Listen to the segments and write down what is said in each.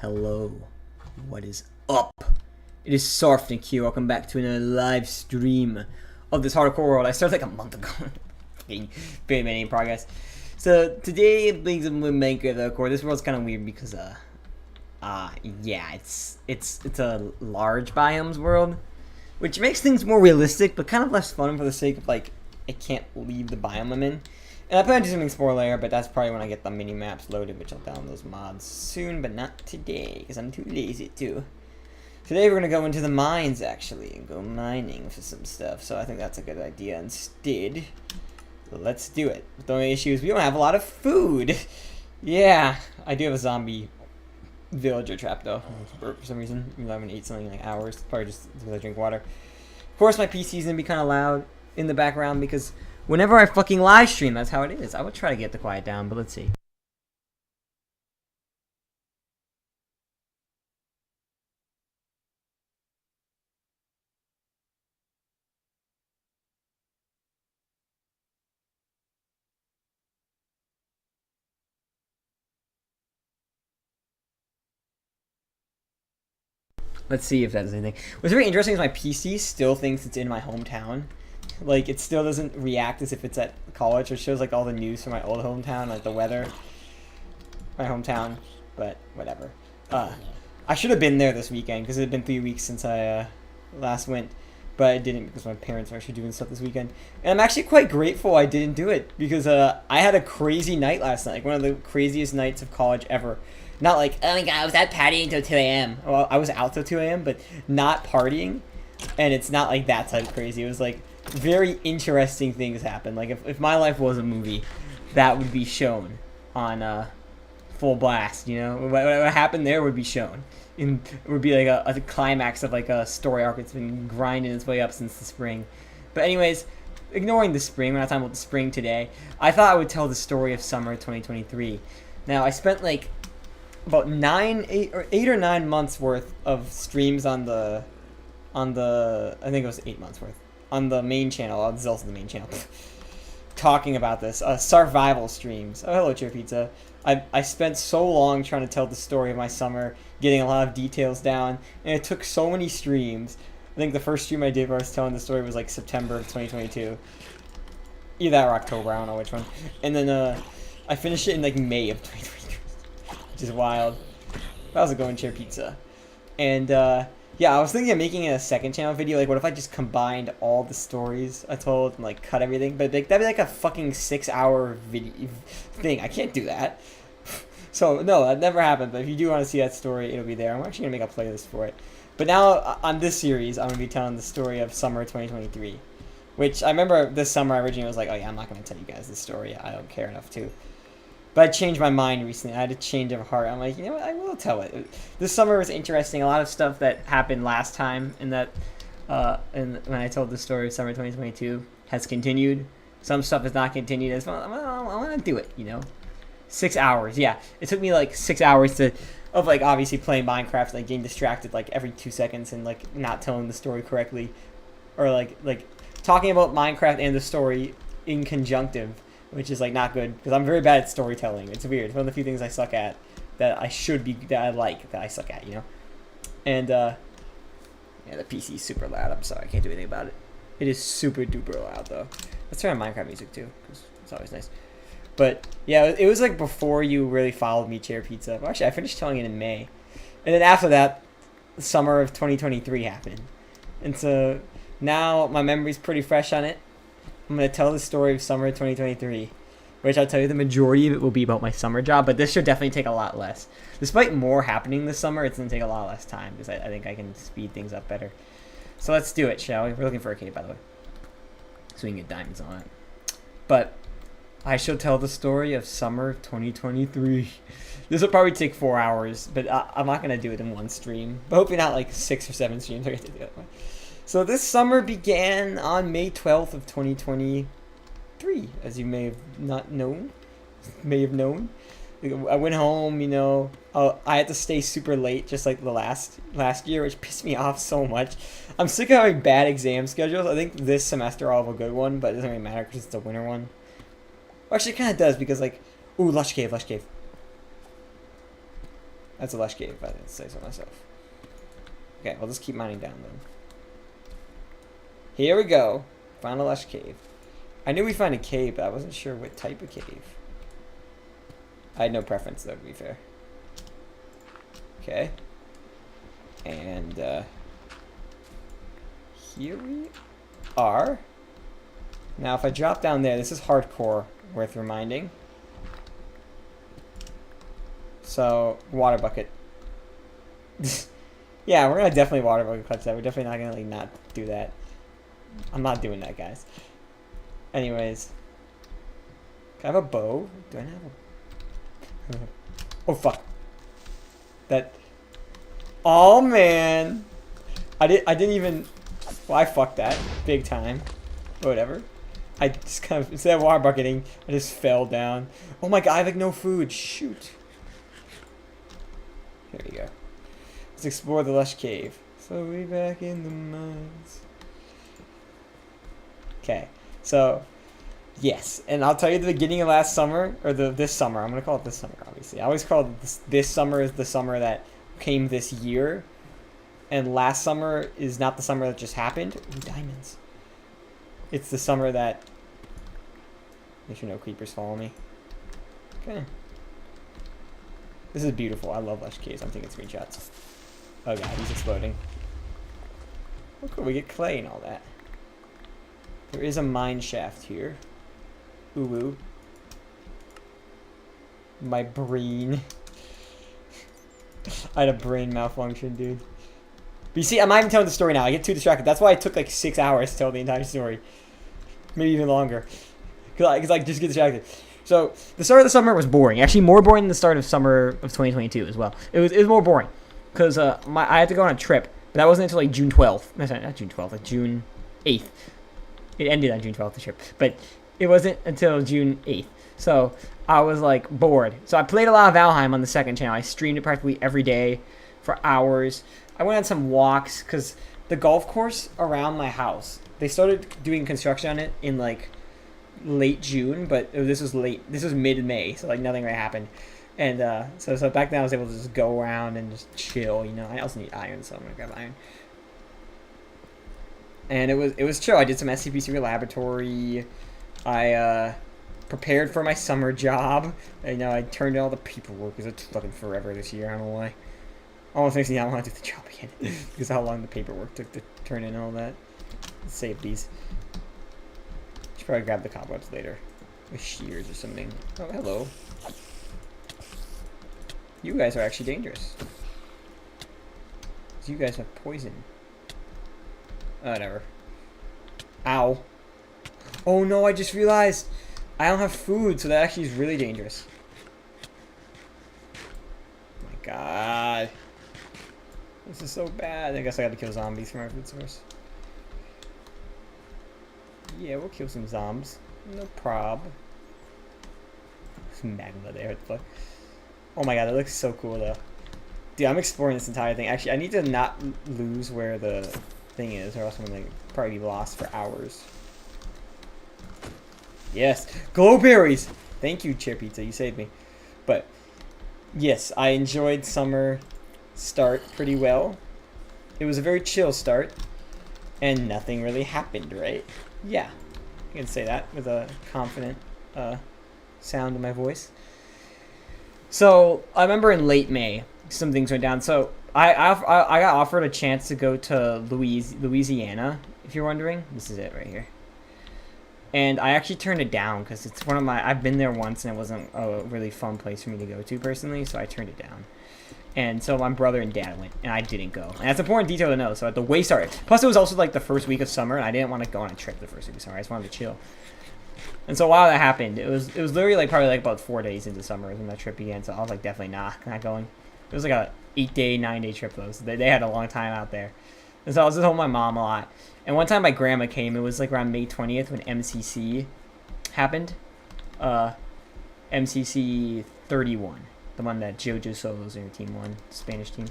Hello, what is up? It is Sarfnic here. Welcome back to another live stream of this hardcore world. I started like a month ago. Fucking very many in progress. So today, things with Minecraft, of course. This world's kind of weird because yeah, it's a large biomes world, which makes things more realistic, but kind of less fun for the sake of like I can't leave the biome I'm in. And I plan to do some Explore layer, but that's probably when I get the mini maps loaded, which I'll download those mods soon, but not today, because I'm too lazy to. Today we're going to go into the mines, actually, and go mining for some stuff, so I think that's a good idea instead. Let's do it. The only issue is we don't have a lot of food. Yeah, I do have a zombie villager trap, though, for some reason. Even though I haven't eaten something in like hours, probably just because I drink water. Of course, my PC's going to be kind of loud in the background, because whenever I fucking live stream, that's how it is. I would try to get the quiet down, but let's see. Let's see if that does anything. What's very interesting is my PC still thinks it's in my hometown. Like, it still doesn't react as if it's at college. It shows, like, all the news from my old hometown, like the weather. My hometown, but whatever. I should have been there this weekend, because it had been 3 weeks since I last went. But I didn't, because my parents were actually doing stuff this weekend. And I'm actually quite grateful I didn't do it, because I had a crazy night last night. Like, one of the craziest nights of college ever. Not like, oh my god, I was out partying until 2 a.m. Well, I was out till 2 a.m., but not partying. And it's not like that type of crazy. It was like very interesting things happen. Like if my life was a movie, that would be shown on full blast, you know? What happened there would be shown. And it would be like a climax of like a story arc that's been grinding its way up since the spring. But anyways, ignoring the spring, we're not talking about the spring today. I thought I would tell the story of summer 2023. Now, I spent like about 8 or 9 months worth of streams on the I think it was 8 months worth on the main channel. This is also the main channel. Talking about this survival streams. Oh, hello, Cheer Pizza. I spent so long trying to tell the story of my summer, getting a lot of details down, and it took so many streams. I think the first stream I did where I was telling the story was like September of 2022. Either that or October, I don't know which one. And then I finished it in like May of 2023. Which is wild. How's it going, Chair Pizza? And yeah, I was thinking of making a second channel video. Like, what if I just combined all the stories I told and like cut everything? But like, that'd be like a fucking 6-hour video thing. I can't do that. So no, that never happened. But if you do want to see that story, it'll be there. I'm actually gonna make a playlist for it. But now on this series, I'm gonna be telling the story of summer 2023, which I remember this summer I originally was like, oh yeah, I'm not gonna tell you guys this story. I don't care enough to. But I changed my mind recently. I had a change of heart. I'm like, you know what? I will tell it. This summer was interesting. A lot of stuff that happened last time and that and when I told the story of summer 2022 has continued. Some stuff has not continued. I want to do it, you know? 6 hours. Yeah. It took me like 6 hours of like obviously playing Minecraft, like getting distracted like every 2 seconds and like not telling the story correctly. Or like talking about Minecraft and the story in conjunctive. Which is like not good because I'm very bad at storytelling. It's weird. It's one of the few things I suck at that I suck at, you know. And yeah, the PC is super loud. I'm sorry, I can't do anything about it. It is super duper loud though. Let's turn on Minecraft music too, because it's always nice. But yeah, it was like before you really followed me, Chair Pizza. Well, actually, I finished telling it in May, and then after that, the summer of 2023 happened, and so now my memory's pretty fresh on it. I'm going to tell the story of summer 2023, which I'll tell you the majority of it will be about my summer job, but this should definitely take a lot less. Despite more happening this summer, it's going to take a lot less time, because I think I can speed things up better. So let's do it, shall we? We're looking for a cave, by the way, so we can get diamonds on it. But I shall tell the story of summer 2023. This will probably take 4 hours, but I'm not going to do it in one stream. But hopefully not like 6 or 7 streams. I get to do that one. So this summer began on May 12th of 2023, as you may have known. I went home, you know. I had to stay super late, just like the last year, which pissed me off so much. I'm sick of having bad exam schedules. I think this semester I'll have a good one, but it doesn't really matter because it's the winter one. Well, actually, it kind of does because, like, ooh, lush cave. That's a lush cave, if I didn't say so myself. Okay, I'll just keep mining down then. Here we go. Found a lush cave. I knew we'd find a cave, but I wasn't sure what type of cave. I had no preference, though, to be fair. Okay. And, here we are. Now, if I drop down there, this is hardcore, worth reminding. So, water bucket. Yeah, we're gonna definitely water bucket clutch that. We're definitely not gonna, like, not do that. I'm not doing that, guys. Anyways. Can I have a bow? Do I have a... Oh, fuck. That... Oh, man. I didn't even... Well, I fucked that. Big time. Whatever. I just kind of... Instead of water bucketing, I just fell down. Oh my god, I have, like, no food. Shoot. Here we go. Let's explore the lush cave. So we back in the mines. Okay, so yes, and I'll tell you the beginning of last summer, or this summer. I'm gonna call it this summer, obviously. I always call it this summer is the summer that came this year, and last summer is not the summer that just happened. Ooh, diamonds. It's the summer that. Make sure no creepers follow me. Okay. This is beautiful. I love lush caves. I'm taking screenshots. Oh god, he's exploding. Oh cool, we get clay and all that. There is a mine shaft here. Ooh woo. My brain. I had a brain malfunction, dude. But you see, I'm not even telling the story now. I get too distracted. That's why it took like 6 hours to tell the entire story. Maybe even longer. Because I just get distracted. So, the start of the summer was boring. Actually, more boring than the start of summer of 2022 as well. It was more boring. Because I had to go on a trip. But that wasn't until like June 12th. No, sorry, not June 12th. Like June 8th. It ended on June 12th, the trip. But it wasn't until June 8th. So, I was like bored. So, I played a lot of Valheim on the second channel. I streamed it practically every day for hours. I went on some walks. Because the golf course around my house, they started doing construction on it in like late June, but this was mid-May, so like nothing really happened. And so back then I was able to just go around and just chill, you know. I also need iron, so I'm gonna grab iron. And it was chill. I did some SCP-3 laboratory. I prepared for my summer job. You know, I turned in all the paperwork because it's fucking forever this year. I don't know why. Almost makes me not want to do the job again because how long the paperwork took to turn in all that. Let's save these. Should probably grab the cobwebs later. With shears or something. Oh, hello. You guys are actually dangerous. You guys have poison. Whatever. Ow. Oh no, I just realized I don't have food, so that actually is really dangerous. Oh my god. This is so bad. I guess I gotta kill zombies for my food source. Yeah, we'll kill some zombies. No prob. Some magma there. What the fuck? Oh my god, that looks so cool though. Dude, I'm exploring this entire thing. Actually, I need to not lose where the thing is, or else I'm gonna probably be lost for hours. Yes, glowberries! Thank you, Chair Pizza. You saved me. But yes, I enjoyed summer start pretty well. It was a very chill start, and nothing really happened, right? Yeah, I can say that with a confident sound in my voice. So I remember in late May, some things went down. So I got offered a chance to go to Louisiana, if you're wondering. This is it right here. And I actually turned it down because it's one of my... I've been there once and it wasn't a really fun place for me to go to personally, so I turned it down. And so my brother and dad went, and I didn't go. And that's an important detail to know. So at the way started. Plus, it was also like the first week of summer, and I didn't want to go on a trip the first week of summer. I just wanted to chill. And so while that happened, it was literally like probably like about 4 days into summer when that trip began. So I was like definitely not going. It was like a 8-day, 9-day trip though. So they had a long time out there. And so I was just home with my mom a lot. And one time my grandma came. It was like around May 20th when MCC happened. MCC 31. The one that JoJo Solos and her team won. Spanish team.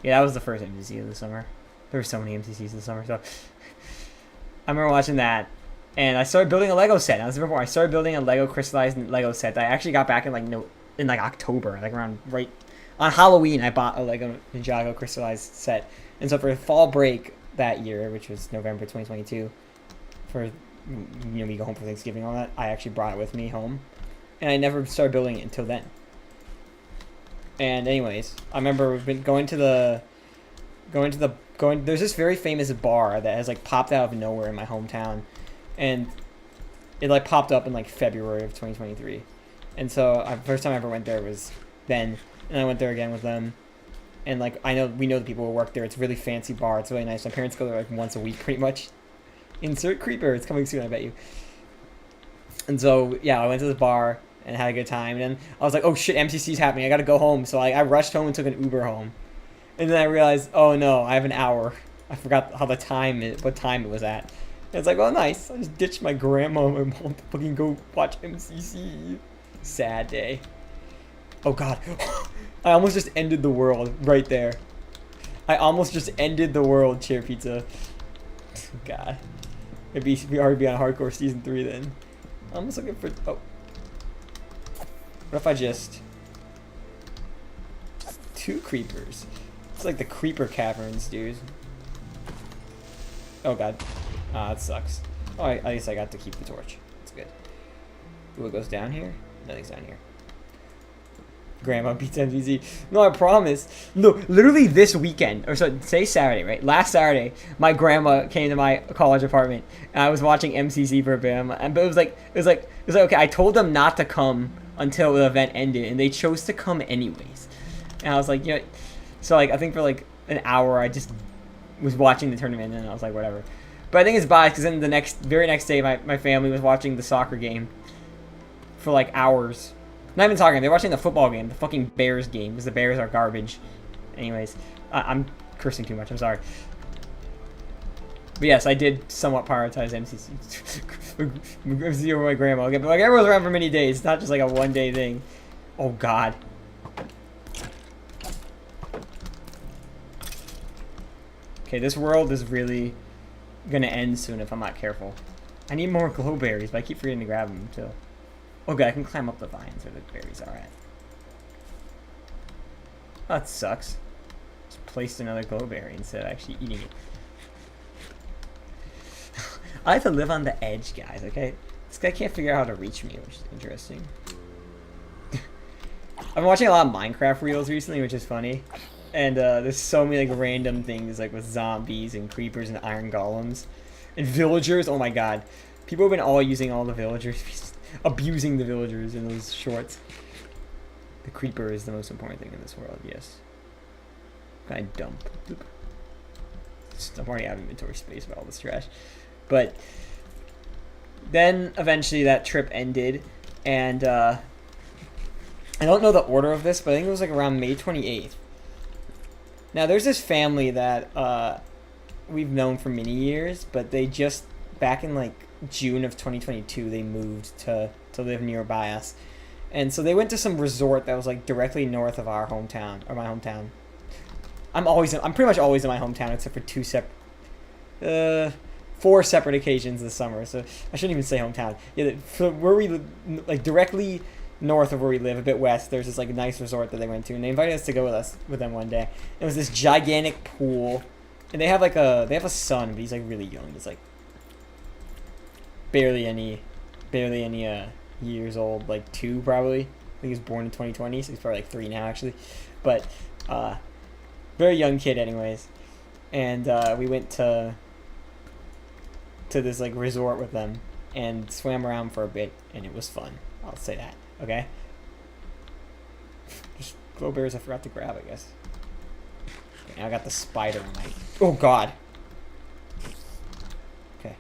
Yeah, that was the first MCC of the summer. There were so many MCCs this summer. So I remember watching that. And I started building a Lego set. As before, I started building a Lego crystallized Lego set that I actually got back in like October, like around right On Halloween, I bought a Lego Ninjago crystallized set, and so for fall break that year, which was November 2022, for we go home for Thanksgiving, all that, I actually brought it with me home, and I never started building it until then. And anyways, I remember we've been going. There's this very famous bar that has like popped out of nowhere in my hometown, and it like popped up in like February of 2023, and so first time I ever went there was then, and I went there again with them, and like we know the people who work there. It's a really fancy bar. It's really nice. My parents go there like once a week, pretty much. Insert creeper. It's coming soon, I bet you. And so yeah, I went to this bar and had a good time. And then I was like, oh shit, MCC's happening. I gotta go home. So I rushed home and took an Uber home. And then I realized, oh no, I have an hour. I forgot what time it was at. And it's like, oh nice. I just ditched my grandma and my mom to fucking go watch MCC. Sad day. Oh god. I almost just ended the world right there. I almost just ended the world, Chair Pizza. God. Maybe we already be on Hardcore Season 3 then. I'm almost looking for... Oh. What if I just... 2 creepers? It's like the creeper caverns, dude. Oh god. Ah, that sucks. Oh, at least I got to keep the torch. That's good. Ooh, it goes down here? Nothing's down here. Grandma beats MVZ. No, I promise. No, literally this weekend, or so say Saturday, right? Last Saturday, my grandma came to my college apartment, and I was watching MCC for a bit. But it was like okay. I told them not to come until the event ended, and they chose to come anyways. And I was like, so like I think for like an hour, I just was watching the tournament, and I was like, whatever. But I think it's biased because then the very next day, my family was watching the soccer game for like hours. Not even soccer game. They're watching the football game, the fucking Bears game, because the Bears are garbage. Anyways, I'm cursing too much. I'm sorry. But yes, I did somewhat prioritize MCC over my grandma. Okay, but my grandma was around for many days. It's not just like a one-day thing. Oh, God. Okay, this world is really going to end soon if I'm not careful. I need more glow berries, but I keep forgetting to grab them, too. Okay, I can climb up the vines where the berries are at. Oh, that sucks. Just placed another glowberry instead of actually eating it. I like to live on the edge, guys, okay? This guy can't figure out how to reach me, which is interesting. I've been watching a lot of Minecraft reels recently, which is funny. And there's so many like random things like with zombies and creepers and iron golems. And villagers, oh my god. People have been all using all the villagers. Abusing the villagers in those shorts. The creeper is the most important thing in this world, yes. Can I dump? I'm already out of inventory space with all this trash. But then eventually that trip ended, and I don't know the order of this, but I think it was like around May 28th. Now there's this family that we've known for many years, but they just, back in like June of 2022, they moved to live nearby us, and so they went to some resort that was like directly north of our hometown, or my hometown. I'm pretty much always in my hometown except for 4 separate occasions this summer, so I shouldn't even say hometown. Yeah, where we like directly north of where we live, a bit west, there's this like nice resort that they went to, and they invited us to go with them one day. It was this gigantic pool, and they have a son, but he's like really young. He's like barely any years old, like 2 probably. I think he was born in 2020, so he's probably like 3 now actually, but very young kid anyways. And we went to this like resort with them and swam around for a bit, and it was fun. I'll say that. Okay. Just glowberries I forgot to grab, I guess. Okay, now I got the spider in my... Oh god. Okay.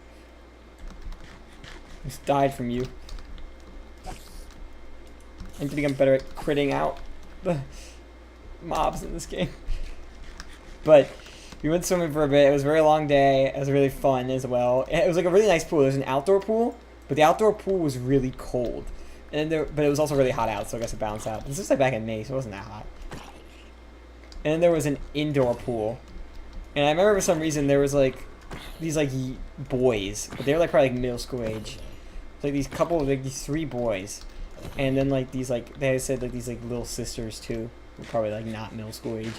Just died from you. I need to become better at critting out the mobs in this game. But we went swimming for a bit. It was a very long day. It was really fun as well. It was like a really nice pool. It was an outdoor pool, but the outdoor pool was really cold. And then but it was also really hot out, so I guess it balanced out. This was like back in May, so it wasn't that hot. And then there was an indoor pool. And I remember for some reason there was like these like boys, but they were like probably like middle school age. It's like these couple of like these 3 boys. And then like these like they said like these like little sisters too. probably like not middle school age,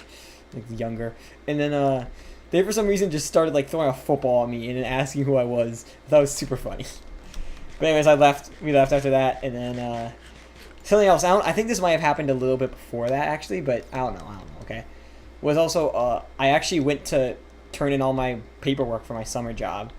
like younger. And then they for some reason just started like throwing a football at me and then asking who I was. That was super funny. But anyways, we left after that, and then something else. I think this might have happened a little bit before that actually, but I don't know. Okay, was also I actually went to turn in all my paperwork for my summer job.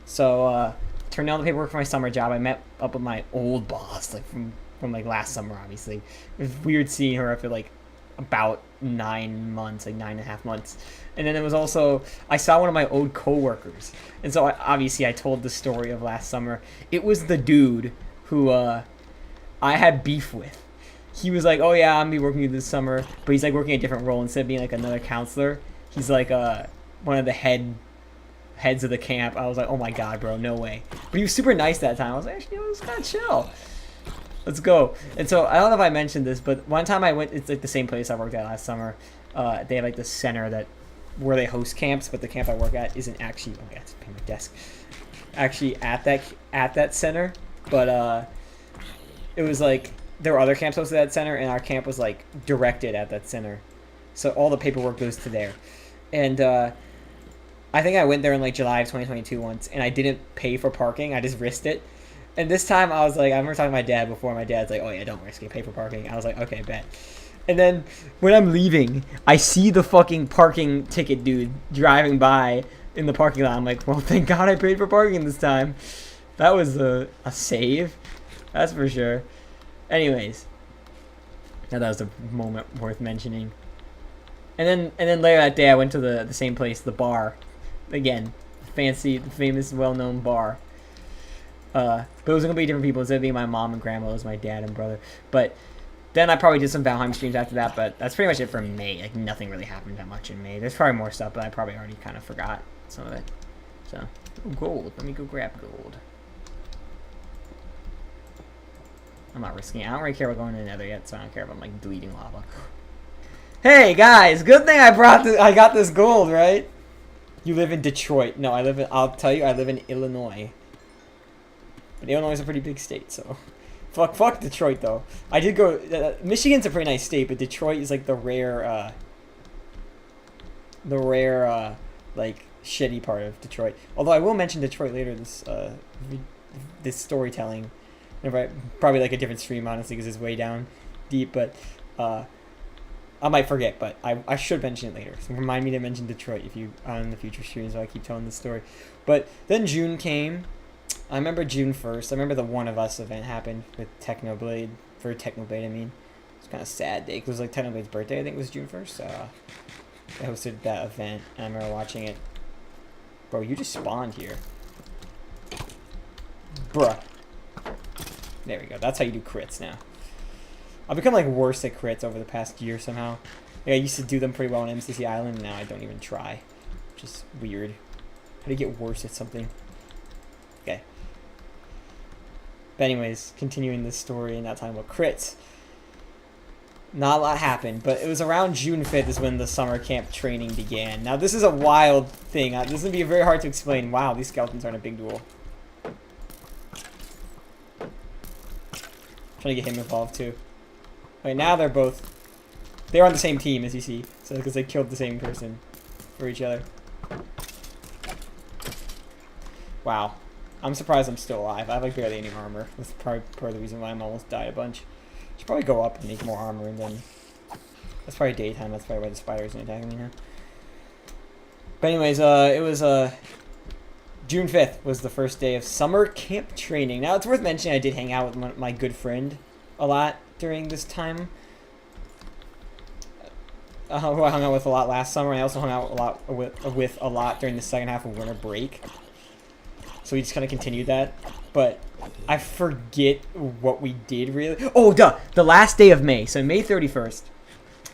So turned in all the paperwork for my summer job. I met up with my old boss, like from like last summer. Obviously, it was weird seeing her after like about 9 months, like 9.5 months. And then it was also, I saw one of my old coworkers. And so obviously I told the story of last summer. It was the dude who I had beef with. He was like, oh yeah, I'm going to be working with you this summer. But he's like working a different role. Instead of being like another counselor, he's like one of the heads of the camp. I was like, oh my god, bro, no way. But he was super nice that time. I was like, actually, it was kind of chill. Let's go. And so I don't know if I mentioned this, but one time I went, it's like the same place I worked at last summer. They have like the center where they host camps, but the camp I work at isn't actually, oh yeah, it's behind my desk, actually at that center. But it was like there were other camps hosted at that center, and our camp was like directed at that center, so all the paperwork goes to there. And I think I went there in like July of 2022 once, and I didn't pay for parking. I just risked it. And this time I was like, I remember talking to my dad before. My dad's like, oh yeah, don't risk it, pay for parking. I was like, okay, bet. And then when I'm leaving, I see the fucking parking ticket dude driving by in the parking lot. I'm like, well, thank God I paid for parking this time. That was a save. That's for sure. Anyways, that was a moment worth mentioning. And then later that day, I went to the same place, the bar. Again, the famous, well-known bar. But it was going to be different people. Instead of being my mom and grandma, it was my dad and brother. But then I probably did some Valheim streams after that, but that's pretty much it for May. Like, nothing really happened that much in May. There's probably more stuff, but I probably already kind of forgot some of it. So, gold. Let me go grab gold. I'm not risking it. I don't really care about going to the nether yet, so I don't care about, like, deleting lava. Hey, guys! Good thing I got this gold, right? You live in Detroit. No, I'll tell you, I live in Illinois. But Illinois is a pretty big state, so... Fuck Detroit, though. I did go... Michigan's a pretty nice state, but Detroit is, like, the rare, like, shitty part of Detroit. Although I will mention Detroit later, this storytelling. Probably, like, a different stream, honestly, because it's way down deep, but, I might forget, but I should mention it later. So remind me to mention Detroit if you on the future streams, so I keep telling the story. But then June came. I remember June 1st. I remember the One of Us event happened with Technoblade. For Technoblade, I mean. It's kind of a sad day, because it was like Technoblade's birthday, I think it was June 1st. They hosted that event, and I remember watching it. Bro, you just spawned here. Bruh. There we go. That's how you do crits now. I've become like worse at crits over the past year somehow. Like, I used to do them pretty well on MCC Island, and now I don't even try. Which is weird. How do you get worse at something? Okay. But anyways, continuing this story and not talking about crits. Not a lot happened, but it was around June 5th is when the summer camp training began. Now this is a wild thing. This is going to be very hard to explain. Wow, these skeletons are in a big duel. Trying to get him involved too. Okay, now they're on the same team, as you see. So because they killed the same person for each other. Wow. I'm surprised I'm still alive. I have like barely any armor. That's probably part of the reason why I'm almost died a bunch. Should probably go up and make more armor, and then that's probably daytime. That's probably why the spiders are attacking me now. But anyways, it was June 5th was the first day of summer camp training. Now it's worth mentioning I did hang out with my good friend a lot during this time. Who I hung out with a lot last summer, and I also hung out a lot with a lot during the second half of winter break. So we just kind of continued that. But I forget what we did really. Oh, duh! The last day of May. So May 31st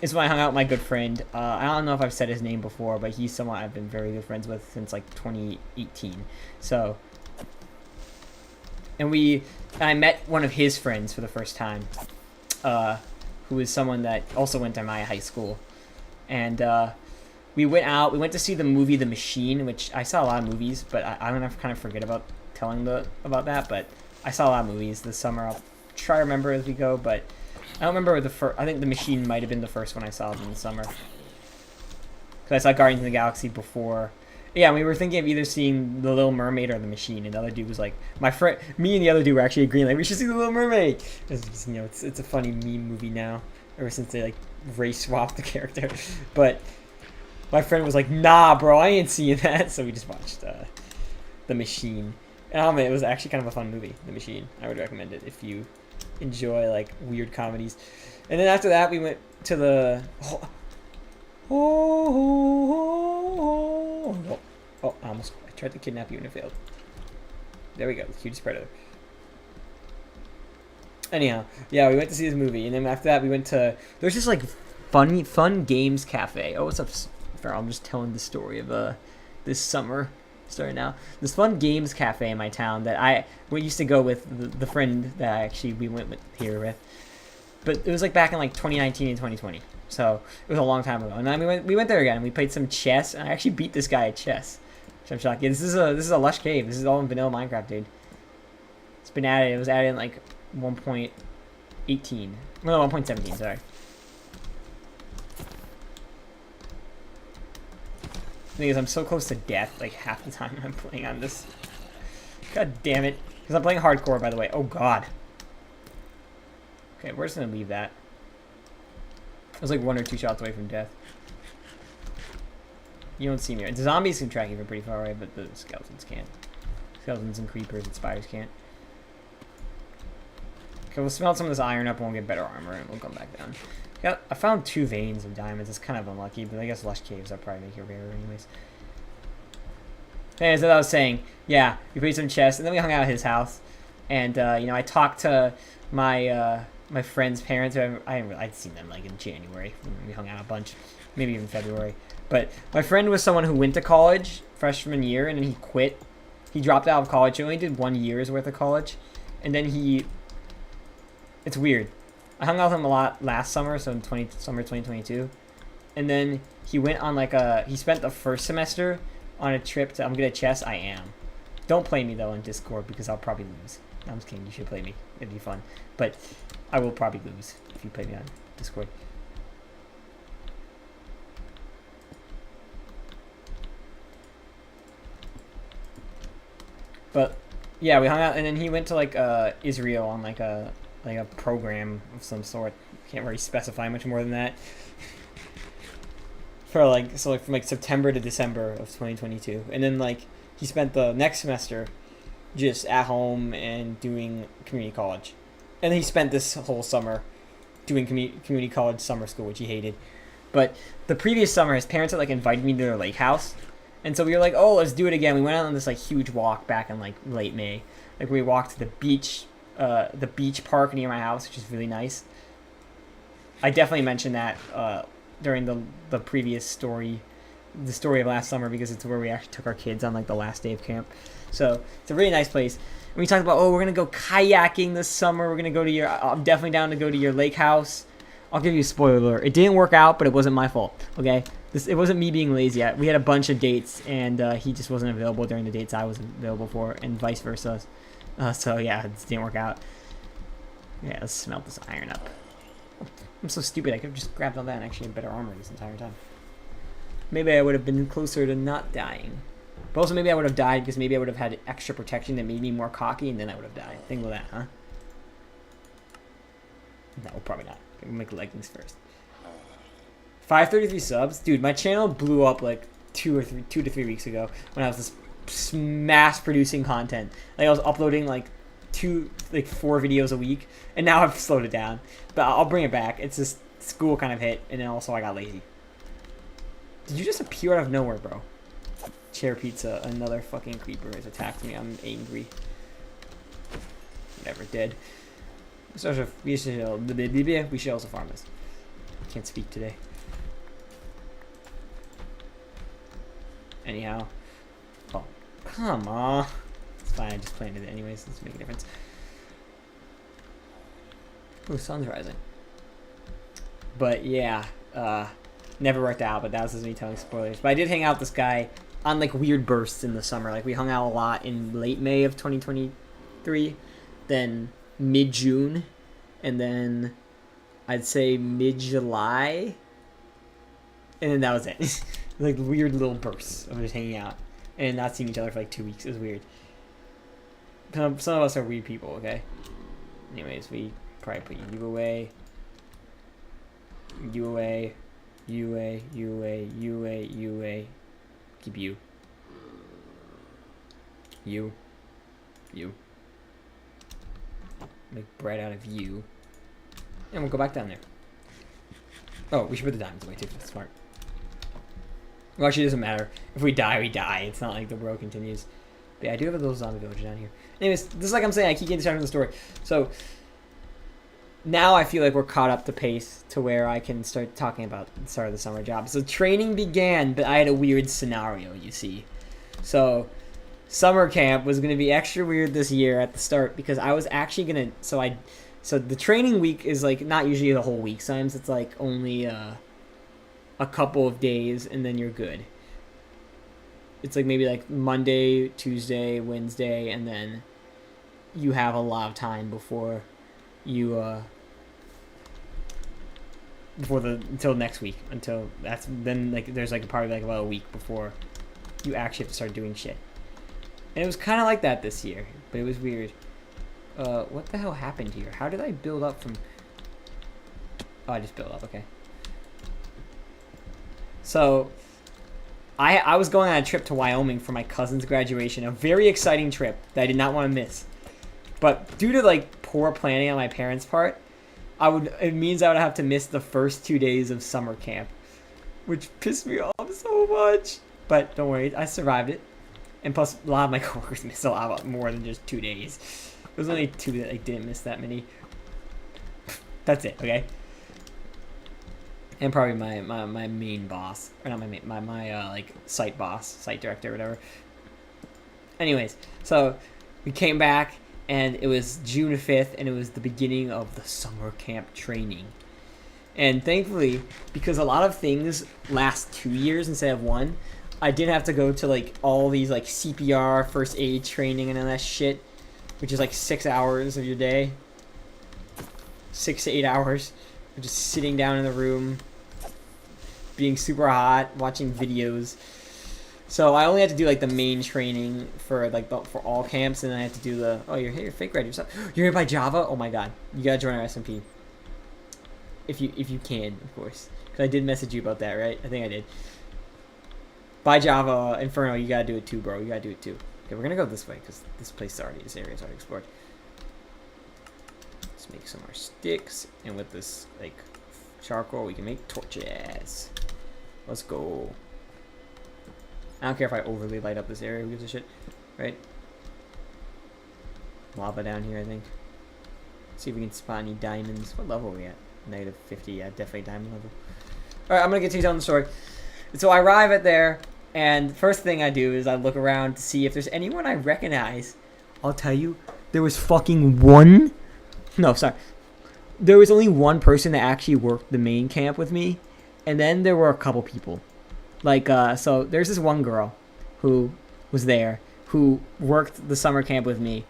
is when I hung out with my good friend. I don't know if I've said his name before, but he's someone I've been very good friends with since like 2018. So, and I met one of his friends for the first time, who is someone that also went to my high school. And we went out. We went to see the movie The Machine, which I saw a lot of movies, but I'm gonna kind of forget about telling about that. But I saw a lot of movies this summer. I'll try to remember as we go. But I don't remember the first. I think The Machine might have been the first one I saw in the summer. Because I saw Guardians of the Galaxy before. Yeah, we were thinking of either seeing The Little Mermaid or The Machine, and the other dude was like, my friend, me and the other dude were actually agreeing, like, we should see The Little Mermaid. It's, you know, it's a funny meme movie now, ever since they like race swapped the character. But my friend was like, nah, bro, I ain't seeing that. So we just watched The Machine. And it was actually kind of a fun movie, The Machine. I would recommend it if you enjoy like weird comedies. And then after that, we went to the. I tried to kidnap you and it failed. There we go, the cutest predator. Anyhow, yeah, we went to see this movie, and then after that we went to, there's this like fun games cafe. Oh, what's up, Farrell? I'm just telling the story of this summer starting now. This fun games cafe in my town that we used to go with the friend that we went with here with. But it was like back in like 2019 and 2020. So it was a long time ago. And then we went there again and we played some chess, and I actually beat this guy at chess. Which I'm shocked. Yeah, this is a lush cave. This is all in vanilla Minecraft, dude. It's been added. It was added in like 1.18. No, 1.17, sorry. The thing is, I'm so close to death like half the time I'm playing on this. God damn it. Because I'm playing hardcore, by the way. Oh god. Okay, we're just gonna leave that. I was like 1 or 2 shots away from death. You don't see me. The zombies can track you from pretty far away, but the skeletons can't. Skeletons and creepers and spiders can't. Okay, we'll smelt some of this iron up and we'll get better armor and we'll come back down. Yeah, I found 2 veins of diamonds. It's kind of unlucky, but I guess lush caves will probably make it rarer anyways. Anyways, as I was saying, yeah, we played some chess and then we hung out at his house. And, you know, I talked to my friend's parents. I'd seen them like in January. We hung out a bunch, maybe even February. But my friend was someone who went to college freshman year and then he quit. He dropped out of college. He only did 1 year's worth of college. And then it's weird. I hung out with him a lot last summer, so in summer 2022. And then he went on he spent the first semester on a trip to, I'm good at chess. I am. Don't play me though on Discord because I'll probably lose. I'm just kidding. You should play me. It'd be fun. But I will probably lose if you play me on Discord. But yeah, we hung out, and then he went to like Israel on like a program of some sort. Can't really specify much more than that. For from like September to December of 2022, and then like he spent the next semester just at home and doing community college, and then he spent this whole summer doing community college summer school, which he hated. But the previous summer, his parents had like invited me to their lake house. And so we were like, oh, let's do it again. We went out on this like huge walk back in like late May. Like we walked to the beach park near my house, which is really nice. I definitely mentioned that during the previous story, the story of last summer, because it's where we actually took our kids on like the last day of camp. So it's a really nice place. And we talked about, oh, we're gonna go kayaking this summer. We're gonna go to I'm definitely down to go to your lake house. I'll give you a spoiler alert. It didn't work out, but it wasn't my fault. Okay. It wasn't me being lazy. We had a bunch of dates, and he just wasn't available during the dates I was available for, and vice versa. So yeah, it didn't work out. Yeah, let's smelt this iron up. I'm so stupid. I could have just grabbed all that and actually had better armor this entire time. Maybe I would have been closer to not dying. But also maybe I would have died because maybe I would have had extra protection that made me more cocky, and then I would have died. Think about that, huh? No, probably not. We'll make leggings first. 533 subs, dude. My channel blew up like 2 to 3 weeks ago when I was just mass producing content. Like I was uploading like 4 videos a week, and now I've slowed it down. But I'll bring it back. It's just school kind of hit, and then also I got lazy. Did you just appear out of nowhere, bro? Chair pizza, another fucking creeper has attacked me. I'm angry. Never did. We should also farm this. Can't speak today. Anyhow. Oh, come on. It's fine, I just planted it anyways. Doesn't make a difference. Ooh, sun's rising. But yeah, never worked out, but that was just me telling spoilers. But I did hang out with this guy on like weird bursts in the summer. Like we hung out a lot in late May of 2023, then mid-June, and then I'd say mid-July. And then that was it. Like weird little bursts of just hanging out and not seeing each other for like 2 weeks. It was weird. Some of us are weird people, okay? Anyways, we probably put you away. You away. You away. You away. You away. You away. Keep you. You. You. Make bread out of you. And we'll go back down there. Oh, we should put the diamonds away too. That's smart. Well, actually, it doesn't matter. If we die, we die. It's not like the world continues. But yeah, I do have a little zombie village down here. Anyways, this is like I'm saying, I keep getting distracted from the story. So, now I feel like we're caught up to pace to where I can start talking about the start of the summer job. So, training began, but I had a weird scenario, you see. So, summer camp was going to be extra weird this year at the start because I was actually going to... So, the training week is like not usually the whole week. Sometimes it's like only... a couple of days and then you're good. It's like maybe like Monday, Tuesday, Wednesday, and then you have a lot of time before you until next week, until that's then like there's like probably like about a week before you actually have to start doing shit. And it was kind of like that this year, but it was weird. What the hell happened here? How did I build up from... Oh, I just built up, okay. So, I was going on a trip to Wyoming for my cousin's graduation. A very exciting trip that I did not want to miss. But due to, like, poor planning on my parents' part, it means I would have to miss the first 2 days of summer camp. Which pissed me off so much. But don't worry, I survived it. And plus, a lot of my coworkers missed a lot more than just 2 days. It was only 2 that I didn't miss that many. That's it, okay? And probably my main boss, or not my like site boss, site director, whatever. Anyways, so we came back and it was June 5th and it was the beginning of the summer camp training. And thankfully, because a lot of things last 2 years instead of 1, I didn't have to go to like all these like CPR, first aid training and all that shit, which is like 6 hours of your day, 6 to 8 hours. Just sitting down in the room, being super hot, watching videos. So I only had to do like the main training for like for all camps, and then I had to do the you're here, fake grad yourself. You're here by Java? Oh my god, you gotta join our SMP. If you can, of course, because I did message you about that, right? I think I did. By Java Inferno, you gotta do it too, bro. You gotta do it too. Okay, we're gonna go this way because this area is already explored. Make some more sticks, and with this like charcoal we can make torches. Let's go. I don't care if I overly light up this area, who gives a shit, right? Lava down here, I think. Let's see if we can spot any diamonds. What level are we at? -50, yeah, definitely diamond level. Alright, I'm gonna get to you telling the story. So I arrive at there, and first thing I do is I look around to see if there's anyone I recognize. I'll tell you, there was fucking one. No, sorry. There was only one person that actually worked the main camp with me, and then there were a couple people. Like, so there's this one girl who was there, who worked the summer camp with me,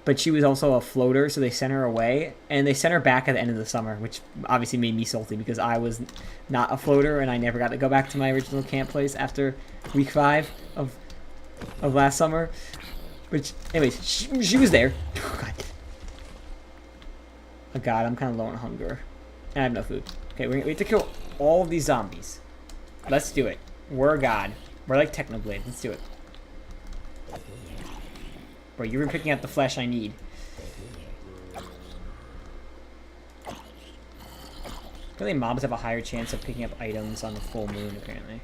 but she was also a floater, so they sent her away, and they sent her back at the end of the summer, which obviously made me salty because I was not a floater, and I never got to go back to my original camp place after week 5 of last summer. Which, anyways, she was there. Oh, God. Oh god, I'm kind of low on hunger. And I have no food. Okay, we have to kill all of these zombies. Let's do it. We're a god. We're like Technoblade. Let's do it. Bro, you've been picking up the flesh I need. Really, mobs have a higher chance of picking up items on the full moon, apparently.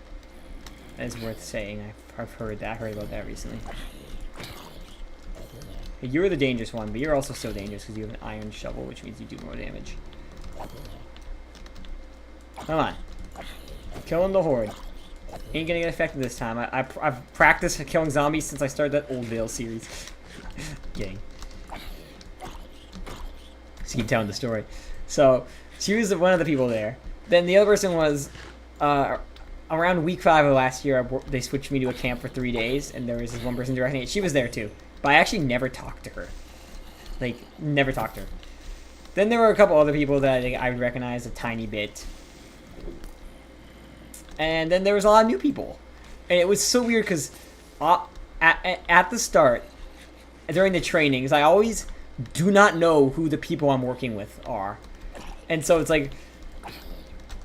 That is worth saying. I've heard that. I heard about that recently. You're the dangerous one, but you're also so dangerous because you have an iron shovel, which means you do more damage. Come on. Killing the horde. Ain't gonna get affected this time. I've practiced killing zombies since I started that Old Vale series. Kidding. Just keep telling the story. So, she was one of the people there. Then the other person was, around week 5 of last year, they switched me to a camp for 3 days, and there was this one person directing it. She was there too. But I actually never talked to her. Like, never talked to her. Then there were a couple other people that I think I would recognize a tiny bit. And then there was a lot of new people. And it was so weird because at the start, during the trainings, I always do not know who the people I'm working with are. And so it's like,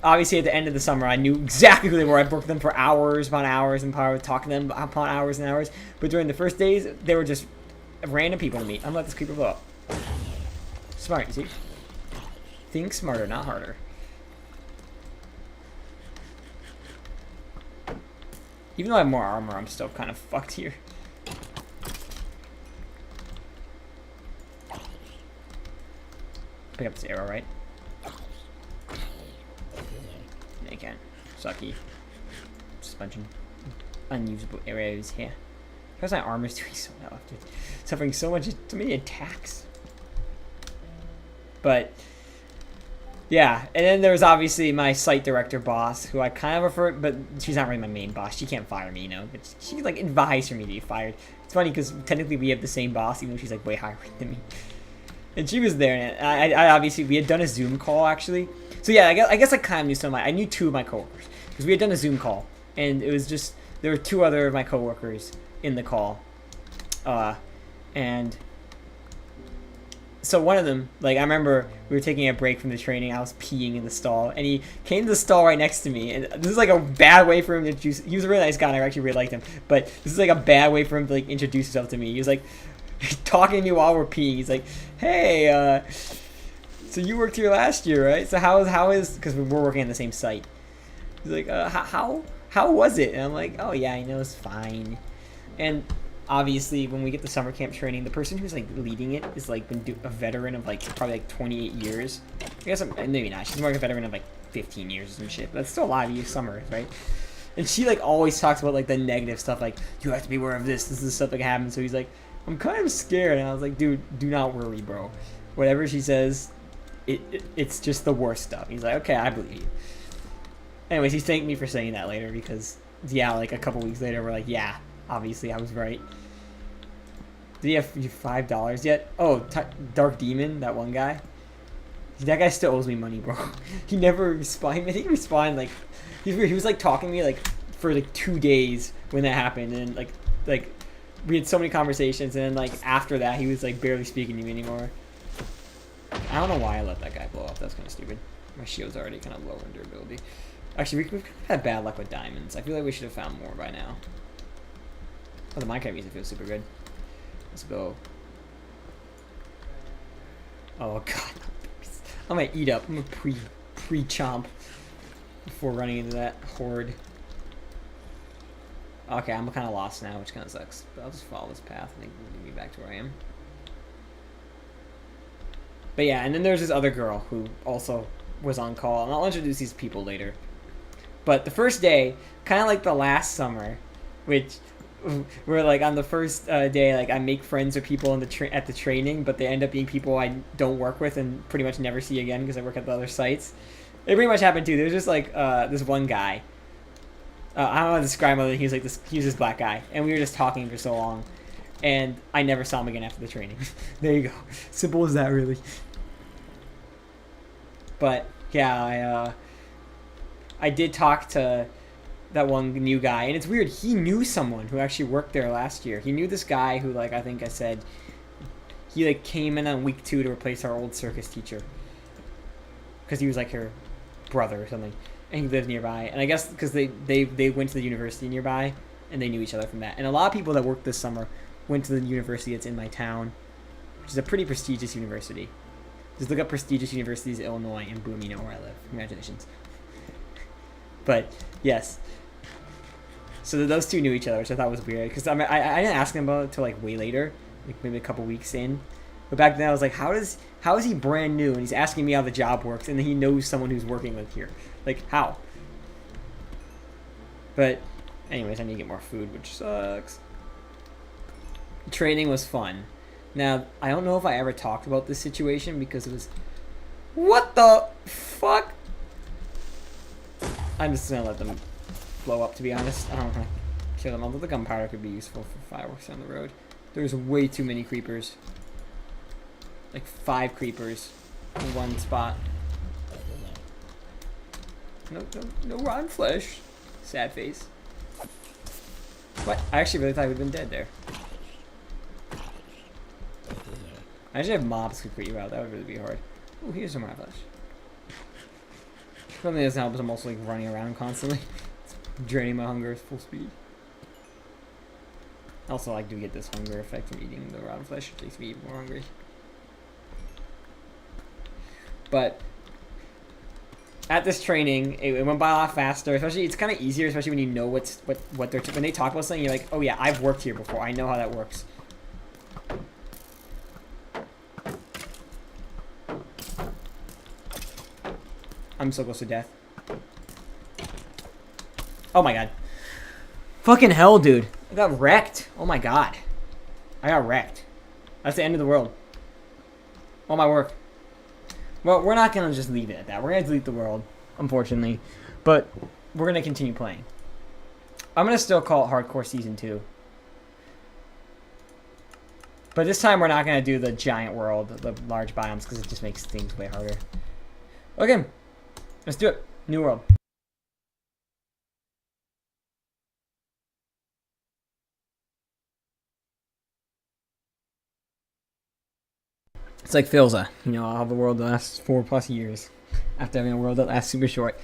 obviously at the end of the summer, I knew exactly who they were. I'd worked with them for hours upon hours and talking to them upon hours and hours. But during the first days, they were just random people to meet. I'm gonna let this creeper blow up. Smart, you see? Think smarter, not harder. Even though I have more armor, I'm still kind of fucked here. Pick up this arrow, right? No, you can't. Sucky. Just a bunch of unusable arrows here. Because my armor's doing so well after suffering so many attacks. But yeah, and then there was obviously my site director boss, who I kind of refer, but she's not really my main boss. She can't fire me, you know. But she like advised for me to be fired. It's funny because technically we have the same boss, even though she's like way higher than me. And she was there, and I obviously we had done a Zoom call actually. So yeah, I guess I kind of knew some of I knew two of my coworkers because we had done a Zoom call, and it was just there were two other of my coworkers in the call, and so one of them, like I remember we were taking a break from the training. I was peeing in the stall, and he came to the stall right next to me. And this is like a bad way for him to introduce. He was a really nice guy, and I actually really liked him. But this is like a bad way for him to like introduce himself to me. He was like talking to me while we're peeing. He's like, "Hey, so you worked here last year, right? So how is because we're working on the same site." He's like, how was it?" And I'm like, "Oh yeah, I know it's fine." And obviously, when we get the summer camp training, the person who's like leading it is like been a veteran of like probably like 28 years. I guess maybe not. She's more like a veteran of like 15 years and shit. But that's still a lot of years summers, right? And she like always talks about like the negative stuff, like you have to be aware of this. This is stuff that happens. So he's like, "I'm kind of scared," and I was like, "Dude, do not worry, bro. Whatever she says, it's just the worst stuff." He's like, "Okay, I believe you." Anyways, he thanked me for saying that later because yeah, like a couple weeks later, we're like, yeah. Obviously, I was right. Did he have $5 yet? Oh, Dark Demon, that one guy. That guy still owes me money, bro. He never responded. He didn't respond. Like, he was like talking to me like for like 2 days when that happened, and like we had so many conversations, and then like after that, he was like barely speaking to me anymore. I don't know why I let that guy blow up. That's kind of stupid. My shield's already kind of low in durability. Actually, we've had bad luck with diamonds. I feel like we should have found more by now. Oh, the Minecraft music feels super good. Let's go. Oh god. I'm gonna eat up. I'm gonna pre-chomp before running into that horde. Okay, I'm kind of lost now, which kind of sucks. But I'll just follow this path and it'll lead me back to where I am. But yeah, and then there's this other girl who also was on call, and I'll introduce these people later. But the first day, kind of like the last summer, which we're like on the first day, like I make friends with people in at the training, but they end up being people I don't work with and pretty much never see again because I work at the other sites. It pretty much happened too. There's just like this one guy. I don't know how to describe him other than he was this black guy, and we were just talking for so long, and I never saw him again after the training. There you go. Simple as that, really. But yeah, I did talk to that one new guy, and it's weird, he knew someone who actually worked there last year. He knew this guy who, like, I think I said he like came in on week 2 to replace our old circus teacher because he was like her brother or something, and he lived nearby. And I guess because they went to the university nearby and they knew each other from that. And a lot of people that worked this summer went to the university that's in my town, which is a pretty prestigious university. Just look up prestigious universities in Illinois, and boom, you know where I live. Congratulations. But yes, so those two knew each other, which I thought was weird because I didn't ask him about it until like way later, like maybe a couple weeks in. But back then I was like, how is he brand new and he's asking me how the job works, and then he knows someone who's working with here? Like, how? But anyways, I need to get more food, which sucks. Training was fun. Now I don't know if I ever talked about this situation because it was, what the fuck? I'm just gonna let them blow up, to be honest. I don't want to kill them, although the gunpowder could be useful for fireworks on the road. There's way too many creepers. Like 5 creepers. in one spot. No rotten flesh. Sad face. What? I actually really thought he would have been dead there. I actually have mobs could crit you out. That would really be hard. Oh, here's some rotten flesh. Something that doesn't help is I'm also like running around constantly. It's draining my hunger at full speed. Also, I do get this hunger effect from eating the rotten flesh. It makes me even more hungry. But at this training, it went by a lot faster. Especially, it's kind of easier, especially when you know what they're when they talk about something. You're like, oh yeah, I've worked here before. I know how that works. I'm so close to death. Oh my god. Fucking hell, dude. I got wrecked. Oh my god. I got wrecked. That's the end of the world. All my work. Well, we're not going to just leave it at that. We're going to delete the world, unfortunately. But we're going to continue playing. I'm going to still call it Hardcore Season 2. But this time we're not going to do the giant world, the large biomes, because it just makes things way harder. Okay. Let's do it. New world. It's like Philza. You know, I'll have a world that lasts 4+ years after having a world that lasts super short.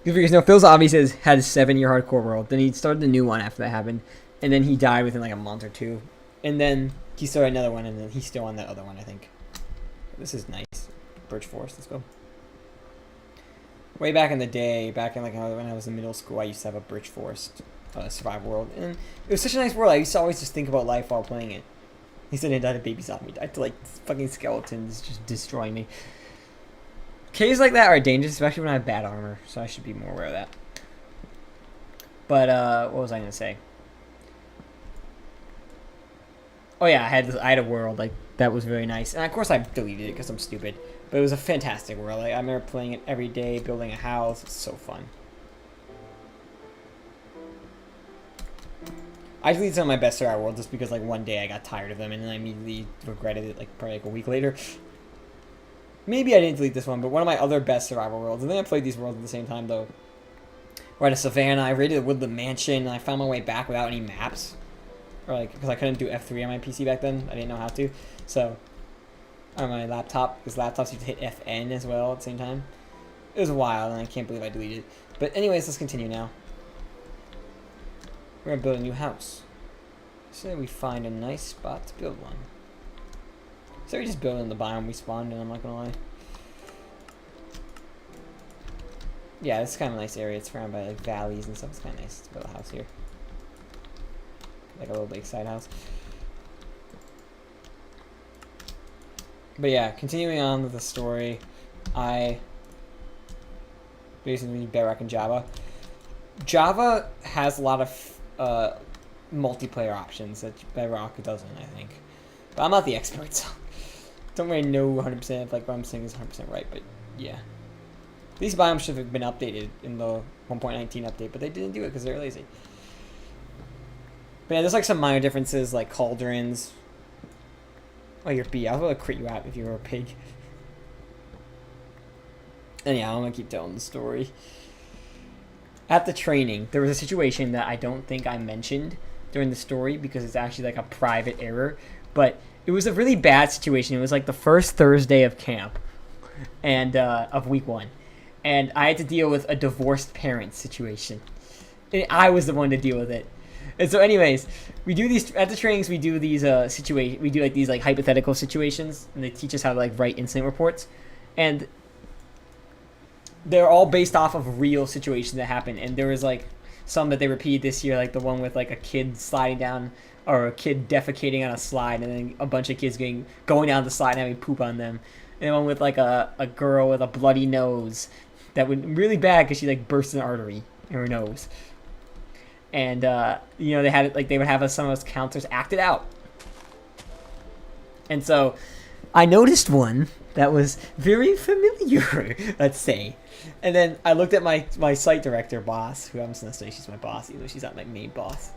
Because, you know, Philza obviously had a 7-year hardcore world. Then he started a new one after that happened. And then he died within like a month or two. And then he started another one, and then he's still on that other one, I think. This is nice. Birch Forest, let's go. Way back in the day, back in like when I was in middle school, I used to have a Birch Forest survival world. And it was such a nice world. I used to always just think about life while playing it. He said he died of baby zombie. Died to like fucking skeletons just destroying me. Caves like that are dangerous, especially when I have bad armor. So I should be more aware of that. But what was I gonna say? Oh yeah, I had a world like that was very nice, and of course I deleted it because I'm stupid. But it was a fantastic world. Like, I remember playing it every day, building a house. It's so fun. I deleted some of my best survival worlds just because like one day I got tired of them and then I immediately regretted it like probably like a week later. Maybe I didn't delete this one, but one of my other best survival worlds, and then I played these worlds at the same time though. We're at a savannah, I raided the Woodland Mansion, and I found my way back without any maps. Or like, because I couldn't do F3 on my PC back then, I didn't know how to. So, on my laptop, because laptops used to hit FN as well at the same time. It was wild, and I can't believe I deleted it. But anyways, let's continue now. We're gonna build a new house. So we find a nice spot to build one. So we just build in the biome we spawned in, I'm not gonna lie. Yeah, it's kind of a nice area. It's surrounded by like valleys and stuff. It's kind of nice to build a house here. Like a little lakeside house. But yeah, continuing on with the story, I basically need Bedrock and Java. Java has a lot of multiplayer options that Bedrock doesn't, I think. But I'm not the expert, so don't really know 100% if like what I'm saying is 100% right, but yeah. These biomes should have been updated in the 1.19 update, but they didn't do it because they're lazy. But yeah, there's like some minor differences, like cauldrons. Oh, you're a bee. I was going to crit you out if you were a pig. Anyhow, I'm going to keep telling the story. At the training, there was a situation that I don't think I mentioned during the story because it's actually like a private error. But it was a really bad situation. It was like the first Thursday of camp and of week 1. And I had to deal with a divorced parent situation. And I was the one to deal with it. And so anyways, we do these at the trainings. We do these we do like these like hypothetical situations, and they teach us how to like write incident reports, and they're all based off of real situations that happen. And there was like some that they repeated this year, like the one with like a kid sliding down or a kid defecating on a slide, and then a bunch of kids going down the slide and having poop on them. And one with like a girl with a bloody nose that went really bad because she like burst an artery in her nose. And you know, they had it like they would have some of those counters acted out. And so I noticed one that was very familiar, let's say. And then I looked at my site director boss, who I'm just gonna say she's my boss, even though she's not my main boss.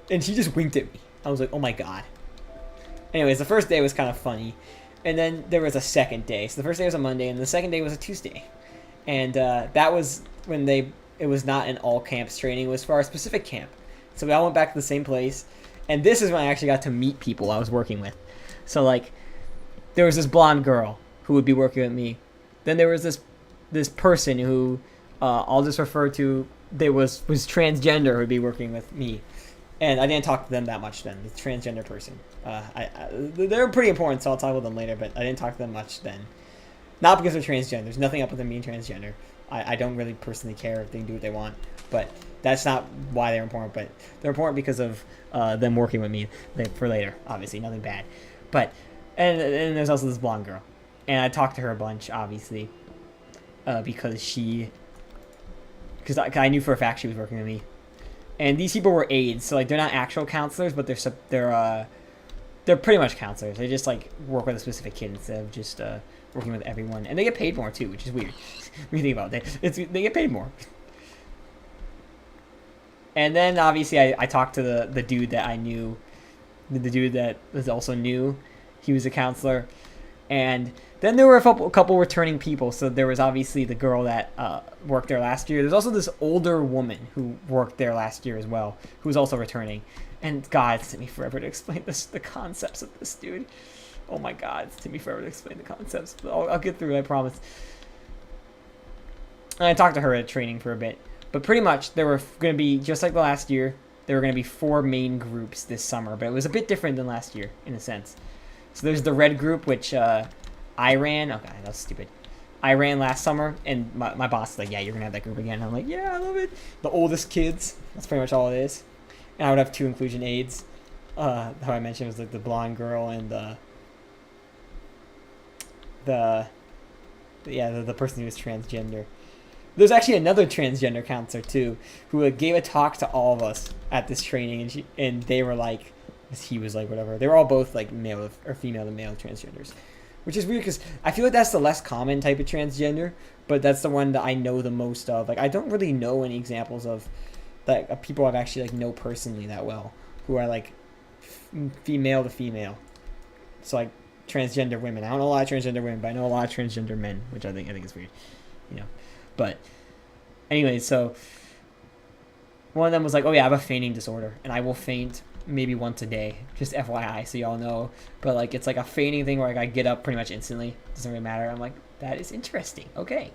And she just winked at me. I was like, oh my god. Anyways, the first day was kind of funny. And then there was a second day. So the first day was a Monday, and the second day was a Tuesday. And that was when it was not an all camps training. It was for our specific camp. So we all went back to the same place. And this is when I actually got to meet people I was working with. So, like, there was this blonde girl who would be working with me. Then there was this person who I'll just refer to, was transgender, who would be working with me. And I didn't talk to them that much then, the transgender person. They're pretty important, so I'll talk about them later, but I didn't talk to them much then. Not because they're transgender. There's nothing up with them being transgender. I don't really personally care if they can do what they want, but that's not why they're important. But they're important because of them working with me for later. Obviously, nothing bad. But and there's also this blonde girl, and I talked to her a bunch, obviously, because I knew for a fact she was working with me. And these people were aides, so like they're not actual counselors, but they're pretty much counselors. They just like work with a specific kid instead of just working with everyone, and they get paid more too, which is weird. When you think about it, they get paid more. And then obviously I talked to the dude that I knew, the dude that was also new. He was a counselor, and then there were a couple returning people. So there was obviously the girl that worked there last year. There's also this older woman who worked there last year as well, who was also returning. And God, it's taking me forever to explain the concepts of this dude. Oh my God, it's taking me forever to explain the concepts. But I'll get through it, I promise. And I talked to her at training for a bit. But pretty much, there were going to be, just like the last year, there were going to be 4 main groups this summer. But it was a bit different than last year, in a sense. So there's the red group, which I ran. Okay, that's stupid. I ran last summer, and my boss is like, yeah, you're going to have that group again. And I'm like, yeah, I love it. The oldest kids. That's pretty much all it is. And I would have 2 inclusion aides. How I mentioned was like the blonde girl and the person who was transgender. There's actually another transgender counselor too, who gave a talk to all of us at this training, and they were like, he was like, whatever. They were all both like male or female to male transgenders, which is weird because I feel like that's the less common type of transgender, but that's the one that I know the most of. Like, I don't really know any examples of that people I've actually like know personally that well who are like female to female. So like transgender women. I don't know a lot of transgender women, but I know a lot of transgender men, which I think is weird, you know. But anyway, so one of them was like, oh yeah, I have a fainting disorder, and I will faint maybe once a day, just FYI, so y'all know. But like, it's like a fainting thing where like I get up pretty much instantly. Doesn't really matter. I'm like, that is interesting. Okay.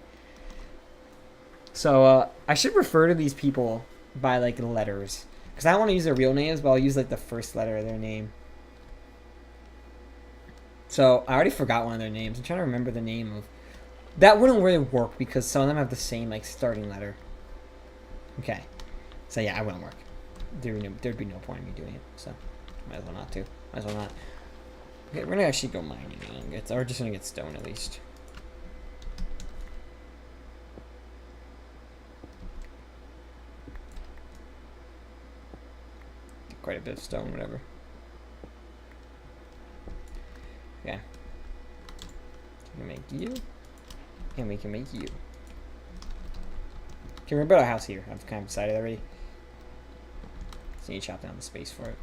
So I should refer to these people by like letters, because I don't want to use their real names, but I'll use like the first letter of their name. So I already forgot one of their names. I'm trying to remember the name of. That wouldn't really work because some of them have the same like starting letter. Okay, so yeah, I wouldn't work. There'd be no point in me doing it. So might as well not. Okay, we're gonna actually go mining ingots. Or just gonna get stone at least. Quite a bit of stone, whatever. Okay. I'm gonna make you. And we can make you. Okay, we're build a house here. I've kind of decided already. So you chop down the space for it.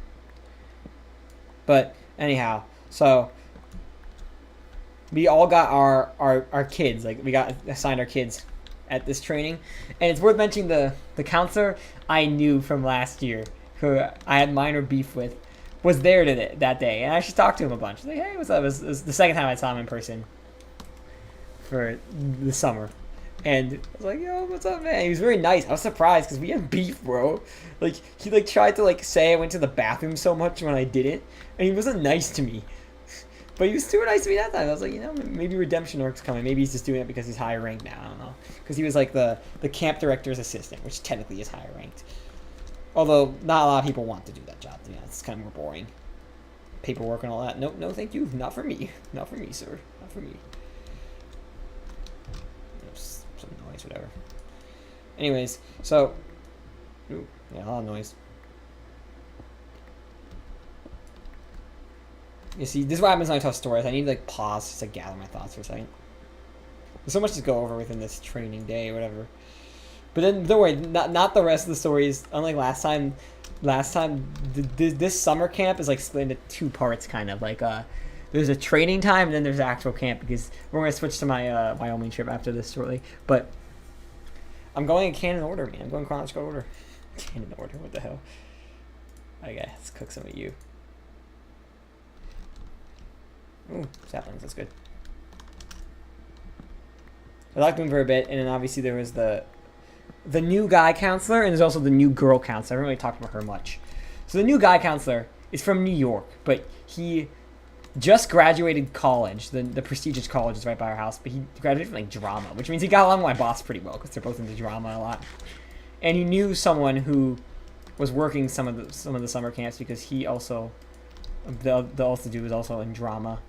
But anyhow, so we all got our kids. Like, we got assigned our kids at this training. And it's worth mentioning the counselor I knew from last year, who I had minor beef with, was there that day. And I actually talked to him a bunch. Like, hey, what's up? It was the second time I saw him in person for the summer, and I was like, yo, what's up, man? He was very nice. I was surprised because we had beef, bro. Like, he like tried to like say I went to the bathroom so much when I didn't, and he wasn't nice to me. But he was super nice to me that time. I was like, you know, maybe redemption arc's coming. Maybe he's just doing it because he's higher ranked now. I don't know, because he was like the camp director's assistant, which technically is higher ranked. Although not a lot of people want to do that job. Yeah, it's kind of more boring. Paperwork and all that. No, thank you. Not for me. Not for me, sir. Not for me. Some noise, whatever. Anyways, so ooh, yeah, a lot of noise. You see, this is what happens when I tell stories. I need to like pause just to gather my thoughts for a second. There's so much to go over within this training day or whatever. But then don't worry, not the rest of the stories. Unlike last time this summer camp is like split into 2 parts, kind of like there's a training time and then there's actual camp, because we're going to switch to my Wyoming trip after this shortly. But I'm going in canon order, man. I'm going chronological order. Canon order, what the hell? Okay, let's cook some of you. Ooh, saplings, that's good. I liked them for a bit, and then obviously there was the new guy counselor, and there's also the new girl counselor. I haven't really talked about her much. So the new guy counselor is from New York, but he just graduated college. The prestigious college is right by our house, but he graduated from like drama, which means he got along with my boss pretty well because they're both into drama a lot. And he knew someone who was working some of the summer camps, because he also the also dude was also in drama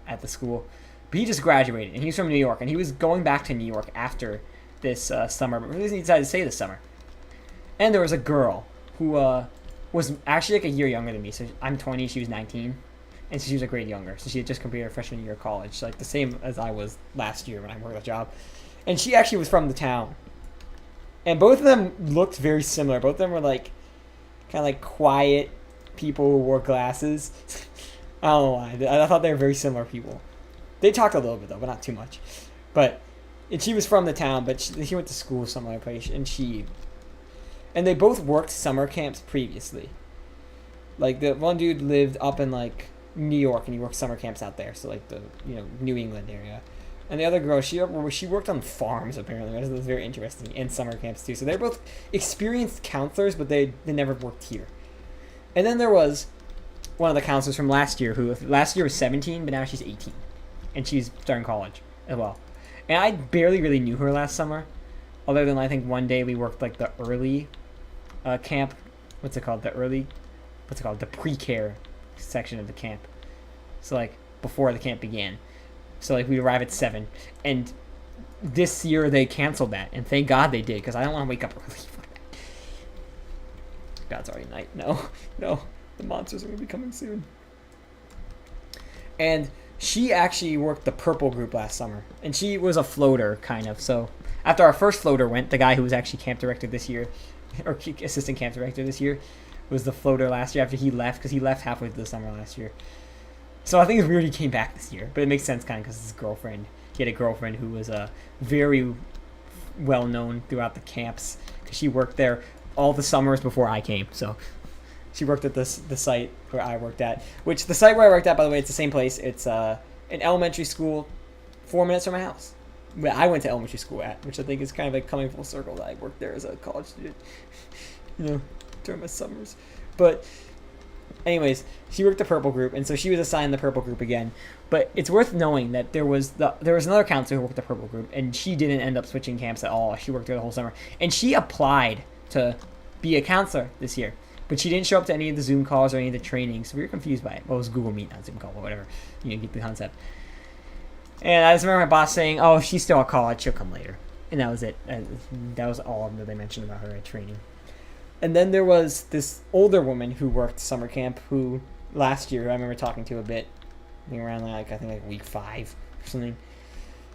at the school. But he just graduated, and he's from New York, and he was going back to New York after this summer, but really he decided to stay this summer. And there was a girl who was actually like a year younger than me. So I'm 20, she was 19, and so she was a grade younger. So she had just completed her freshman year of college, so like the same as I was last year when I worked a job. And she actually was from the town. And both of them looked very similar. Both of them were like kind of like quiet people who wore glasses. I don't know why. I thought they were very similar people. They talked a little bit though, but not too much. And she was from the town, but she went to school some other place, and they both worked summer camps previously. Like the one dude lived up in like New York, and he worked summer camps out there, so like the New England area. And the other girl, she worked on farms apparently. That was very interesting, and summer camps too. So they're both experienced counselors, but they never worked here. And then there was one of the counselors from last year, who last year was 17, but now she's 18, and she's starting college as well. And I barely really knew her last summer, other than I think one day we worked like the early camp. What's it called? The pre-care section of the camp. So like before the camp began. So like we'd arrive at 7, and this year they canceled that, and thank God they did, because I don't want to wake up early for that. God, it's already night. No, the monsters are going to be coming soon. And she actually worked the purple group last summer, and she was a floater, kind of. So after our first floater went, the guy who was actually camp director this year, or assistant camp director this year, was the floater last year after he left, because he left halfway through the summer last year. So I think it's weird he came back this year, but it makes sense kind of because his girlfriend, he had a girlfriend who was very well known throughout the camps, because she worked there all the summers before I came. So she worked at the site where I worked at, which the site where I worked at, by the way, it's the same place. It's an elementary school 4 minutes from my house, where I went to elementary school at, which I think is kind of like coming full circle that I worked there as a college student, during my summers. But anyways, she worked the purple group, and so she was assigned the purple group again. But it's worth knowing that there was another counselor who worked the purple group, and she didn't end up switching camps at all. She worked there the whole summer, and she applied to be a counselor this year, but she didn't show up to any of the Zoom calls or any of the trainings, so we were confused by it. Well, it was Google Meet, not Zoom call, but whatever. You get the concept. And I just remember my boss saying, "Oh, she's still at college. She'll come later," and that was it. That was all that they mentioned about her at training. And then there was this older woman who worked summer camp, who last year I remember talking to a bit, around I think week 5 or something.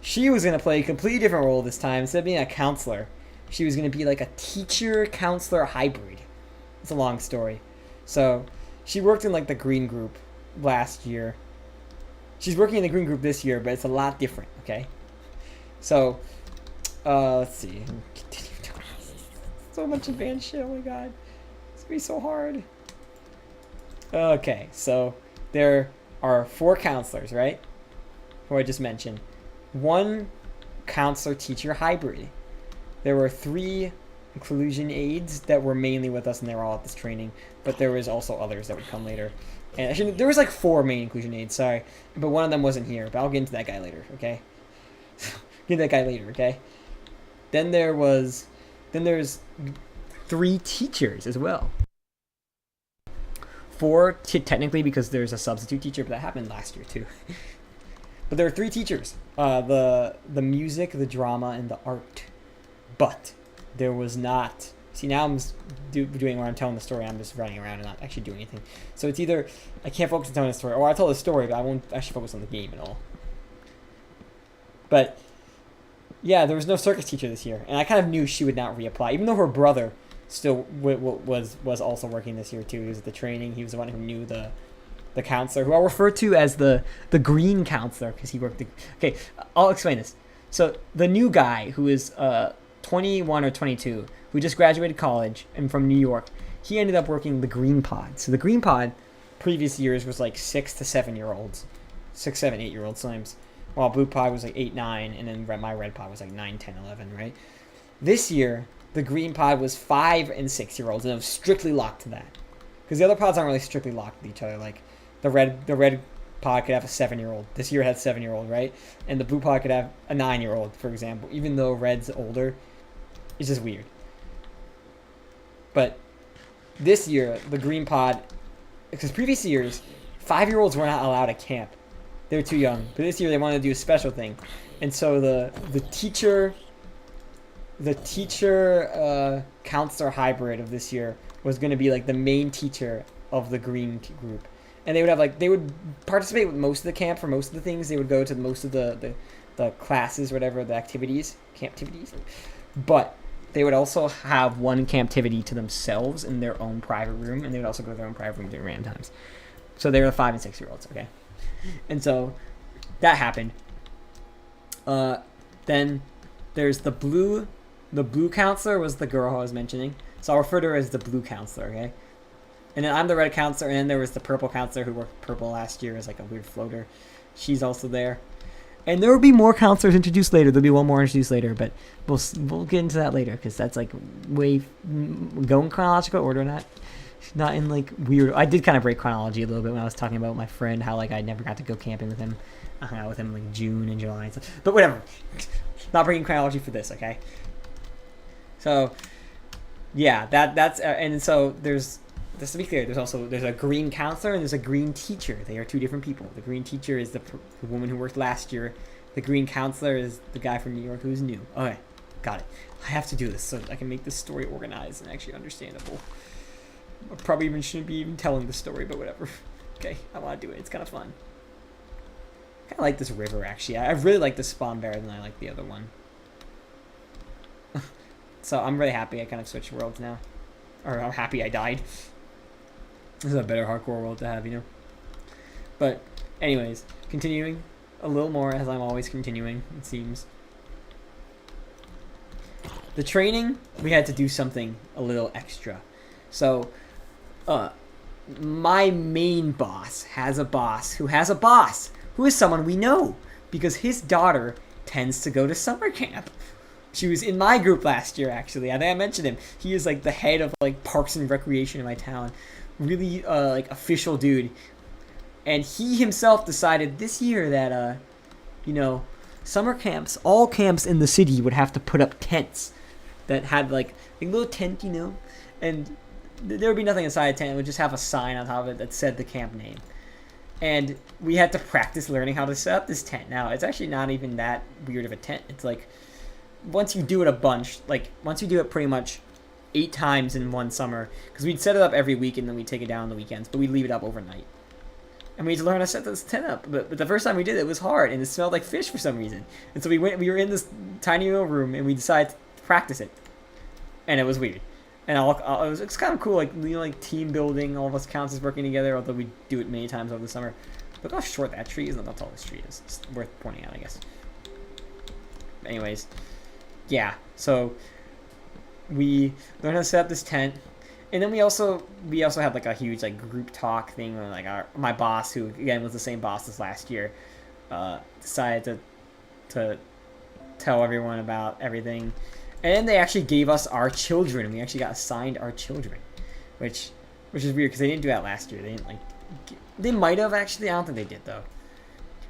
She was going to play a completely different role this time. Instead of being a counselor, she was going to be like a teacher-counselor hybrid. It's a long story. So she worked in like the green group last year. She's working in the green group this year, but it's a lot different, okay? So, let's see. So much advanced shit, oh my god. It's gonna be so hard. Okay, so there are 4 counselors, right? Who I just mentioned. 1 counselor-teacher hybrid. There were 3 inclusion aides that were mainly with us, and they were all at this training, but there was also others that would come later. And actually, there was like 4 main inclusion aides, sorry, but one of them wasn't here, but I'll get into that guy later, okay? Get that guy later, okay? Then there's 3 teachers as well. 4 technically, because there's a substitute teacher, but that happened last year too. But there are 3 teachers: the music, the drama, and the art. But there was not. See, now I'm doing where I'm telling the story. I'm just running around and not actually doing anything. So it's either I can't focus on telling the story, or I tell the story, but I won't actually focus on the game at all. But yeah, there was no circus teacher this year, and I kind of knew she would not reapply, even though her brother still was also working this year too. He was at the training. He was the one who knew the counselor, who I'll refer to as the green counselor because he worked. Okay, I'll explain this. So the new guy who is 21 or 22, who just graduated college and from New York, he ended up working the green pod. So the green pod, previous years was like 6 to 7 year olds, 6, 7, 8 year olds sometimes, while blue pod was like 8, 9, and then my red pod was like 9, 10, 11, right? This year, the green pod was 5 and 6 year olds, and it was strictly locked to that. Because the other pods aren't really strictly locked to each other. Like the red pod could have a 7-year-old. This year it had a 7-year-old, right? And the blue pod could have a 9-year-old, for example. Even though red's older, it's just weird. But this year, the green pod, because previous years, 5-year-olds were not allowed at camp. They were too young. But this year they wanted to do a special thing, and so the teacher counselor hybrid of this year was going to be like the main teacher of the green group, and they would participate with most of the camp for most of the things. They would go to most of the classes, whatever, the activities, camptivities, but they would also have one camptivity to themselves in their own private room, and they would also go to their own private room during random times. So they were the 5 and 6 year olds, okay, and so that happened. Then there's the blue counselor was the girl I was mentioning. So I'll refer to her as the blue counselor, okay? And then I'm the red counselor, and then there was the purple counselor who worked purple last year as like a weird floater. She's also there. And there will be more counselors introduced later. There'll be one more introduced later, but we'll get into that later because that's like way going chronological order, not in like weird. I did kind of break chronology a little bit when I was talking about my friend, how like I never got to go camping with him. I hung out with him like June and July and stuff. But whatever. Not breaking chronology for this, okay? So yeah, that's and so there's, just to be clear, there's a green counselor and there's a green teacher. They are two different people. The green teacher is the woman who worked last year. The green counselor is the guy from New York who's new. Okay, got it. I have to do this so I can make this story organized and actually understandable. I probably even shouldn't be even telling the story, but whatever. Okay, I want to do it. It's kind of fun. I kind of like this river, actually. I really like this spawn better than I like the other one. So I'm really happy I kind of switched worlds now. Or I'm happy I died. This is a better hardcore world to have, you know? But anyways, continuing a little more as I'm always continuing, it seems. The training, we had to do something a little extra. So, my main boss has a boss who has a boss who is someone we know because his daughter tends to go to summer camp. She was in my group last year, actually. I think I mentioned him. He is like the head of like parks and recreation in my town. Really like official dude. And he himself decided this year that you know, summer camps, all camps in the city would have to put up tents that had like a little tent, you know, and there would be nothing inside a tent. It would just have a sign on top of it that said the camp name. And we had to practice learning how to set up this tent. Now, it's actually not even that weird of a tent. It's like, once you do it a bunch, like, once you do it pretty much 8 times in one summer, because we'd set it up every week and then we'd take it down on the weekends, but we'd leave it up overnight. And we had to learn how to set this tent up. But the first time we did it, it was hard, and it smelled like fish for some reason. And so we were in this tiny little room, and we decided to practice it. And it was weird. And it's kind of cool, like, you know, like team building, all of us counselors working together, although we do it many times over the summer. Look how short that tree is, and how tall this tree is. It's worth pointing out, I guess. But anyways, yeah, so we learned how to set up this tent. And then we also had like a huge like group talk thing where like my boss, who again was the same boss as last year, decided to tell everyone about everything. And then they actually gave us our children. We actually got assigned our children, which is weird because they didn't do that last year. They didn't like. They might have actually. I don't think they did though.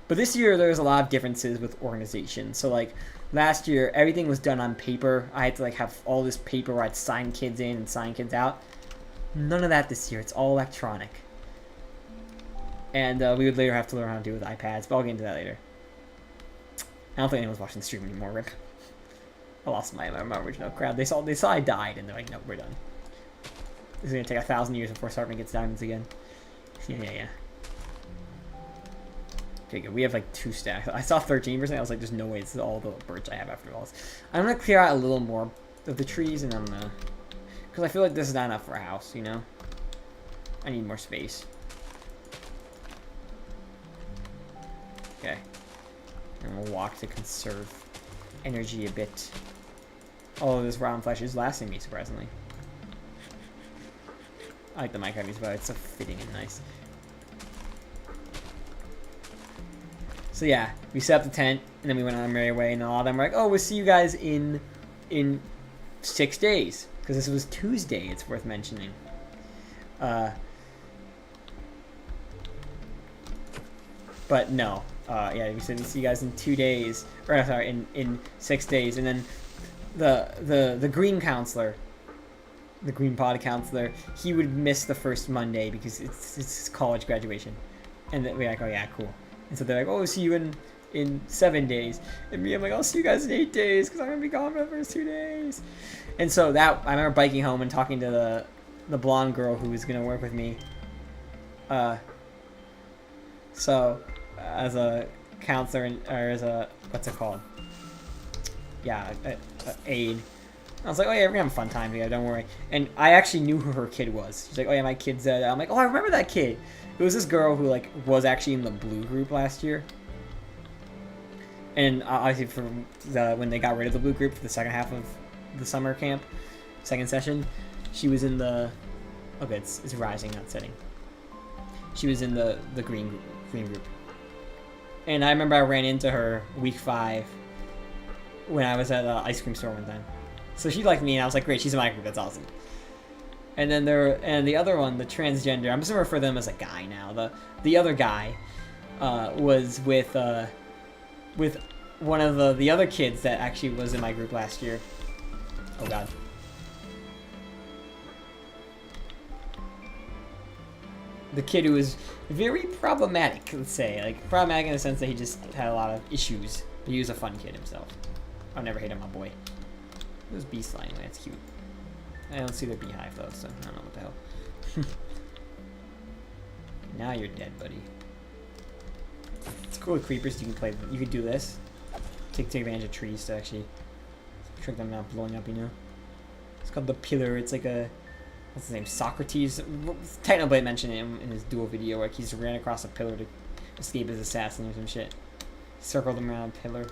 But this year there was a lot of differences with organization. So like last year everything was done on paper. I had to like have all this paper where I'd sign kids in and sign kids out. None of that this year. It's all electronic. And we would later have to learn how to do it with iPads, but I'll get into that later. I don't think anyone's watching the stream anymore, Rip. I lost my original crowd. They saw I died, and they're like, no, we're done. This is going to take 1,000 years before Sarfnic gets diamonds again. Yeah. Okay, good. We have like 2 stacks. I saw 13%. I was like, there's no way this is all the birch I have after all this. I'm going to clear out a little more of the trees, and I'm going to... Because I feel like this is not enough for a house, you know? I need more space. Okay. And we'll walk to conserve energy a bit. All of this round flesh is lasting me, surprisingly. I like the Minecraft music, but it's so fitting and nice. So yeah, we set up the tent, and then we went on our merry way, and a lot of them were like, oh, we'll see you guys in 6 days. Because this was Tuesday, it's worth mentioning. But no. Yeah, we said we'll see you guys in 2 days. Or, sorry, in 6 days. And then the green counselor, the green pod counselor, he would miss the first Monday because it's his college graduation. And then we're like, oh yeah, cool. And so they're like, oh, we'll see you in 7 days. And me, I'm like, I'll see you guys in 8 days because I'm going to be gone for the first 2 days. And so that, I remember biking home and talking to the blonde girl who was going to work with me. So, as a counselor, or as a, what's it called? Yeah, a aide. I was like, oh yeah, we're gonna have a fun time together, don't worry. And I actually knew who her kid was. She's like, oh yeah, my kid's I'm like, oh, I remember that kid. It was this girl who like was actually in the blue group last year. And obviously when they got rid of the blue group for the second half of the summer camp, second session, she was in the, okay, it's rising, not setting. She was in the green group. And I remember I ran into her week 5 when I was at an ice cream store one time. So she liked me, and I was like, great, she's in my group, that's awesome. And then the other one, the transgender, I'm just gonna refer to them as a guy now. The other guy was with one of the other kids that actually was in my group last year. Oh god. The kid who was very problematic, let's say. Like, problematic in the sense that he just had a lot of issues. But he was a fun kid himself. I'll never hate on my boy. There's bees flying away, that's cute. I don't see the beehive though, so I don't know what the hell. Now you're dead, buddy. It's cool with creepers, you can do this. Take advantage of trees to actually trick them not blowing up, you know? It's called the pillar, it's like a, what's his name, Socrates? Technoblade mentioned it in his dual video, where he just ran across a pillar to escape his assassin or some shit. Circled him around a pillar.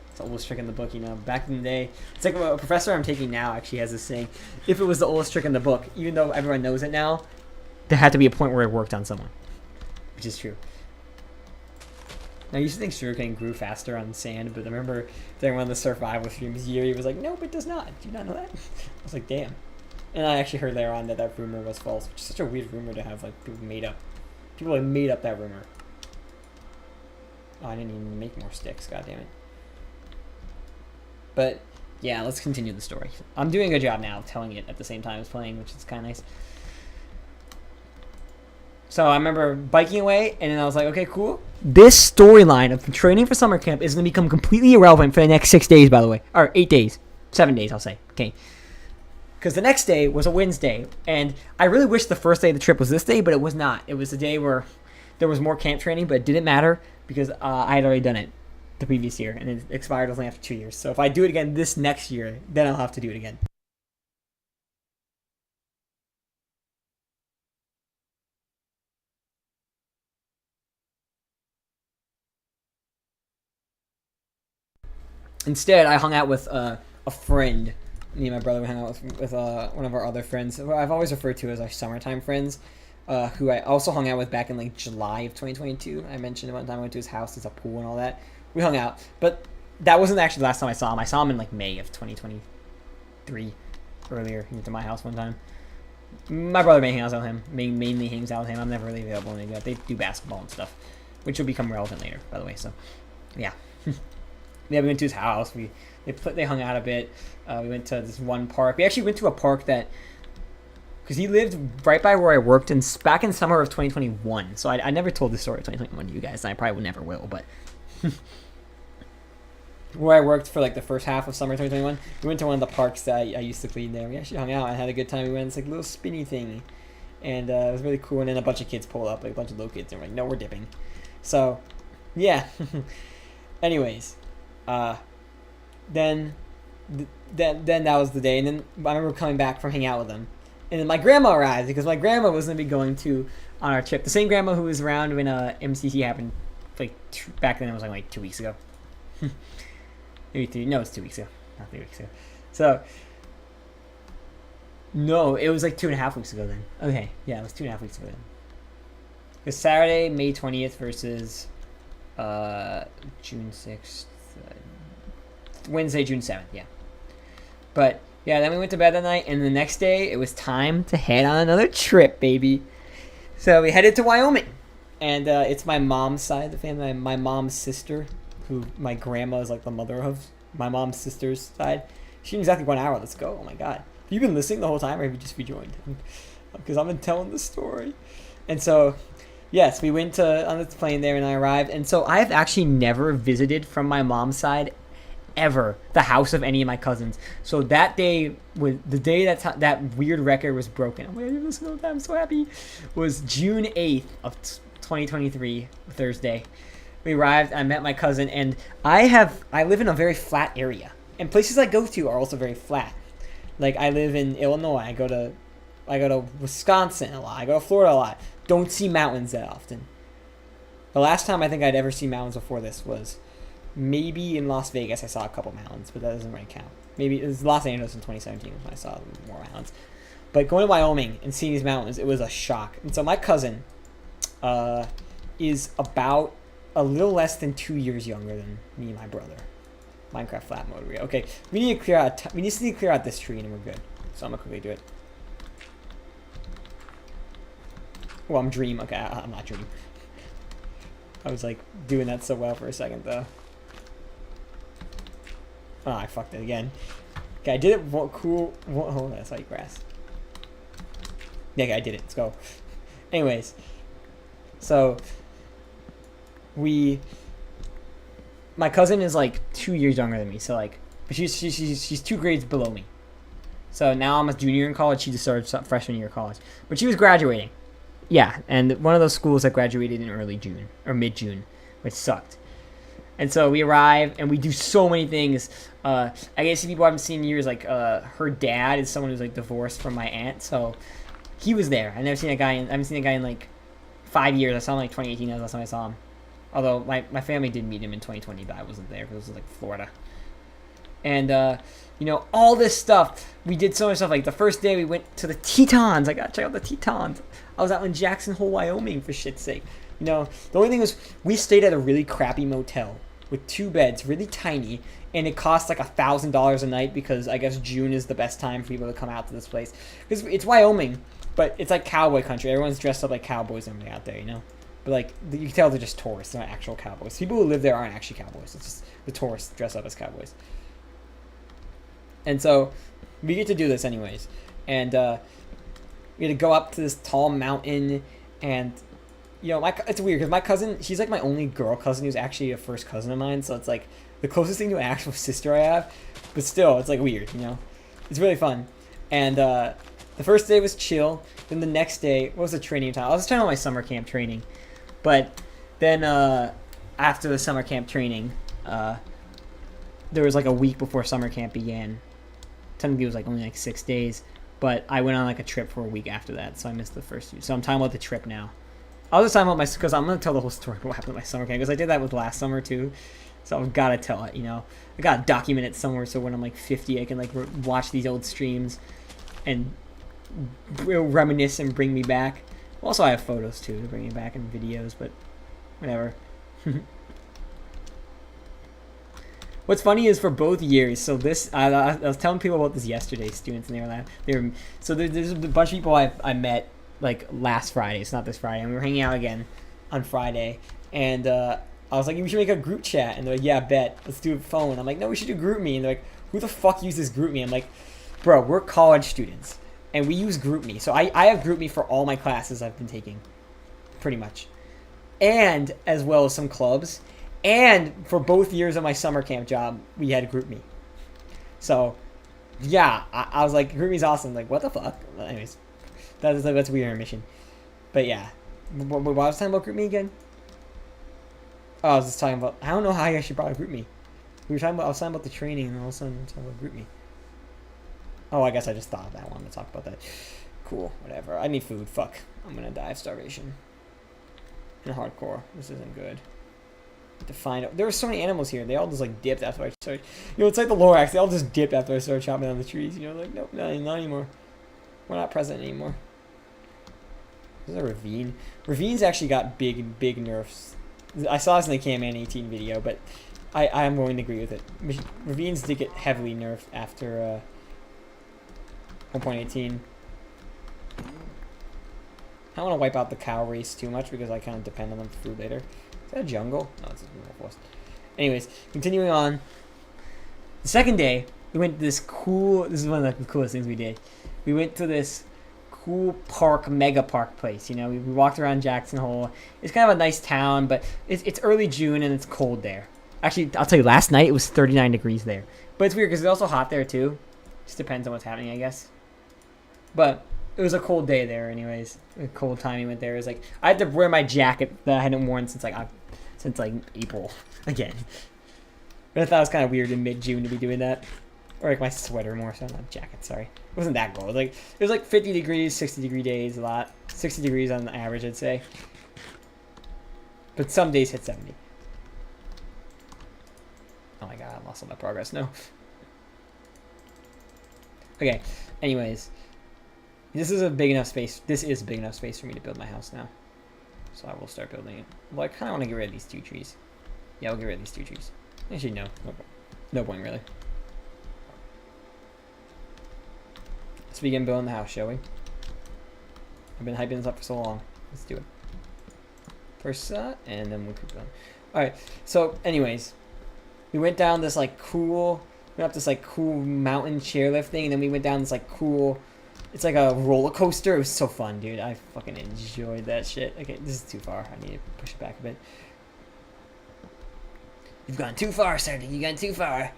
It's the oldest trick in the book, you know. Back in the day, it's like a professor I'm taking now actually has this saying, if it was the oldest trick in the book, even though everyone knows it now, there had to be a point where it worked on someone. Which is true. Now, I used to think sugarcane grew faster on sand, but I remember during one of the survival streams, Yuri was like, nope, it does not. Do you not know that? I was like, damn. And I actually heard later on that rumor was false, which is such a weird rumor to have, like, people made up. People, like, made up that rumor. Oh, I didn't even make more sticks, god damn it. But, yeah, let's continue the story. I'm doing a good job now of telling it at the same time as playing, which is kind of nice. So I remember biking away, and then I was like, okay, cool. This storyline of training for summer camp is going to become completely irrelevant for the next 6 days, by the way. Or 8 days. 7 days, I'll say. Okay. Because the next day was a Wednesday, and I really wish the first day of the trip was this day, but it was not. It was the day where there was more camp training, but it didn't matter because I had already done it the previous year, and it expired only after 2 years. So if I do it again this next year, then I'll have to do it again. Instead, I hung out with a friend. Me and my brother hung out with one of our other friends, who I've always referred to as our summertime friends, who I also hung out with back in like July of 2022. I mentioned one time I went to his house, there's a pool and all that. We hung out, but that wasn't actually the last time I saw him. I saw him in like May of 2023, earlier. He went to my house one time. My brother mainly hangs out with him. Mainly hangs out with him. I'm never really available when they do that. They do basketball and stuff, which will become relevant later, by the way. So, yeah. Yeah, we went to his house. They hung out a bit. We went to this one park. We actually went to a park that, because he lived right by where I worked back in summer of 2021. So I never told this story of 2021 to you guys, and I probably never will. But where I worked for like the first half of summer 2021, we went to one of the parks that I used to clean there. We actually hung out and had a good time. We went on this like little spinny thing, and it was really cool. And then a bunch of kids pulled up, like a bunch of little kids, and we're like, no, we're dipping. So, yeah. Anyways. Then that was the day, and then I remember coming back from hanging out with them, And then my grandma arrived because my grandma was going to be going to on our trip. The same grandma who was around when MCC happened, like back then. It was like 2 weeks ago. Maybe 3. No, it's 2 weeks ago. Not 3 weeks ago. So no, it was like 2.5 weeks ago then. Okay, yeah, it was 2.5 weeks ago then. It was Saturday, May 20th versus June 6th. Wednesday, June 7th. Yeah, but. Yeah, then we went to bed that night, and the next day, it was time to head on another trip, baby. So we headed to Wyoming, and it's my mom's side of the family. My mom's sister, who my grandma is like the mother of, my mom's sister's side. She knew exactly 1 hour. Let's go. Oh, my God. Have you been listening the whole time, or have you just rejoined? Because I've been telling the story. And so, yes, we went on the plane there, and I arrived. And so I've actually never visited from my mom's side ever the house of any of my cousins. So that day was the day that weird record was broken. Oh my God, I'm so happy. Was June 8th of 2023, Thursday. We arrived. I met my cousin, and I live in a very flat area, and places I go to are also very flat. Like I live in Illinois. I go to Wisconsin a lot. I go to Florida a lot. Don't see mountains that often. The last time I think I'd ever seen mountains before this was maybe in Las Vegas. I saw a couple mountains, but that doesn't really count. Maybe it was Los Angeles in 2017 when I saw more mountains. But going to Wyoming and seeing these mountains, it was a shock. And so my cousin is about a little less than 2 years younger than me and my brother. Minecraft flat mode. Okay, we need to clear out this tree and we're good. So I'm gonna quickly do it. Well, I'm Dream. Okay, I'm not Dream. I was like doing that so well for a second though. Oh, I fucked it again. Okay, I did it. Cool. Hold on, that's like grass. Yeah, okay, I did it. Let's go. Anyways, so my cousin is like 2 years younger than me. So like, but she's 2 grades below me. So now I'm a junior in college. She just started freshman year of college, but she was graduating. Yeah, and one of those schools that graduated in early June or mid-June, which sucked. And so we arrive and we do so many things. I guess people I haven't seen in years, like her dad is someone who's like divorced from my aunt, so he was there. I haven't seen a guy in like 5 years. I saw him like 2018. That was the last time I saw him. Although my family did meet him in 2020, but I wasn't there because it was like Florida. And all this stuff. We did so much stuff. Like the first day we went to the Tetons. I got to check out the Tetons. I was out in Jackson Hole, Wyoming, for shit's sake. The only thing was we stayed at a really crappy motel with 2 beds, really tiny, and it cost like $1,000 a night because I guess June is the best time for people to come out to this place. Because it's Wyoming, but it's like cowboy country. Everyone's dressed up like cowboys and everything out there, But like you can tell they're just tourists, they're not actual cowboys. People who live there aren't actually cowboys. It's just the tourists dress up as cowboys. And so we get to do this anyways, and we had to go up to this tall mountain, and it's weird because my cousin, she's like my only girl cousin who's actually a first cousin of mine, so it's like the closest thing to an actual sister I have, but still it's like weird, It's really fun. And the first day was chill. Then the next day, what was the training time? I was trying on my summer camp training, but then after the summer camp training, there was like a week before summer camp began. Technically it was like only like 6 days, but I went on like a trip for a week after that, so I missed the first 2. So I'm talking about the trip now. I was just talking about because I'm going to tell the whole story about what happened at my summer camp, because I did that with last summer too, so I've got to tell it, I got to document it somewhere so when I'm like 50 I can like watch these old streams and reminisce and bring me back. Also I have photos too to bring me back and videos, but whatever. What's funny is for both years, so this, I was telling people about this yesterday, students, and there's a bunch of people I met like last Friday, it's not this Friday, and we were hanging out again on Friday, and I was like, we should make a group chat, and they're like, yeah, bet, let's do a phone. I'm like, no, we should do group me, and they're like, who the fuck uses group me? I'm like, bro, we're college students, and we use group me, so I have group me for all my classes I've been taking, pretty much, and as well as some clubs. And for both years of my summer camp job, we had GroupMe. So, yeah, I was like, GroupMe's awesome. Like, what the fuck? Anyways, that's a weird intermission. But yeah, what was I talking about GroupMe again? Oh, I was just talking about, I don't know how I actually brought up GroupMe. I was talking about the training, and all of a sudden I'm talking about GroupMe. Oh, I guess I just thought of that. I wanted to talk about that. Cool, whatever. I need food. Fuck. I'm gonna die of starvation. In hardcore. This isn't good. To find out. There were so many animals here. They all just like dipped after I started. You know, it's like the Lorax. They all just dipped after I started chopping down the trees. You know, like, nope, not anymore. We're not present anymore. There's a ravine. Ravines actually got big nerfs. I saw this in the Cam-Man 18 video, but I am going to agree with it. Ravines did get heavily nerfed after 1.18. I don't want to wipe out the cow race too much because I kind of depend on them for food later. Is that a jungle? No, it's a normal forest. Anyways, continuing on. The second day, we went to this cool... This is one of the coolest things we did. We went to this cool park, mega park place. You know, we walked around Jackson Hole. It's kind of a nice town, but it's early June and it's cold there. Actually, I'll tell you, last night it was 39 degrees there. But it's weird because it's also hot there too. Just depends on what's happening, I guess. But it was a cold day there anyways. A cold time we went there. It was like, I had to wear my jacket that I hadn't worn since like April again. But I thought it was kind of weird in mid-June to be doing that. Or like my sweater more, so not jacket, sorry. It wasn't that cold. It was like 50 degrees, 60 degree days a lot. 60 degrees on the average, I'd say. But some days hit 70. Oh my god, I lost all my progress. No. Okay, anyways. This is a big enough space. This is a big enough space for me to build my house now. So I will start building it. Well, I kind of want to get rid of these 2 trees. Yeah, I'll get rid of these 2 trees. Actually, no. No point, really. Let's begin building the house, shall we? I've been hyping this up for so long. Let's do it. First and then we'll keep going. Alright, so anyways. We went down this like cool... We went up this like cool mountain chairlift thing, and then we went down this like cool... It's like a roller coaster. It was so fun, dude. I fucking enjoyed that shit. Okay, this is too far. I need to push it back a bit. You've gone too far, Sarfnic. You've gone too far.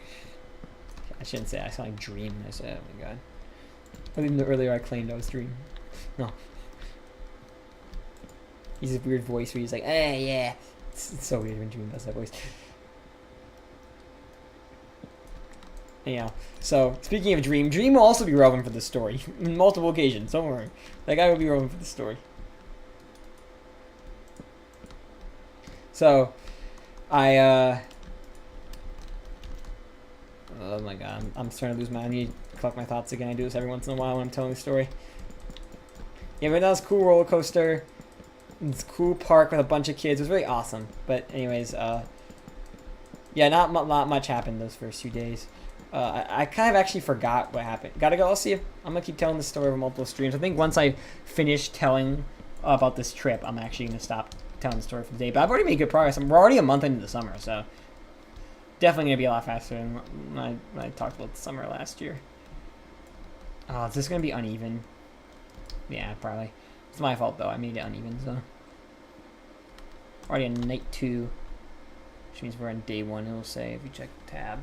I shouldn't say. I sound like Dream. I said, oh my god. Even though earlier I claimed I was Dream. No. He's a weird voice where he's like, hey, yeah. It's so weird when Dream does that voice. Anyhow, so speaking of Dream will also be relevant for this story in multiple occasions. Don't worry, that guy will be relevant for the story. So, oh my god, I'm starting to lose I need to collect my thoughts again. I do this every once in a while when I'm telling the story. Yeah, but that was a cool roller coaster. This cool park with a bunch of kids. It was really awesome. But anyways, yeah, not much happened those first few days. I kind of actually forgot what happened. Gotta go. I'll see. I'm gonna keep telling the story over multiple streams. I think once I finish telling about this trip, I'm actually gonna stop telling the story for the day. But I've already made good progress. We're already a month into the summer, so definitely gonna be a lot faster than when I talked about the summer last year. Oh, is this gonna be uneven? Yeah, probably. It's my fault though. I made it uneven, so already on night 2, which means we're on day 1. It'll say if you check tab.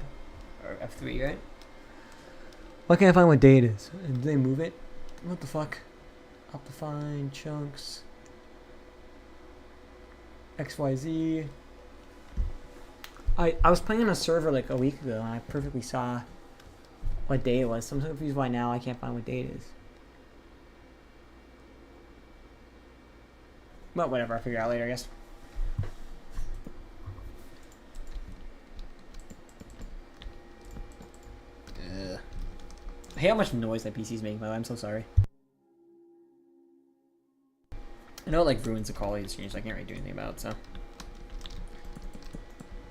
Or F3, right? Why can't I find what day it is? Did they move it? What the fuck? Optifine, chunks. XYZ. I was playing on a server like a week ago and I perfectly saw what day it was. So I'm so confused why now I can't find what day it is. But whatever, I'll figure it out later, I guess. I hate how much noise that PC's making, by the way. I'm so sorry. I know it like ruins the quality of the stream, so I can't really do anything about it, so.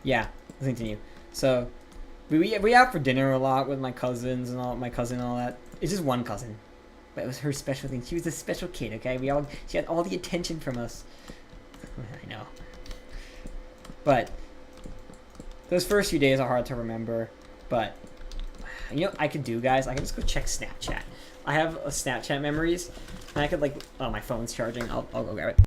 Yeah, let's continue. So, we out for dinner a lot with my cousins and all, my cousin and all that. It's just one cousin. But it was her special thing. She was a special kid, okay? She had all the attention from us. I know. But, those first few days are hard to remember, but you know what I could do, guys? I can just go check Snapchat. I have a Snapchat memories, and I could like... Oh, my phone's charging. I'll go grab it.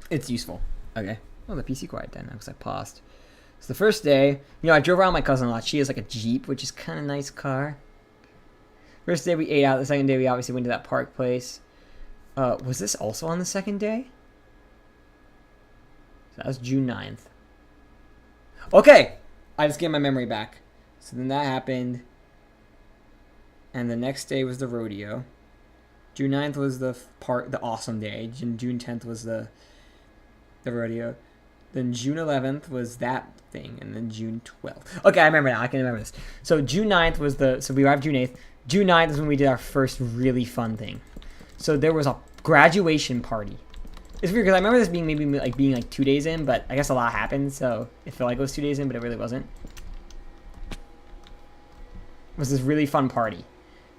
It's useful. Okay. Oh, the PC quiet then, because I paused. So the first day, I drove around my cousin a lot. She has like a Jeep, which is kind of nice car. First day we ate out. The second day we obviously went to that park place. Was this also on the second day? So that was June 9th. Okay! I just get my memory back. So then that happened. And the next day was the rodeo. June 9th was the awesome day. June 10th was the rodeo. Then June 11th was that thing. And then June 12th. Okay, I remember now. I can remember this. So June 9th was so we arrived June 8th. June 9th is when we did our first really fun thing. So there was a graduation party. It's weird because I remember this being being 2 days in, but I guess a lot happened, so it felt like it was 2 days in, but it really wasn't. It was this really fun party.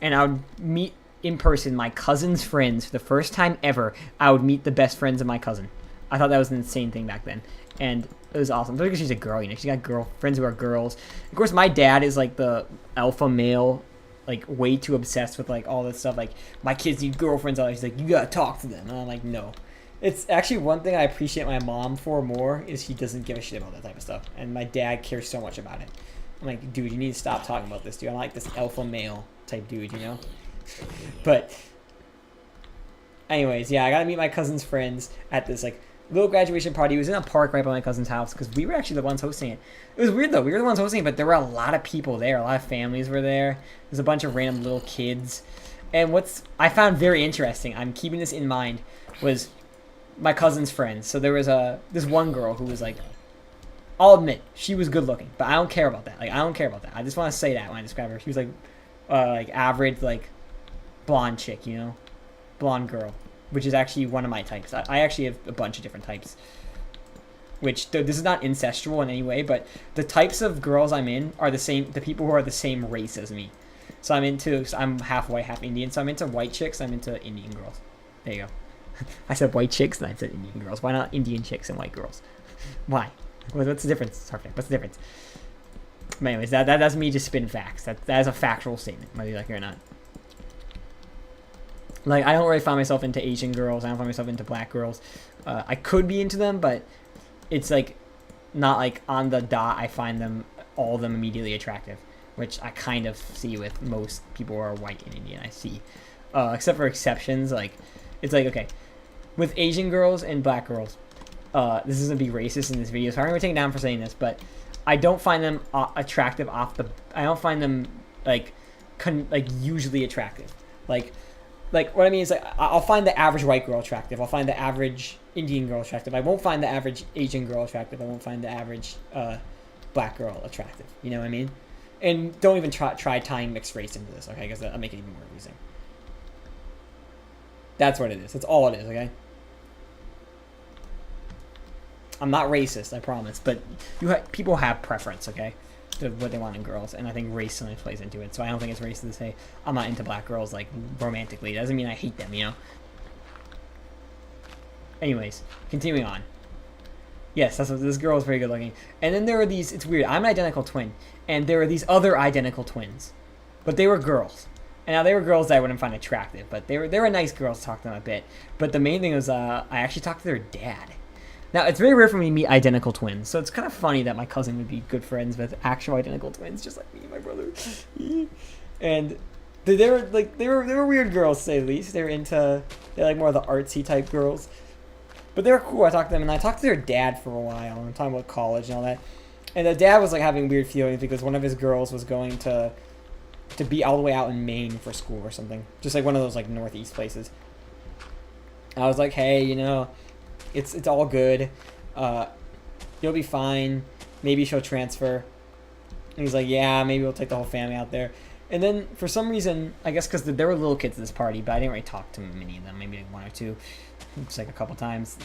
And I would meet in person my cousin's friends for the first time ever. I would meet the best friends of my cousin. I thought that was an insane thing back then. And it was awesome. Because she's a girl, she's got friends who are girls. Of course, my dad is like the alpha male, like way too obsessed with like all this stuff. Like, my kids need girlfriends. He's like, you gotta talk to them. And I'm like, no. It's actually one thing I appreciate my mom for more is she doesn't give a shit about that type of stuff. And my dad cares so much about it. I'm like, dude, you need to stop talking about this, dude. I'm like this alpha male type dude, But anyways, yeah, I got to meet my cousin's friends at this like little graduation party. It was in a park right by my cousin's house because we were actually the ones hosting it. It was weird though. We were the ones hosting it, but there were a lot of people there. A lot of families were there. There's a bunch of random little kids. And what's I found very interesting, I'm keeping this in mind, was my cousin's friends. So there was this one girl who was like, I'll admit, she was good looking, but I don't care about that. Like, I don't care about that. I just want to say that when I describe her. She was like average, like, blonde chick, blonde girl, which is actually one of my types. I actually have a bunch of different types, which this is not incestual in any way, but the types of girls I'm in are the same. The people who are the same race as me. So I'm half white, half Indian. So I'm into white chicks. I'm into Indian girls. There you go. I said white chicks and I said Indian girls. Why not Indian chicks and white girls? Why? What's the difference? Sarfnic? What's the difference? But anyways, that's me just spitting facts. That is a factual statement, whether you like it or not. Like, I don't really find myself into Asian girls. I don't find myself into black girls. I could be into them, but it's like not like on the dot. I find all of them immediately attractive, which I kind of see with most people who are white and Indian. I see, except for exceptions. Like, it's like, okay, with Asian girls and black girls. This is gonna be racist in this video, so I'm gonna take it down for saying this, but I don't find them attractive I don't find them like usually attractive. Like what I mean is, like, I'll find the average white girl attractive. I'll find the average Indian girl attractive. I won't find the average Asian girl attractive. I won't find the average black girl attractive. You know what I mean? And don't even try tying mixed race into this, okay? Because that'll make it even more confusing. That's what it is. That's all it is, okay? I'm not racist, I promise, but people have preference, okay, to what they want in girls, and I think race sometimes plays into it. So I don't think it's racist to say I'm not into black girls like romantically. It doesn't mean I hate them, Anyways, continuing on. Yes, this girl is very good looking. And then there are these. It's weird. I'm an identical twin, and there are these other identical twins, but they were girls. And now they were girls that I wouldn't find attractive, but they were nice girls to talk to them a bit. But the main thing was I actually talked to their dad. Now, it's very rare for me to meet identical twins, so it's kind of funny that my cousin would be good friends with actual identical twins, just like me and my brother. And they were weird girls, to say the least. They're like more of the artsy type girls, but they were cool. I talked to them, and I talked to their dad for a while. I'm talking about college and all that. And the dad was like having weird feelings because one of his girls was going to be all the way out in Maine for school or something, just like one of those like northeast places. I was like, hey, It's all good. You'll be fine. Maybe she'll transfer. And he's like, yeah, maybe we'll take the whole family out there. And then for some reason, I guess because there were little kids at this party, but I didn't really talk to many of them. Maybe like one or two, just like a couple times.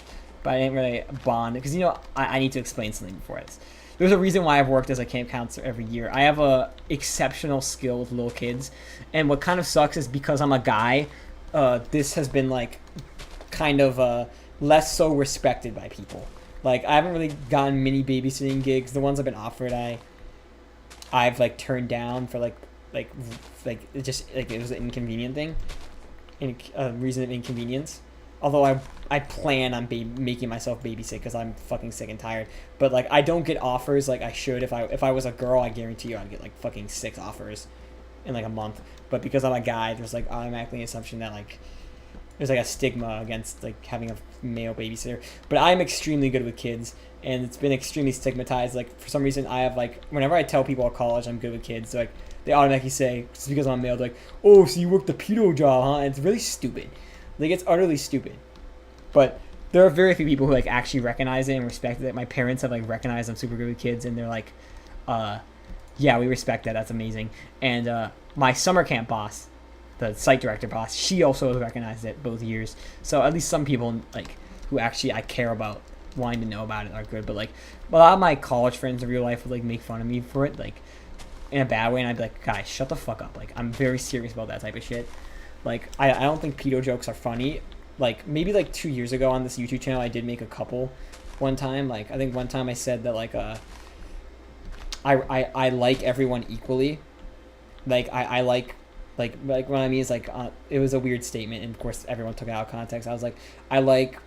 But I didn't really bond because I need to explain something before this. There's a reason why I've worked as a camp counselor every year. I have a exceptional skill with little kids, and what kind of sucks is because I'm a guy. This has been like kind of less so respected by people. Like, I haven't really gotten many babysitting gigs. The ones I've been offered, I've like turned down for like it just like it was an inconvenient thing, a reason of inconvenience. Although I plan on making myself babysit because I'm fucking sick and tired. But like I don't get offers like I should. If I was a girl, I guarantee you I'd get like fucking 6 offers in like a month. But because I'm a guy, there's like automatically an assumption that like there's like a stigma against like having a male babysitter. But I'm extremely good with kids, and it's been extremely stigmatized. Like for some reason, I have like whenever I tell people at college I'm good with kids, like they automatically say just because I'm male, they're like, oh, so you work the pedo job, huh? And it's really stupid. Like it's utterly stupid. But there are very few people who like actually recognize it and respect it. My parents have like recognized I'm super good with kids, and they're like, yeah, we respect that. That's amazing. And my summer camp boss, the site director boss, she also recognized it both years. So at least some people like who actually I care about wanting to know about it are good. But like a lot of my college friends in real life would like make fun of me for it, like in a bad way, and I'd be like, guys, shut the fuck up. Like I'm very serious about that type of shit. Like I don't think pedo jokes are funny. Like maybe like 2 years ago on this YouTube channel I did make a couple one time. Like I think one time I said that like I like everyone equally. Like I like what I mean is like it was a weird statement, and of course everyone took it out of context. I was like I like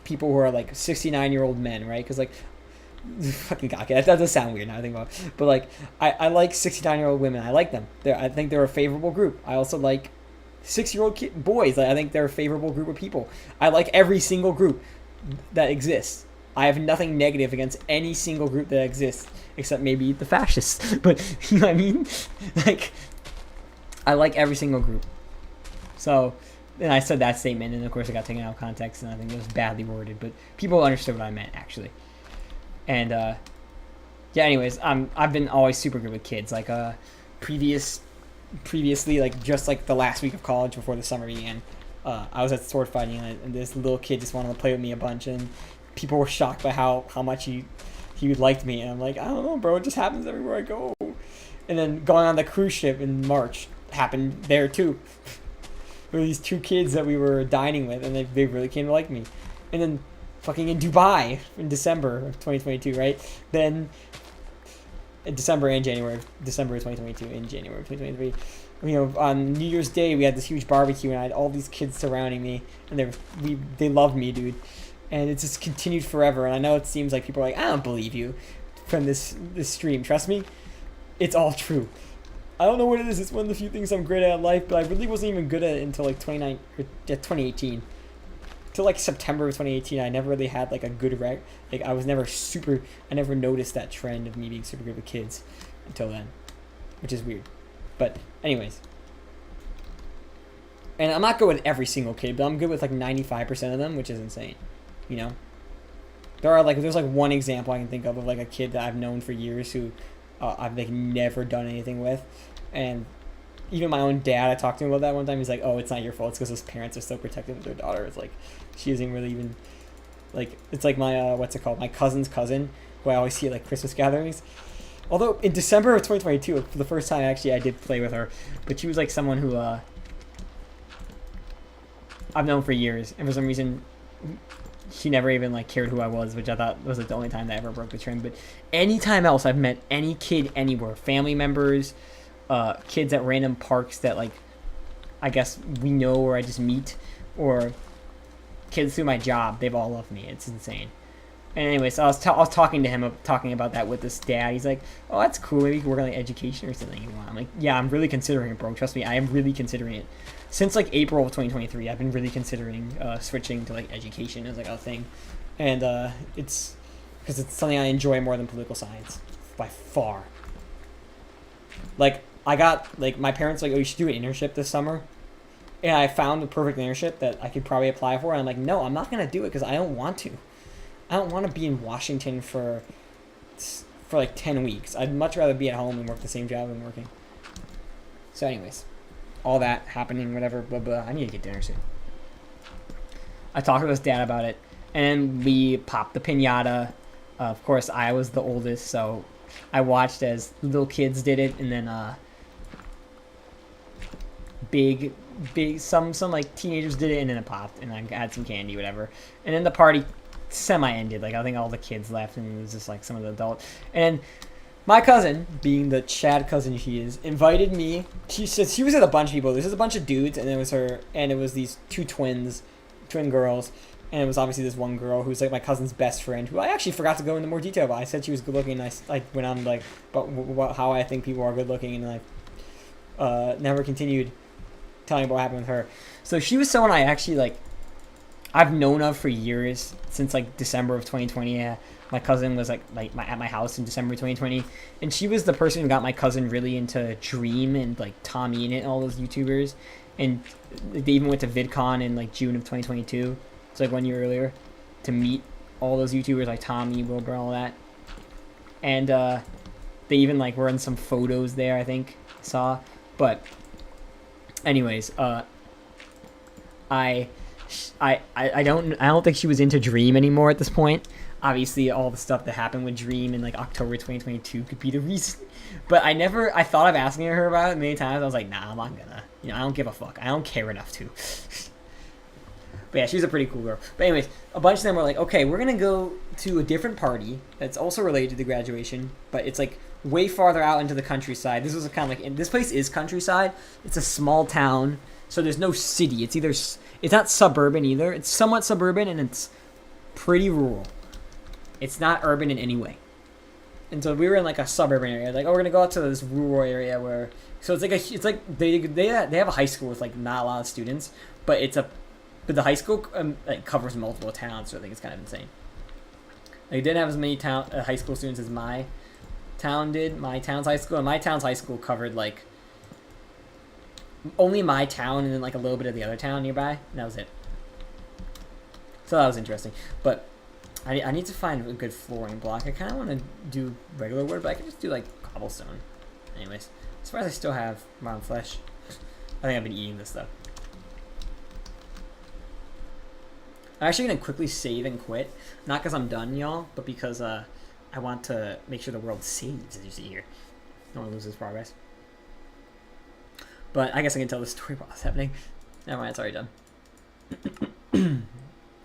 people who are like 69-year-old men, right? Because like fucking cocky. That does sound weird now I think about it. But like I like 69-year-old women. I like them. I think they're a favorable group. I also like 6-year-old boys. Like, I think they're a favorable group of people. I like every single group that exists. I have nothing negative against any single group that exists, except maybe the fascists. But you know what I mean? Like, I like every single group. So, and I said that statement, and of course it got taken out of context, and I think it was badly worded. But people understood what I meant actually. And yeah. Anyways, I've been always super good with kids. Like previously, like just like the last week of college before the summer began, I was at sword fighting, and this little kid just wanted to play with me a bunch, and people were shocked by how much he liked me, and I'm like, I don't know, bro, it just happens everywhere I go. And then going on the cruise ship in March happened there too. There were these 2 kids that we were dining with, and they really came to like me. And then fucking in Dubai in December of 2022, right? Then December of 2022 and January of 2023. You know, on New Year's Day we had this huge barbecue, and I had all these kids surrounding me, and they loved me, dude. And it's just continued forever. And I know it seems like people are like, I don't believe you from this stream. Trust me, it's all true. I don't know what it is. It's one of the few things I'm great at in life, but I really wasn't even good at it until like 2018. Till like September of 2018, I never really had like a good like I never noticed that trend of me being super good with kids until then, which is weird. But anyways, and I'm not good with every single kid, but I'm good with like 95% of them, which is insane. You know, there's like one example I can think of like a kid that I've known for years who I've like never done anything with, and even my own dad, I talked to him about that one time. He's like, oh, it's not your fault. It's because his parents are so protective of their daughter. It's like, she isn't really even, like, it's like my, my cousin's cousin, who I always see at, like, Christmas gatherings. Although, in December of 2022, for the first time, actually, I did play with her. But she was, like, someone who, I've known for years. And for some reason, she never even, like, cared who I was, which I thought was, like, the only time that ever broke the trend. But anytime else I've met any kid anywhere, family members, kids at random parks that like I guess we know or I just meet, or kids through my job, they've all loved me. It's insane. And anyway, so I was talking to him talking about that with this dad. He's like, oh, that's cool, maybe you can work on like education or something you want. I'm like, yeah, I'm really considering it, bro. Trust me, I am really considering it. Since like April of 2023, I've been really considering switching to like education as like a thing. And it's because it's something I enjoy more than political science by far. Like I got, like, my parents like, oh, you should do an internship this summer. And I found the perfect internship that I could probably apply for. And I'm like, no, I'm not going to do it because I don't want to. I don't want to be in Washington for like 10 weeks. I'd much rather be at home and work the same job I'm working. So anyways, all that happening, whatever, blah, blah. I need to get dinner soon. I talked to his dad about it. And we popped the piñata. Of course, I was the oldest, so I watched as little kids did it. And then, big some like teenagers did it, and then it popped, and I had some candy, whatever, and then the party semi ended. Like I think all the kids left, and it was just like some of the adults. And My cousin, being the Chad cousin she is, invited me. She said she was with a bunch of people. This is a bunch of dudes, and it was her, and it was these two twin girls, and it was obviously this one girl who's like my cousin's best friend, who I actually forgot to go into more detail about. I said she was good looking, and I went on like about how I think people are good looking, and like never continued telling about what happened with her. So she was someone I actually like. I've known of for years, since like December of 2020. Yeah. My cousin was like at my house in December 2020, and she was the person who got my cousin really into Dream and like Tommy in it and all those YouTubers, and they even went to VidCon in like June of 2022. It's like 1 year earlier, to meet all those YouTubers like Tommy, Wilbur, all that, and they even like were in some photos there. I think I saw, but anyways, I don't think she was into Dream anymore at this point. Obviously, all the stuff that happened with Dream in like October 2022 could be the reason. But I thought of asking her about it many times. I was like, nah, I'm not gonna. I don't give a fuck. I don't care enough to. But yeah, she was a pretty cool girl. But anyways, a bunch of them were like, okay, we're gonna go to a different party that's also related to the graduation, but it's like way farther out into the countryside. This was kind of like, this place is countryside. It's a small town, so there's no city. It's not suburban either. It's somewhat suburban, and it's pretty rural. It's not urban in any way. And so we were in like a suburban area. Like, oh, we're gonna go out to this rural area where, so it's like they have a high school with like not a lot of students, but the high school like covers multiple towns, so I think it's kind of insane. Like, it didn't have as many high school students as my town did. My town's high school, and my town's high school covered like only my town and then like a little bit of the other town nearby, and that was it. So that was interesting, but I need to find a good flooring block. I kind of want to do regular wood, but I can just do like cobblestone. Anyways, as far as I still have round flesh, I think I've been eating this though. I'm actually gonna quickly save and quit, not because I'm done, y'all, but because I want to make sure the world saves, as you see here. No one loses progress. But I guess I can tell the story while it's happening. Never mind, it's already done.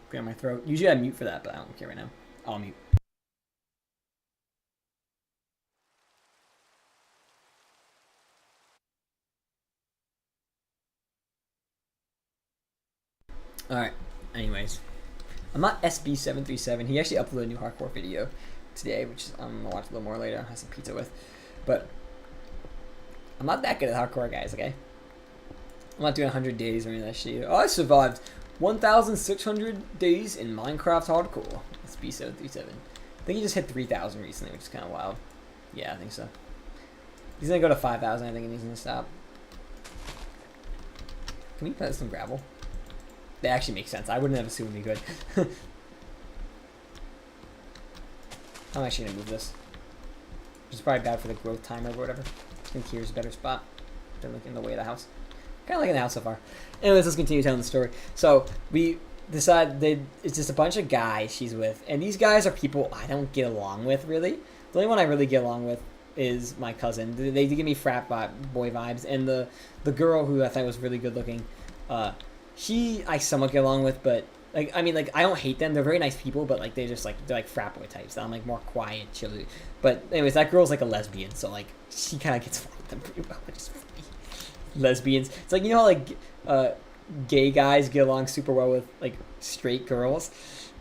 Clear my throat. Usually I mute for that, but I don't care right now. I'll mute. Alright, anyways. I'm not SB737. He actually uploaded a new hardcore video today, which I'm gonna watch a little more later. I'll have some pizza with. But I'm not that good at hardcore, guys, okay? I'm not doing 100 days or any of that shit. Oh, I survived 1,600 days in Minecraft hardcore. SB737. I think he just hit 3,000 recently, which is kind of wild. Yeah, I think so. He's gonna go to 5,000, I think, and he's gonna stop. Can we put some gravel? That actually makes sense. I wouldn't have assumed it'd be good. I'm actually gonna move this. Which is probably bad for the growth timer or whatever. I think here's a better spot than like in the way of the house. Kind of like in the house so far. Anyways, let's continue telling the story. So we decide it's just a bunch of guys she's with, and these guys are people I don't get along with really. The only one I really get along with is my cousin. They give me frat boy vibes, and the girl who I thought was really good looking, she I somewhat get along with, but like I mean like I don't hate them. They're very nice people, but like they're like frat boy types. I'm like more quiet, chill. But anyways, that girl's like a lesbian, so like she kind of gets along with them pretty well, which is funny. Lesbians. It's like, you know how like gay guys get along super well with like straight girls.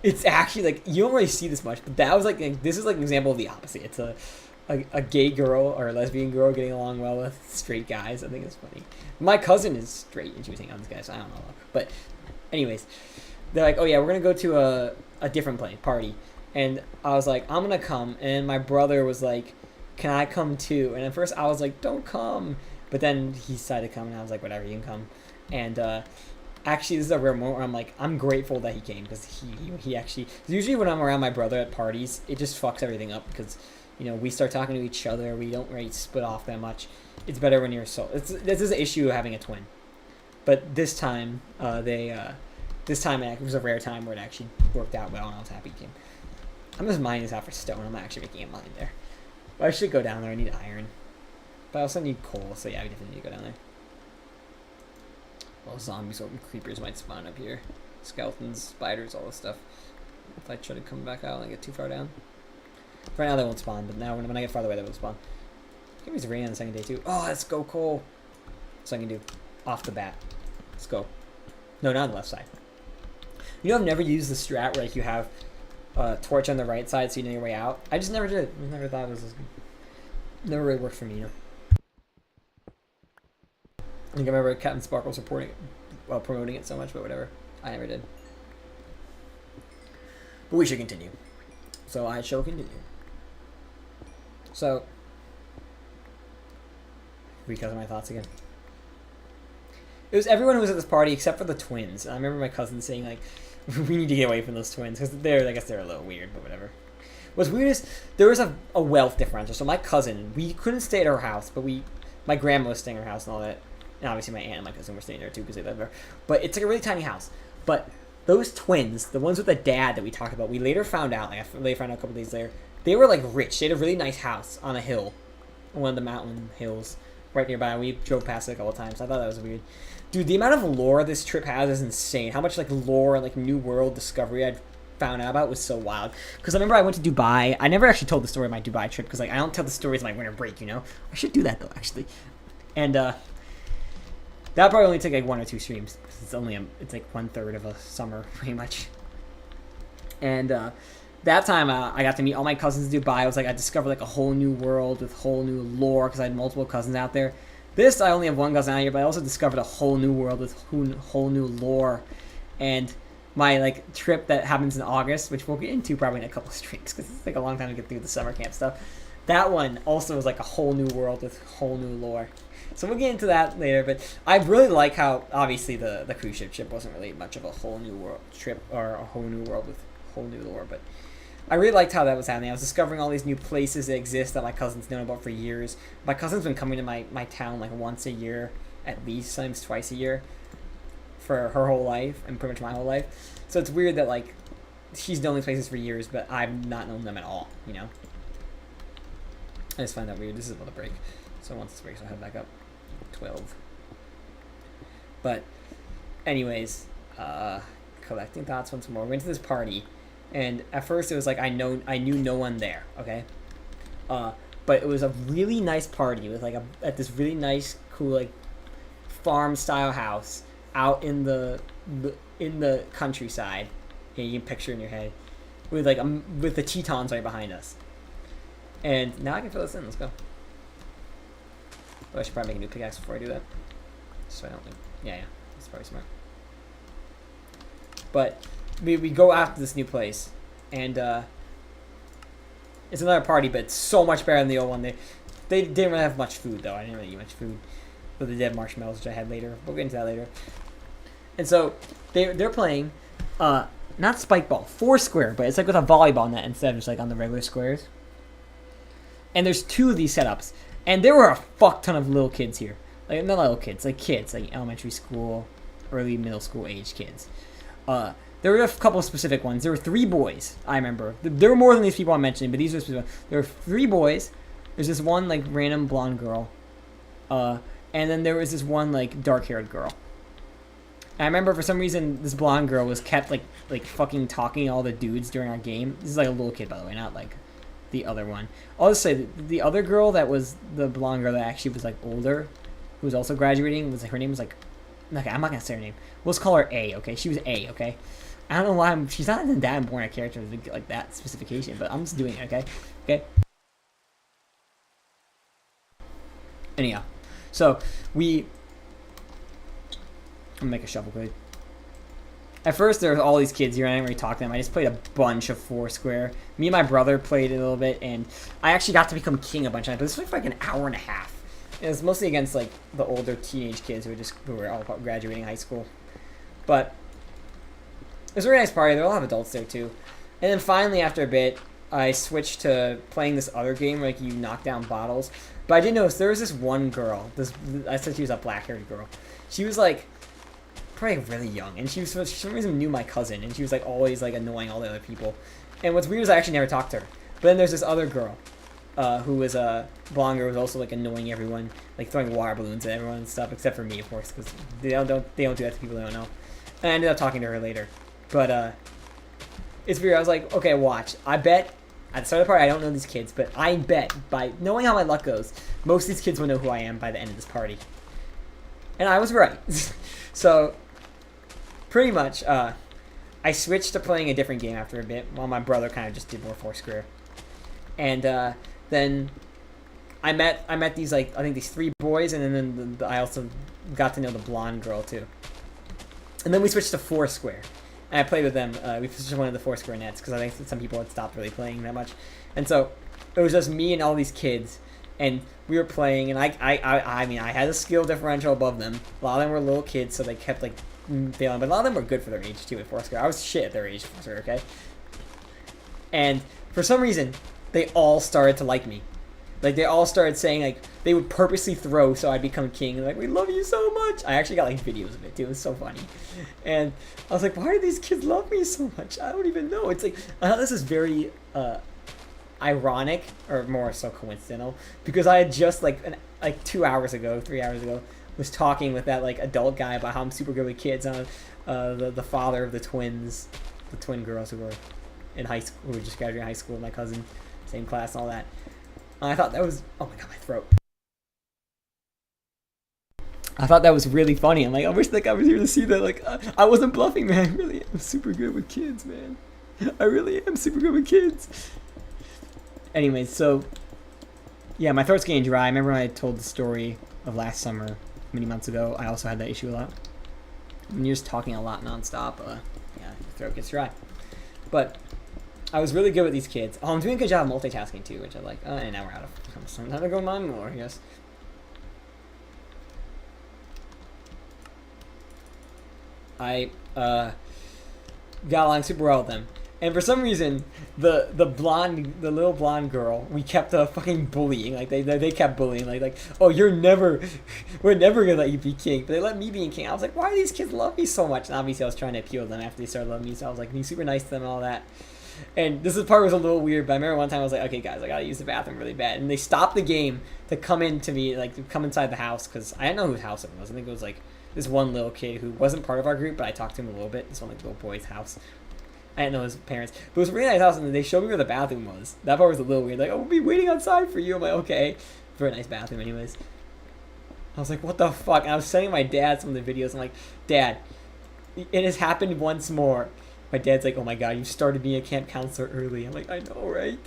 It's actually like you don't really see this much, but that was like this is like an example of the opposite. It's a gay girl or a lesbian girl getting along well with straight guys. I think it's funny. My cousin is straight and she was hanging out with this guy, so I don't know. But anyways, they're like, oh yeah, we're gonna go to a different party, and I was like, I'm gonna come, and my brother was like, can I come too? And at first I was like, don't come. But then he decided to come, and I was like, whatever, you can come. And actually, this is a rare moment where I'm like, I'm grateful that he came, because he actually... Usually when I'm around my brother at parties, it just fucks everything up, because, you know, we start talking to each other, we don't really split off that much. It's better when you're this is an issue of having a twin. But this time, this time it was a rare time where it actually worked out well, and I was happy he came. I'm just mining this out for stone. I'm not actually making a mine there. But I should go down there. I need iron. But I also need coal, so yeah, we definitely need to go down there. Well, zombies or creepers might spawn up here. Skeletons, spiders, all this stuff. If I try to come back out and I get too far down. Right now they won't spawn, but now when I get farther away they will spawn. Maybe it's raining on the second day too. Oh, let's go, Cole. So I can do off the bat. Let's go. No, not on the left side. You know, I've never used the strat where like you have a torch on the right side so you know your way out. I just never did. I never thought it was never really worked for me, you know. I think I remember Captain Sparkle supporting it, well, promoting it so much, but whatever. I never did. But we should continue. So I shall continue. So, recount my thoughts again. It was everyone who was at this party except for the twins. I remember my cousin saying like, "We need to get away from those twins because I guess they're a little weird, but whatever." What's weird is there was a wealth differential. So my cousin, we couldn't stay at her house, but my grandma was staying at her house and all that. And obviously my aunt and my cousin were staying there too because they lived there. But it's like a really tiny house. But those twins, the ones with the dad that we talked about, we later found out, like I later found out a couple days later, they were like rich. They had a really nice house on a hill, on one of the mountain hills right nearby. We drove past it a couple times. I thought that was weird. Dude, the amount of lore this trip has is insane. How much like lore and like new world discovery I'd found out about was so wild. Because I remember I went to Dubai. I never actually told the story of my Dubai trip because like I don't tell the stories of my winter break, you know? I should do that though, actually. And that probably only took like 1 or 2 streams. It's only it's like 1/3 of a summer, pretty much. And that time I got to meet all my cousins in Dubai. I was like, I discovered like a whole new world with whole new lore because I had multiple cousins out there. This I only have one cousin out here, but I also discovered a whole new world with whole new lore. And my like trip that happens in August, which we'll get into probably in a couple of streams because it's like a long time to get through the summer camp stuff. That one also was like a whole new world with whole new lore. So we'll get into that later, but I really like how, obviously, the cruise ship trip wasn't really much of a whole new world trip, or a whole new world with whole new lore, but I really liked how that was happening. I was discovering all these new places that exist that my cousin's known about for years. My cousin's been coming to my town like once a year, at least, sometimes twice a year, for her whole life, and pretty much my whole life. So it's weird that, like, she's known these places for years, but I've not known them at all, you know? I just find that weird. This is about to break. So once this breaks, I'll head back up. 12. But anyways, collecting thoughts once more. We went to this party, and at first it was like I knew no one there, okay? But it was a really nice party with like at this really nice, cool like farm style house out in the countryside. Yeah, you can picture in your head with like with the Tetons right behind us. And now I can fill this in. Let's go. Oh, I should probably make a new pickaxe before I do that. So I don't think... Yeah, that's probably smart. But we go after this new place. And it's another party, but it's so much better than the old one. They didn't really have much food, though. I didn't really eat much food. But they did have marshmallows, which I had later. We'll get into that later. And so they're playing... not spike ball, Foursquare, but it's like with a volleyball net instead of just like on the regular squares. And there's 2 of these setups. And there were a fuck ton of little kids here. Like, not little kids, like elementary school, early middle school age kids. There were a couple of specific ones. There were 3 boys, I remember. There were more than these people I'm mentioning, but these are specific. There were 3 boys. There's this one, like, random blonde girl. And then there was this one, like, dark-haired girl. And I remember for some reason this blonde girl was kept, like fucking talking to all the dudes during our game. This is, like, a little kid, by the way, not, like... the other one. I'll just say the other girl that was the blonde girl that actually was like older, who was also graduating, was her name was like, okay, I'm not gonna say her name. We'll just call her A, okay? She was A, okay? I don't know why she's not that important a character like that specification, but I'm just doing it, okay? Okay. Anyhow, so I'm gonna make a shovel quick. At first, there were all these kids here, and I didn't really talk to them. I just played a bunch of Foursquare. Me and my brother played it a little bit, and I actually got to become king a bunch of times. But this was for like an hour and a half. It was mostly against like the older teenage kids who were all graduating high school. But it was a really nice party. There were a lot of adults there too. And then finally, after a bit, I switched to playing this other game where like, you knock down bottles. But I did notice there was this one girl. I said she was a black-haired girl. She was like... probably really young, and she for some reason knew my cousin, and she was like always like annoying all the other people. And what's weird is I actually never talked to her. But then there's this other girl, who was a blonde girl, was also like annoying everyone, like throwing water balloons at everyone and stuff, except for me, of course, because they don't do that to people they don't know. And I ended up talking to her later, but it's weird. I was like, okay, watch. I bet At the start of the party, I don't know these kids, but I bet, by knowing how my luck goes, most of these kids will know who I am by the end of this party. And I was right. So, pretty much, I switched to playing a different game after a bit, while my brother kind of just did more Foursquare. And then I met these, like, I think these 3 boys, and then I also got to know the blonde girl, too. And then we switched to Foursquare. And I played with them. We switched to one of the Foursquare nets, because I think some people had stopped really playing that much. And so, it was just me and all these kids, and we were playing, and I mean, I had a skill differential above them. A lot of them were little kids, so they kept, like, failing. But a lot of them were good for their age, too, at Foursquare. I was shit at their age, Foursquare, okay? And for some reason, they all started to like me. Like, they all started saying, like, they would purposely throw so I'd become king. And like, we love you so much. I actually got, like, videos of it, too. It was so funny. And I was like, why do these kids love me so much? I don't even know. It's like, I thought this is very ironic, or more so coincidental, because I had just, like, 2 hours ago, 3 hours ago, was talking with that, like, adult guy about how I'm super good with kids. The father of the twins, the twin girls who were in high school, who were just graduating high school, my cousin, same class and all that. I thought that was, oh my god, my throat. I thought that was really funny. I'm like, I wish that guy was here to see that. Like, I wasn't bluffing, man. I really am super good with kids, man. I really am super good with kids. Anyways, so, yeah, my throat's getting dry. I remember when I told the story of last summer, many months ago, I also had that issue a lot. When you're just talking a lot nonstop, yeah, your throat gets dry. But I was really good with these kids. Oh, I'm doing a good job of multitasking too, which I like. And now we're out of time to go mine more, I guess. I got along super well with them. And for some reason, the little blonde girl, we kept fucking bullying. Like they kept bullying. Like, oh, we're never gonna let you be king. But they let me be king. I was like, why do these kids love me so much? And obviously, I was trying to appeal to them after they started loving me. So I was like being super nice to them and all that. And this part was a little weird, but I remember one time I was like, okay, guys, I gotta use the bathroom really bad. And they stopped the game to come into me, like, to come inside the house, because I didn't know whose house it was. I think it was, like, this one little kid who wasn't part of our group, but I talked to him a little bit. This one, like, little boy's house. I didn't know his parents. But it was a really nice house, and they showed me where the bathroom was. That part was a little weird. Like, oh, we'll be waiting outside for you. I'm like, okay. Very nice bathroom, anyways. I was like, what the fuck? And I was sending my dad some of the videos. I'm like, Dad, it has happened once more. My dad's like, oh my god, you started being a camp counselor early. I'm like, I know, right?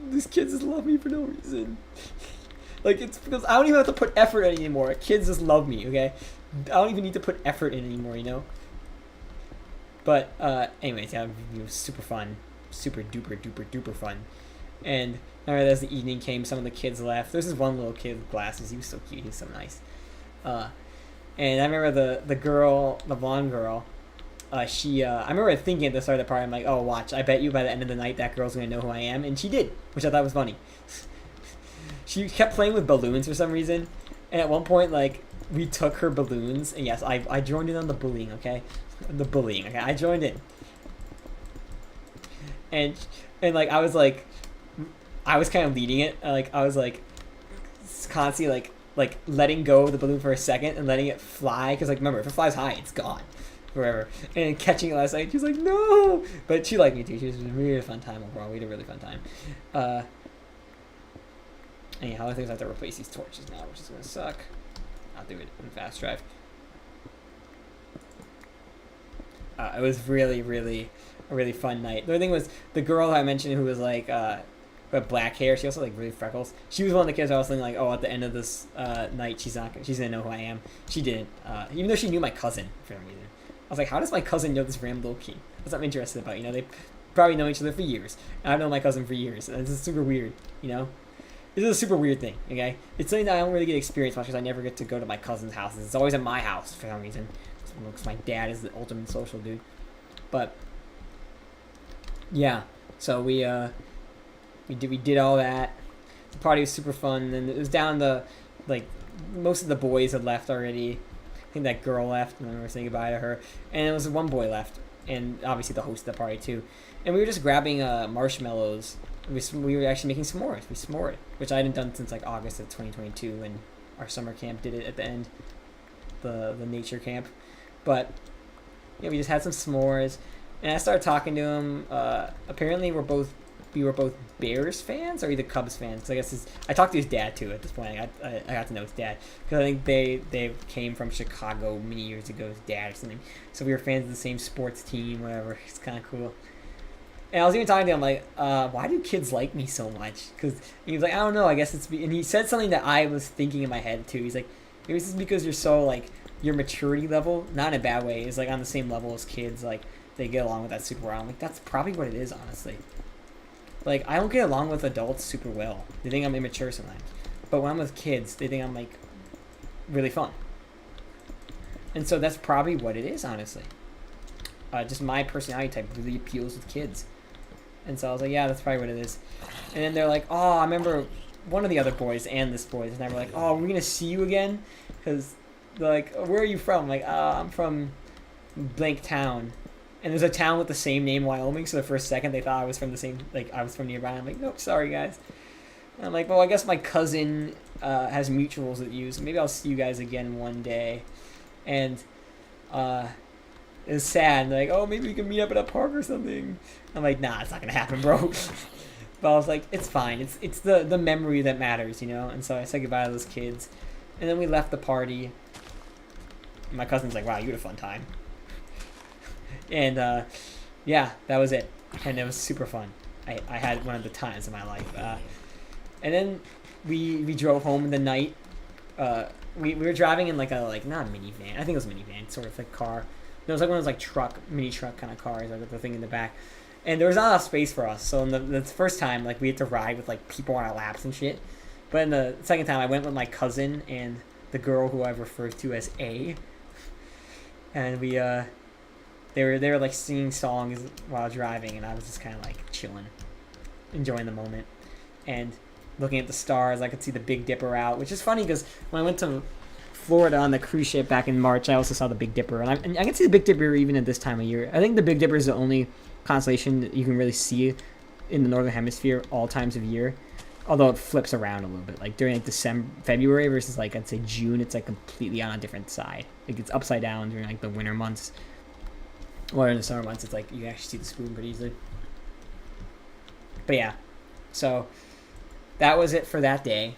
These kids just love me for no reason. Like, it's because I don't even have to put effort in anymore. Kids just love me, okay? I don't even need to put effort in anymore, you know? But, anyways, yeah, it was super fun. Super duper duper duper fun. And I remember as the evening came, some of the kids left. There's this one little kid with glasses. He was so cute. He was so nice. And I remember the girl, the blonde girl, I remember thinking at the start of the party, I'm like, oh, watch, I bet you by the end of the night that girl's going to know who I am. And she did, which I thought was funny. She kept playing with balloons for some reason. And at one point, like, we took her balloons. And yes, I joined in on the bullying, okay? The bullying, okay? I joined in. And like, I was kind of leading it. Like, I was, like, constantly, like letting go of the balloon for a second and letting it fly. Because, like, remember, if it flies high, it's gone. Forever. And catching it last night, she's like, no! But she liked me too. She was a really fun time overall. We had a really fun time. Anyhow, I think I have to replace these torches now, which is going to suck. I'll do it in fast drive. It was really, really a really fun night. The other thing was the girl I mentioned who was like, who had black hair. She also like really freckles. She was one of the kids I was thinking like, oh, at the end of this night, she's gonna know who I am. She didn't, even though she knew my cousin for some reason. I was like, how does my cousin know this random little kid? That's what I'm interested about. You know, they probably know each other for years. And I've known my cousin for years. And this is super weird. You know, this is a super weird thing. Okay, it's something that I don't really get experience much because I never get to go to my cousin's house. It's always at my house for some reason. Because my dad is the ultimate social dude. But yeah, so we did all that. The party was super fun, and then it was down to like most of the boys had left already. I think that girl left, and I remember saying goodbye to her. And there was one boy left, and obviously the host of the party too. And we were just grabbing marshmallows. We were actually making s'mores. We s'mored, which I hadn't done since like August of 2022, when our summer camp did it at the end, the nature camp. But yeah, we just had some s'mores, and I started talking to him. Apparently, we're both we were both Bears fans or either Cubs fans. 'Cause I guess I talked to his dad too at this point. I got to know his dad because I think they came from Chicago many years ago. His dad or something. So we were fans of the same sports team, whatever. It's kind of cool. And I was even talking to him like, why do kids like me so much? Because he was like, I don't know. I guess it's and he said something that I was thinking in my head too. He's like, maybe this is because you're so like your maturity level, not in a bad way, is like on the same level as kids. Like they get along with that super well. I'm like, that's probably what it is, honestly. Like I don't get along with adults super well. They think I'm immature sometimes. But when I'm with kids, they think I'm like really fun. And so that's probably what it is, honestly. Just my personality type really appeals with kids. And so I was like, yeah, that's probably what it is. And then they're like, oh, I remember one of the other boys and this boys, and they were like, oh, we're going to see you again? Because they're like, where are you from? I'm like, I'm from blank town. And there's a town with the same name, Wyoming, so the first second they thought I was from the same, like, I was from nearby. I'm like, nope, sorry, guys. And I'm like, well, I guess my cousin has mutuals with you, so maybe I'll see you guys again one day. And it was sad. They're like, oh, maybe we can meet up at a park or something. I'm like, nah, it's not gonna happen, bro. But I was like, it's fine. It's the memory that matters, you know? And so I said goodbye to those kids. And then we left the party. And my cousin's like, wow, you had a fun time. And yeah, that was it. And it was super fun. I had one of the times of my life. And then we drove home in the night. We were driving in like a not a minivan. I think it was a minivan, sort of like car. It was like one of those like mini truck kind of cars, like with the thing in the back. And there was not enough space for us. So in the first time, like we had to ride with like people on our laps and shit. But in the second time, I went with my cousin and the girl who I've referred to as A. And we they were like singing songs while driving, and I was just kind of like chilling, enjoying the moment, and looking at the stars. I could see the Big Dipper out, which is funny because when I went to Florida on the cruise ship back in March, I also saw the Big Dipper, and I can see the Big Dipper even at this time of year. I think the Big Dipper is the only constellation that you can really see in the northern hemisphere all times of year, although it flips around a little bit. Like during like February versus like I'd say June, it's like completely on a different side. Like it's upside down during like the winter months, or in the summer months, it's like you actually see the spoon pretty easily. But yeah, so that was it for that day.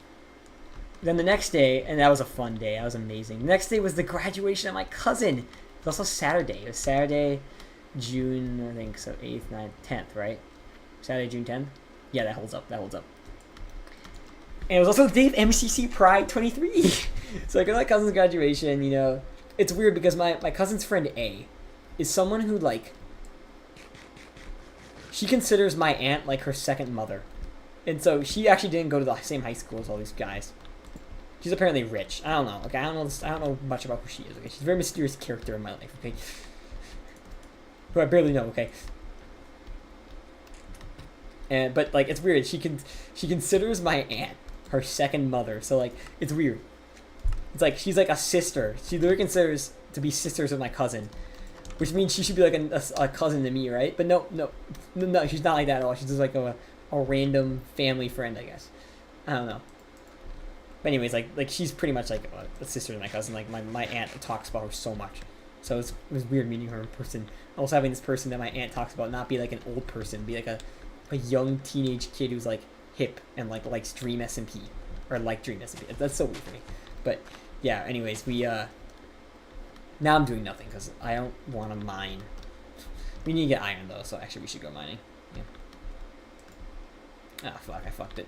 Then the next day, and that was a fun day. That was amazing. The next day was the graduation of my cousin. It was also Saturday. It was Saturday, June, I think, so 8th, 9th, 10th, right? Saturday, June 10th? Yeah, that holds up. And it was also the day of MCC Pride 23. So I go to my cousin's graduation, you know. It's weird because my cousin's friend A is someone who, like, she considers my aunt like her second mother. And so she actually didn't go to the same high school as all these guys. She's apparently rich. I don't know. Okay, I don't know much about who she is. Okay, she's a very mysterious character in my life. Okay, who I barely know. Okay, but like it's weird. She considers my aunt her second mother. So like it's weird. It's like she's like a sister. She literally considers to be sisters with my cousin, which means she should be like a cousin to me, right? But no, she's not like that at all. She's just like a random family friend, I guess. I don't know. But anyways, like she's pretty much like a sister to my cousin. Like my aunt talks about her so much. So it was weird meeting her in person. Also having this person that my aunt talks about not be like an old person, be like a young teenage kid who's like hip and like likes Dream SMP or like Dream SMP. That's so weird for me. But yeah, anyways, we now I'm doing nothing because I don't want to mine. We need to get iron though, so actually we should go mining. Yeah. Ah, fuck, I fucked it.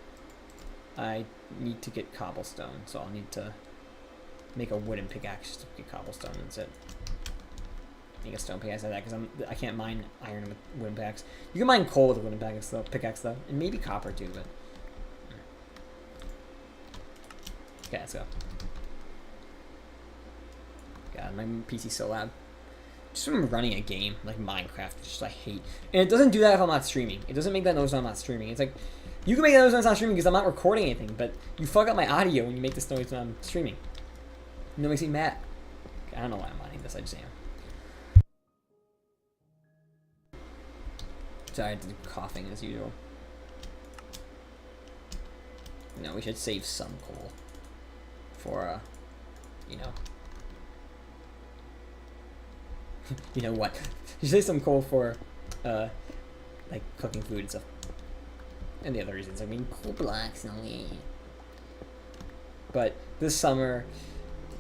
I need to get cobblestone, so I'll need to make a wooden pickaxe to get cobblestone instead. Make a stone pickaxe like that because I can't mine iron with wooden pickaxe. You can mine coal with a wooden pickaxe though, and maybe copper too. But okay, let's go. God, my PC's so loud. Just when I'm running a game like Minecraft, which just I hate, and it doesn't do that if I'm not streaming. It doesn't make that noise when I'm not streaming. It's like you can make that noise when I'm not streaming because I'm not recording anything, but you fuck up my audio when you make this noise when I'm streaming. And it makes me mad. Okay, I don't know why I'm mining this. I just am. Sorry, I had to do coughing as usual. No, we should save some coal for you know. You know what? You save some coal for like cooking food and stuff. And the other reasons, I mean, cool blocks and all that. But this summer,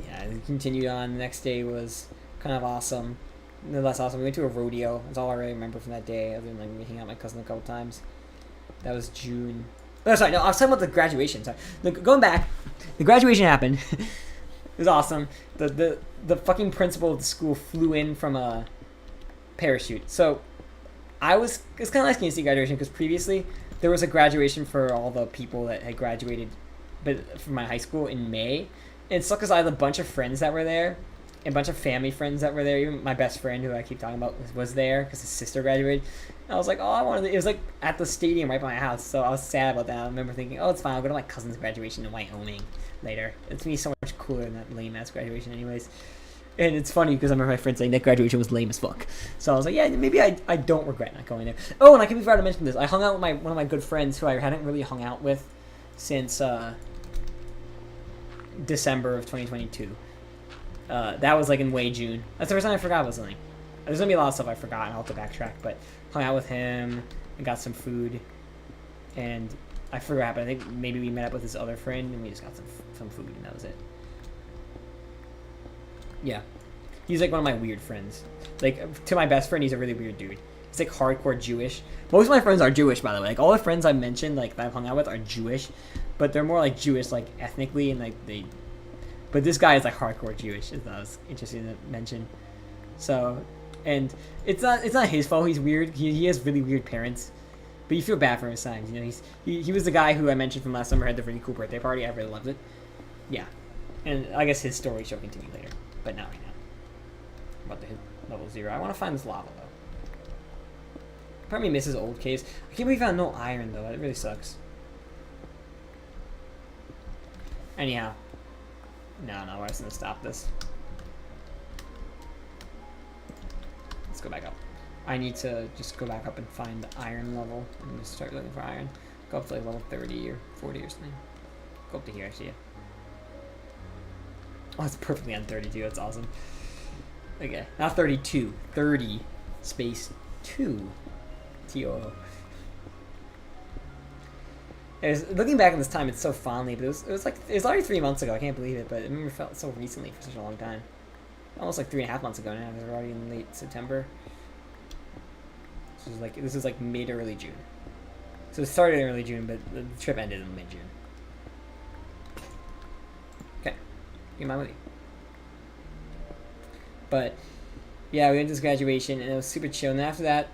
yeah, it continued on. The next day was kind of awesome. No less awesome. We went to a rodeo. That's all I really remember from that day, other than like meeting out with my cousin a couple times. That was June. Oh, sorry, no, I was talking about the graduation. Sorry. Going back, the graduation happened. It was awesome. The fucking principal of the school flew in from a parachute. So it's kind of nice getting to see graduation because previously there was a graduation for all the people that had graduated, but from my high school in May. And it sucked because I had a bunch of friends that were there, and a bunch of family friends that were there. Even my best friend, who I keep talking about, was there because his sister graduated. And I was like, oh, I wanted. It was like at the stadium right by my house, so I was sad about that. I remember thinking, oh, it's fine. I'll go to my cousin's graduation in Wyoming later. It's me so much cooler than that lame ass graduation, anyways. And it's funny because I remember my friend saying that graduation was lame as fuck. So I was like, yeah, maybe I don't regret not going there. Oh, and I completely forgot to mention this. I hung out with one of my good friends who I hadn't really hung out with since December of 2022. That was like in June. That's the first time I forgot about something. There's gonna be a lot of stuff I forgot, and I'll have to backtrack. But hung out with him and got some food, and I forgot what happened. I think maybe we met up with his other friend and we just got some food, and that was it. Yeah, he's like one of my weird friends. Like, to my best friend, he's a really weird dude. He's like hardcore Jewish. Most of my friends are Jewish, by the way. Like, all the friends I mentioned, like that I've hung out with, are Jewish, but they're more like Jewish, like ethnically, and like they. But this guy is like hardcore Jewish. That was interesting to mention. So, and it's not his fault. He's weird. He has really weird parents, but you feel bad for him sometimes. You know, he was the guy who I mentioned from last summer had the really cool birthday party. I really loved it. Yeah, and I guess his story shall continue later, but not right now. I'm about to hit level 0. I want to find this lava though. Probably misses old caves. I can't believe I found no iron though. That really sucks. Anyhow. No, we're just gonna stop this. Let's go back up. I need to just go back up and find the iron level. I'm gonna start looking for iron. Go up to like level 30 or 40 or something. Go up to here, actually. Oh, it's perfectly on 32. That's awesome. Okay, not 32. 30 space 2. T-O-O. Looking back on this time, it's so fondly, but it was already 3 months ago. I can't believe it, but I remember it felt so recently for such a long time. Almost like 3.5 months ago now. We're already in late September. This is like mid early June. So it started in early June, but the trip ended in mid June. Okay, get my movie. But yeah, we went to this graduation and it was super chill. And after that,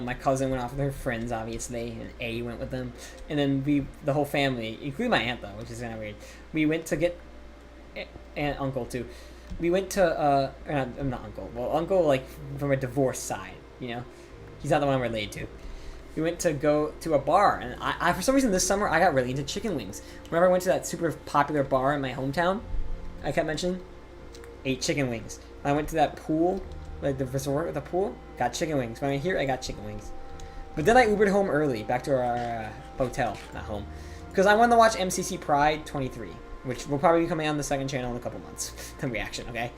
my cousin went off with her friends, obviously, and A went with them. And then the whole family, including my aunt, though, which is kind of weird, we went to get, and uncle, too. We went to, not uncle, well, uncle, like, from a divorce side, you know? He's not the one I'm related to. We went to go to a bar, and I for some reason this summer, I got really into chicken wings. Whenever I went to that super popular bar in my hometown, I kept mentioning, ate chicken wings. When I went to that pool, like the resort with the pool, got chicken wings. When I here, I got chicken wings. But then I Ubered home early, back to our hotel, not home. Because I wanted to watch MCC Pride 23, which will probably be coming on the second channel in a couple months. The reaction, okay?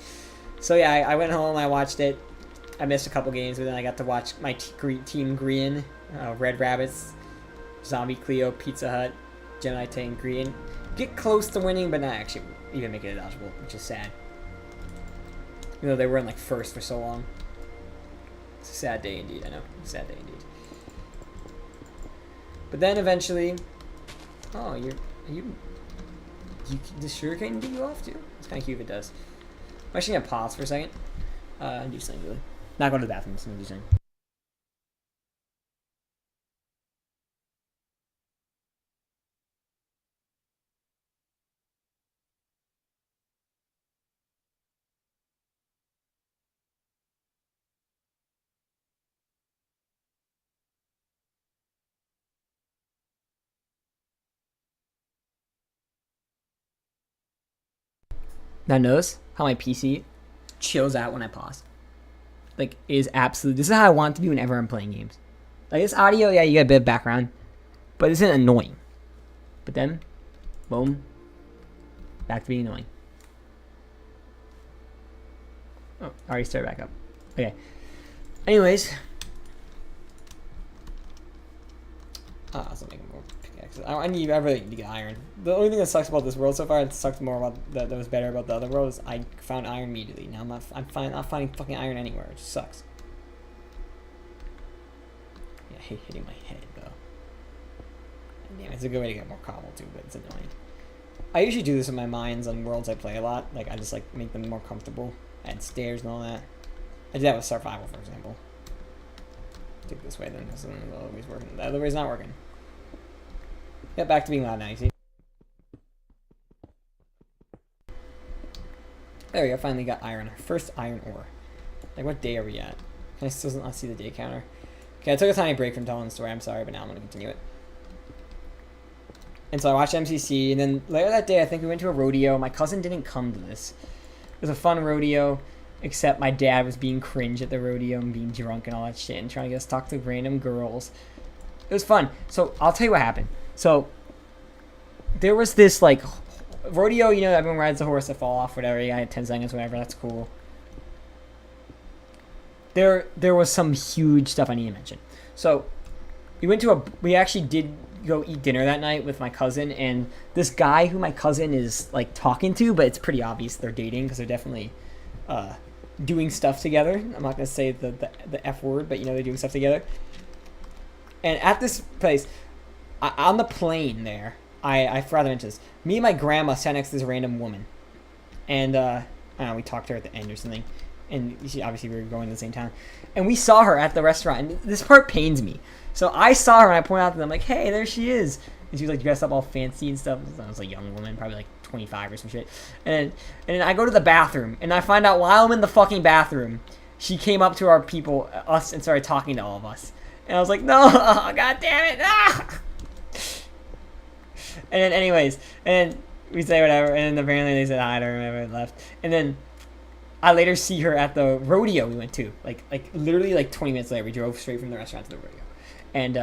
So yeah, I went home, I watched it. I missed a couple games, but then I got to watch my Team Green, Red Rabbits, Zombie Cleo, Pizza Hut, Gemini Tank Green. Get close to winning, but not actually even make it eligible, which is sad. You know, they were in like first for so long. It's a sad day indeed, I know. Sad day indeed. But then eventually, oh, does sugarcane get you off too? It's kind of cute if it does. I'm actually gonna pause for a second. And do something really. Not going to the bathroom, just gonna do something. Now notice how my PC chills out when I pause. Like, is absolute. This is how I want it to be whenever I'm playing games. Like, this audio, yeah, you get a bit of background, but it's annoying. But then, boom, back to being annoying. Oh, already started back up. Okay. Anyways, So make more pickaxes. I really need to get iron. The only thing that sucks about this world so far, it sucks more about that was better about the other world, is I found iron immediately. Now I'm not finding fucking iron anywhere. It just sucks. Yeah, I hate hitting my head though. Damn, it's a good way to get more cobble too, but it's annoying. I usually do this with my mines on worlds I play a lot. Like I just like make them more comfortable, add stairs and all that. I did that with Survival, for example. Take this way then, because then it'll always working. The other way's not working. Get back to being loud now, you see? There we go, finally got iron. Our first iron ore. Like, what day are we at? Can I still not see the day counter? Okay, I took a tiny break from telling the story, I'm sorry, but now I'm going to continue it. And so I watched MCC, and then later that day, I think we went to a rodeo. My cousin didn't come to this. It was a fun rodeo, except my dad was being cringe at the rodeo and being drunk and all that shit and trying to get us to talk to random girls. It was fun. So I'll tell you what happened. So there was this, like, rodeo, you know, everyone rides the horse, they fall off, whatever. I had 10 seconds, whatever, that's cool. There was some huge stuff I need to mention. So we actually did go eat dinner that night with my cousin, and this guy who my cousin is like talking to, but it's pretty obvious they're dating because they're definitely doing stuff together. I'm not gonna say the F word, but you know, they're doing stuff together. And at this place, on the plane there, I forgot to mention this. Me and my grandma sat next to this random woman, and I don't know, we talked to her at the end or something. And obviously we were going to the same town, and we saw her at the restaurant. And this part pains me. So I saw her, and I pointed out to them like, "Hey, there she is." And she was like dressed up all fancy and stuff. I was like a young woman, probably like 25 or some shit. And then I go to the bathroom, and I find out while I'm in the fucking bathroom, she came up to us, and started talking to all of us. And I was like, "No, god damn it!" Ah! And then, anyways, and then we say whatever, and then apparently they said hi to her, and whatever, and left. And then I later see her at the rodeo we went to. Like literally like 20 minutes later, we drove straight from the restaurant to the rodeo. And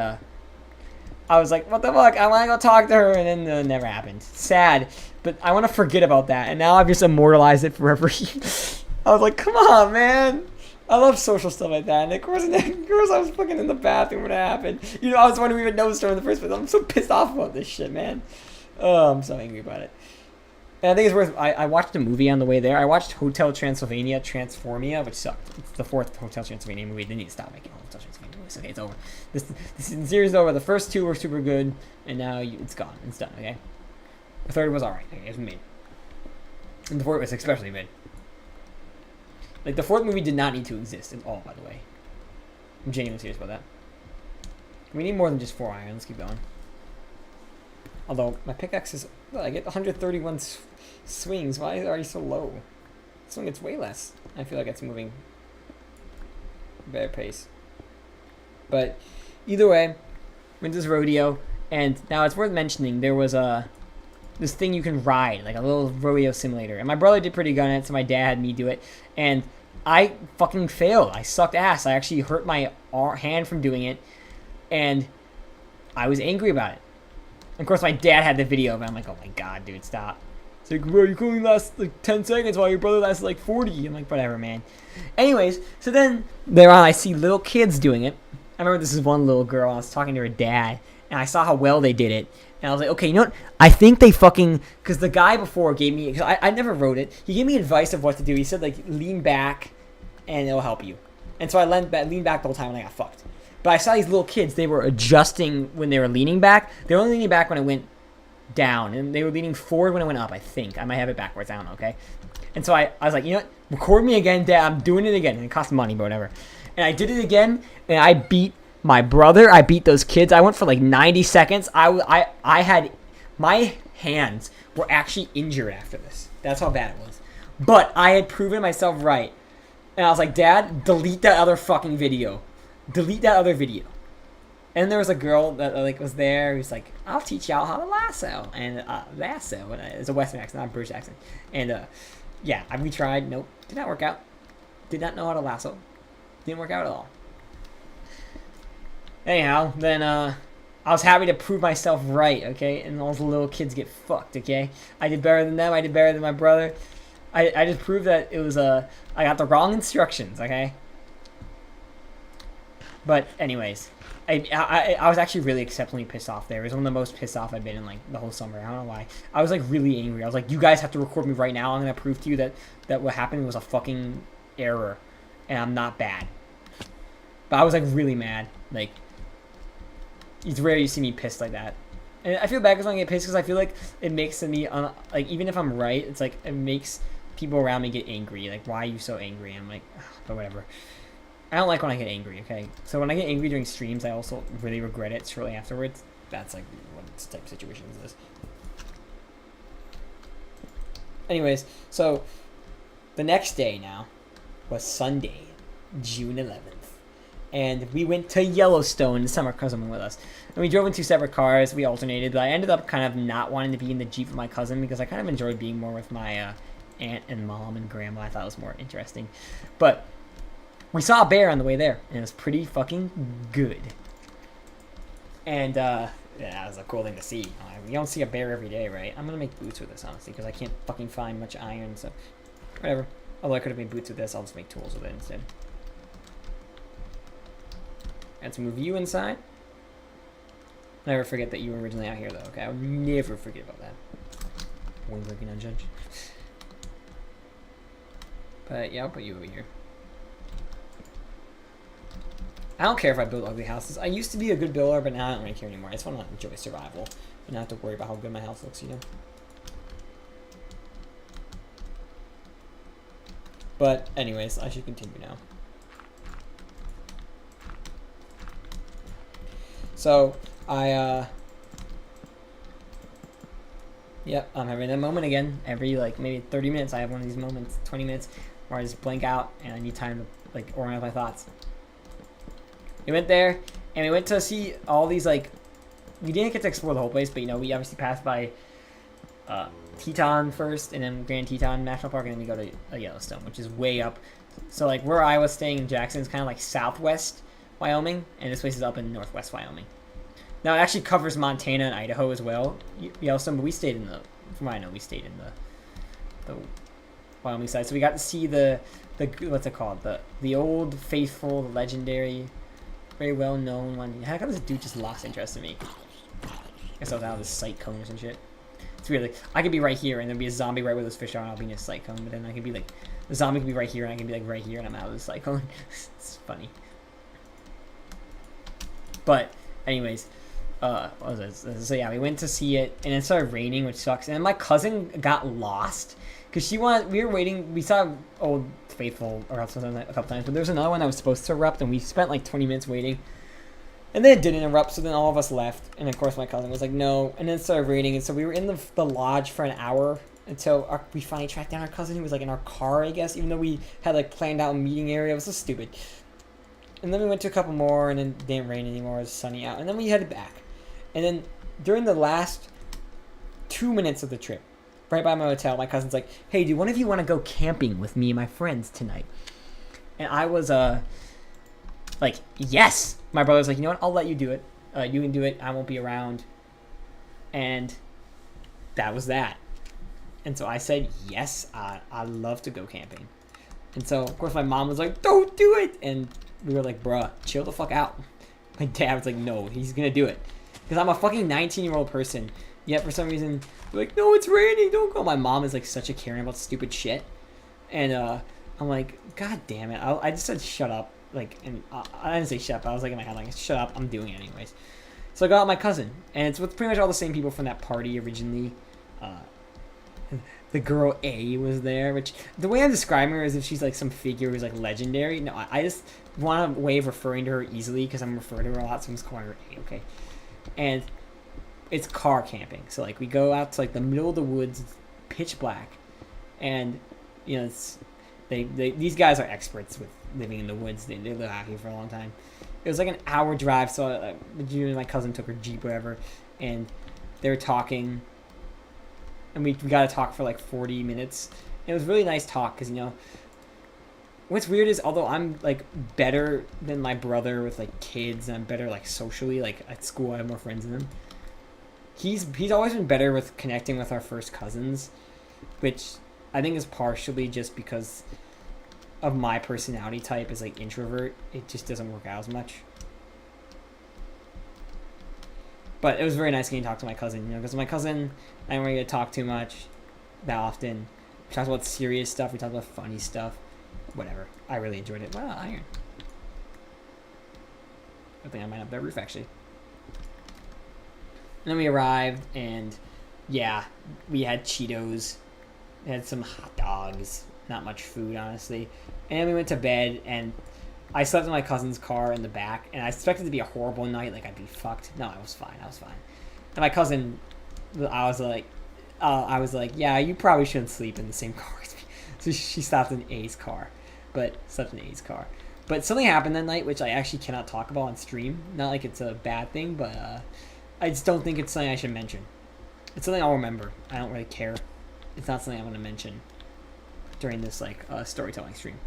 I was like, what the fuck? I want to go talk to her. And then it never happened. Sad. But I want to forget about that. And now I've just immortalized it forever. I was like, come on, man. I love social stuff like that. And of course I was fucking in the bathroom when it happened. You know, I was wondering if we even noticed her in the first place. I'm so pissed off about this shit, man. Oh, I'm so angry about it. And I think it's worth. I watched a movie on the way there. I watched Hotel Transylvania, Transformia, which sucked. It's the 4th Hotel Transylvania movie. They need to stop making Hotel Transylvania movies. Okay, it's over. This series is over. The first 2 were super good, and now it's gone. It's done. Okay. The 3rd was alright. Okay, it was made. And the 4th was especially mid. Like the 4th movie did not need to exist at all. By the way, I'm genuinely serious about that. We need more than just 4 iron. Let's keep going. Although my pickaxe is, well, I get 131 swings. Why is it already so low? This one gets way less. I feel like it's moving at a better pace. But either way, went to this rodeo, and now it's worth mentioning there was this thing you can ride, like a little rodeo simulator. And my brother did pretty good on it, so my dad had me do it. And I fucking failed. I sucked ass. I actually hurt my hand from doing it, and I was angry about it. Of course, my dad had the video of it. I'm like, oh my god, dude, stop. It's like, bro, you can only last like 10 seconds while your brother lasts like 40. I'm like, whatever, man. Anyways, so then there on, I see little kids doing it. I remember this is one little girl. I was talking to her dad, and I saw how well they did it. And I was like, okay, you know what? I think they fucking... Because the guy before gave me... Cause I never wrote it. He gave me advice of what to do. He said, like, lean back, and it'll help you. And so I leaned back the whole time, and I got fucked. But I saw these little kids, they were adjusting when they were leaning back. They were only leaning back when it went down. And they were leaning forward when it went up, I think. I might have it backwards, I don't know, okay? And so I was like, you know what? Record me again, Dad. I'm doing it again. And it cost money, but whatever. And I did it again, and I beat my brother. I beat those kids. I went for like 90 seconds. I had... My hands were actually injured after this. That's how bad it was. But I had proven myself right. And I was like, Dad, delete that other fucking video. Delete that other video. And there was a girl that like was there who's like, I'll teach y'all how to lasso. And lasso. And it's a Western accent, not a British accent. And yeah, we tried. Nope. Did not work out. Did not know how to lasso. Didn't work out at all. Anyhow, then I was happy to prove myself right, okay? And all the little kids get fucked, okay? I did better than them. I did better than my brother. I just proved that it was I got the wrong instructions, okay? But anyways, I was actually really exceptionally pissed off there. It was one of the most pissed off I've been in like the whole summer. I don't know why. I was like really angry. I was like, you guys have to record me right now. I'm gonna prove to you that what happened was a fucking error, and I'm not bad. But I was like really mad. Like, it's rare you see me pissed like that. And I feel bad because when I get pissed because I feel like it makes me like even if I'm right, it's like it makes people around me get angry. Like, why are you so angry? I'm like, ugh, but whatever. I don't like when I get angry, okay? So when I get angry during streams, I also really regret it shortly afterwards. That's like what type of situation is this. Anyways, so the next day now was Sunday, June 11th. And we went to Yellowstone. This time our cousin went with us. And we drove in 2 separate cars. We alternated. But I ended up kind of not wanting to be in the Jeep with my cousin because I kind of enjoyed being more with my aunt and mom and grandma. I thought it was more interesting. But we saw a bear on the way there, and it was pretty fucking good. And, yeah, that was a cool thing to see. You don't see a bear every day, right? I'm gonna make boots with this, honestly, because I can't fucking find much iron, so whatever. Although I could have made boots with this, I'll just make tools with it instead. Let's move you inside. Never forget that you were originally out here, though, okay? I would never forget about that. Wink, looking on judge. But, yeah, I'll put you over here. I don't care if I build ugly houses. I used to be a good builder, but now I don't really care anymore. I just want to enjoy survival and not have to worry about how good my house looks, you know? But anyways, I should continue now. So, yep, I'm having that moment again. Every, like, maybe 30 minutes I have one of these moments, 20 minutes, where I just blank out and I need time to, like, organize my thoughts. We went there, and we went to see all these, like, we didn't get to explore the whole place, but, you know, we obviously passed by Teton first, and then Grand Teton National Park, and then we go to Yellowstone, which is way up. So, like, where I was staying in Jackson is kind of like southwest Wyoming, and this place is up in northwest Wyoming. Now, it actually covers Montana and Idaho as well, Yellowstone, but we stayed in the, from what I know, we stayed in the Wyoming side. So we got to see the what's it called? The old faithful, the legendary, very well known one. How come this dude just lost interest in me? I guess I was out of the sight cone or some shit. It's weird. Like, I could be right here and there'd be a zombie right where those fish are and I'll be in a sight cone, but then I could be like, the zombie could be right here and I can be like right here and I'm out of the sight cone. It's funny. But anyways, what was it? So yeah, we went to see it and it started raining, which sucks. And then my cousin got lost because we were waiting. We saw Old Faithful a couple times, but there was another one that was supposed to erupt, and we spent like 20 minutes waiting. And then it didn't erupt, so then all of us left. And of course, my cousin was like, no. And then it started raining, and so we were in the lodge for an hour until we finally tracked down our cousin, who was like in our car, I guess, even though we had like planned out a meeting area. It was so stupid. And then we went to a couple more, and then it didn't rain anymore. It was sunny out. And then we headed back. And then during the last 2 minutes of the trip, right by my hotel, my cousin's like, hey, do one of you want to go camping with me and my friends tonight? And I was like, yes. My brother's like, you know what? I'll let you do it. You can do it. I won't be around. And that was that. And so I said, yes, I'd love to go camping. And so, of course, my mom was like, don't do it. And we were like, bruh, chill the fuck out. My dad was like, no, he's going to do it. Because I'm a fucking 19-year-old person. Yet for some reason, they're like, no, it's raining. Don't go. My mom is like such a Karen about stupid shit. And I'm like, God damn it. I just said shut up. Like, and I didn't say shut up. I was like in my head like, shut up. I'm doing it anyways. So I got my cousin. And it's with pretty much all the same people from that party originally. The girl A was there, which the way I describe her is if she's like some figure who's like legendary. No, I just want a way of referring to her easily because I'm referring to her a lot, so I'm just calling her A, okay? And it's car camping. So like we go out to like the middle of the woods, it's pitch black, and you know it's these guys are experts with living in the woods. They live out here for a long time. It was like an hour drive, so my cousin took her Jeep, whatever, and they were talking. And we got to talk for like 40 minutes. And it was really nice talk because, you know, what's weird is although I'm like better than my brother with like kids and I'm better like socially, like at school I have more friends than him. He's always been better with connecting with our first cousins, which I think is partially just because of my personality type as like introvert. It just doesn't work out as much. But it was very nice getting to talk to my cousin, you know, because my cousin, I didn't really get to talk too much that often. We talked about serious stuff. We talked about funny stuff. Whatever. I really enjoyed it. Wow, iron. I think I might have that roof, actually. And then we arrived, and yeah, we had Cheetos. We had some hot dogs. Not much food, honestly. And we went to bed, and I slept in my cousin's car in the back, and I expected it to be a horrible night, like I'd be fucked. No, I was fine. I was fine. And my cousin, I was like, yeah, you probably shouldn't sleep in the same car as me. So she stopped in A's car, but slept in A's car. But something happened that night, which I actually cannot talk about on stream. Not like it's a bad thing, but I just don't think it's something I should mention. It's something I'll remember. I don't really care. It's not something I want to mention during this like storytelling stream.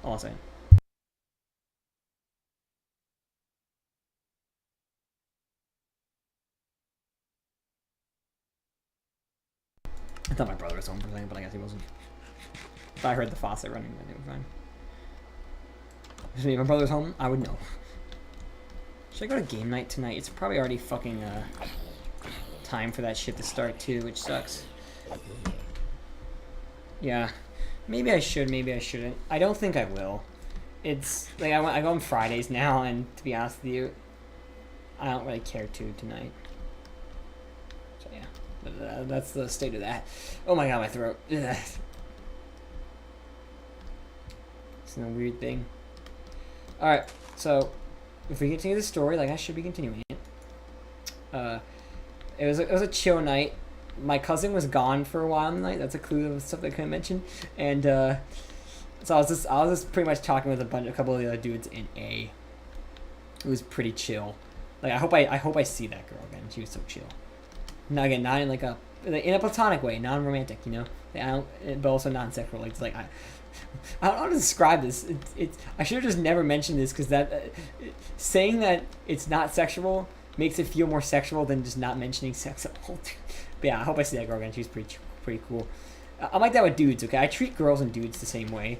All I'm saying. I thought my brother was home for something, but I guess he wasn't. If I heard the faucet running, then it was fine. If my brother's home, I would know. Should I go to game night tonight? It's probably already fucking time for that shit to start too, which sucks. Yeah, maybe I should, maybe I shouldn't. I don't think I will. It's like I go on Fridays now, and to be honest with you, I don't really care to tonight. So yeah, that's the state of that. Oh my god, my throat. Ugh. It's no weird thing. All right, so if we continue the story, like I should be continuing it. It was a chill night. My cousin was gone for a while in the night. That's a clue of stuff I couldn't mention. And so I was just pretty much talking with a couple of the other dudes in A. It was pretty chill. Like I hope I see that girl again. She was so chill. Now again, not in like in a platonic way, non-romantic, you know. But also non-sexual. Like it's like I don't know how to describe this. I should have just never mentioned this because that saying that it's not sexual makes it feel more sexual than just not mentioning sex at all. But yeah, I hope I see that girl again. She's pretty cool. I'm like that with dudes. Okay, I treat girls and dudes the same way.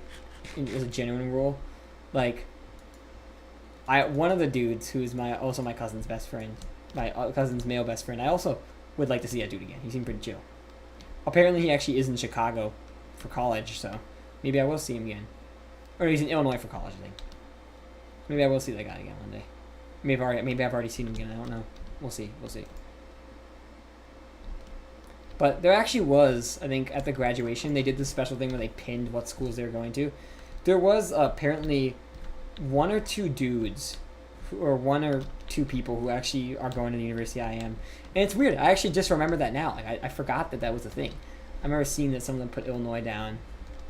As a genuine rule, like one of the dudes who is also my cousin's best friend, my cousin's male best friend. I also would like to see that dude again. He seemed pretty chill. Apparently, he actually is in Chicago for college, so maybe I will see him again. Or he's in Illinois for college, I think. Maybe I will see that guy again one day. Maybe I've already seen him again. I don't know. We'll see. But there actually was, I think, at the graduation, they did this special thing where they pinned what schools they were going to. There was apparently one or two dudes, or one or two people who actually are going to the university I am. And it's weird. I actually just remember that now. Like I forgot that was a thing. I remember seeing that some of them put Illinois down,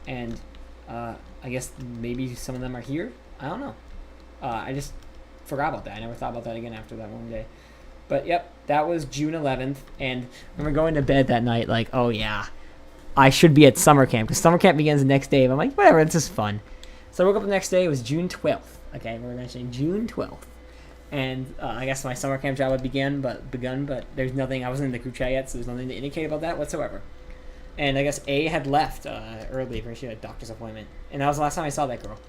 and I guess maybe some of them are here. I don't know. I just forgot about that. I never thought about that again after that one day. But yep, that was June 11th, and when we're going to bed that night, like, oh yeah, I should be at summer camp, because summer camp begins the next day, but I'm like, whatever, it's just fun. So I woke up the next day, it was June 12th, okay, we're mentioning June 12th, and I guess my summer camp job had begun, but there's nothing, I wasn't in the group chat yet, so there's nothing to indicate about that whatsoever. And I guess A had left early, because she had a doctor's appointment, and that was the last time I saw that girl.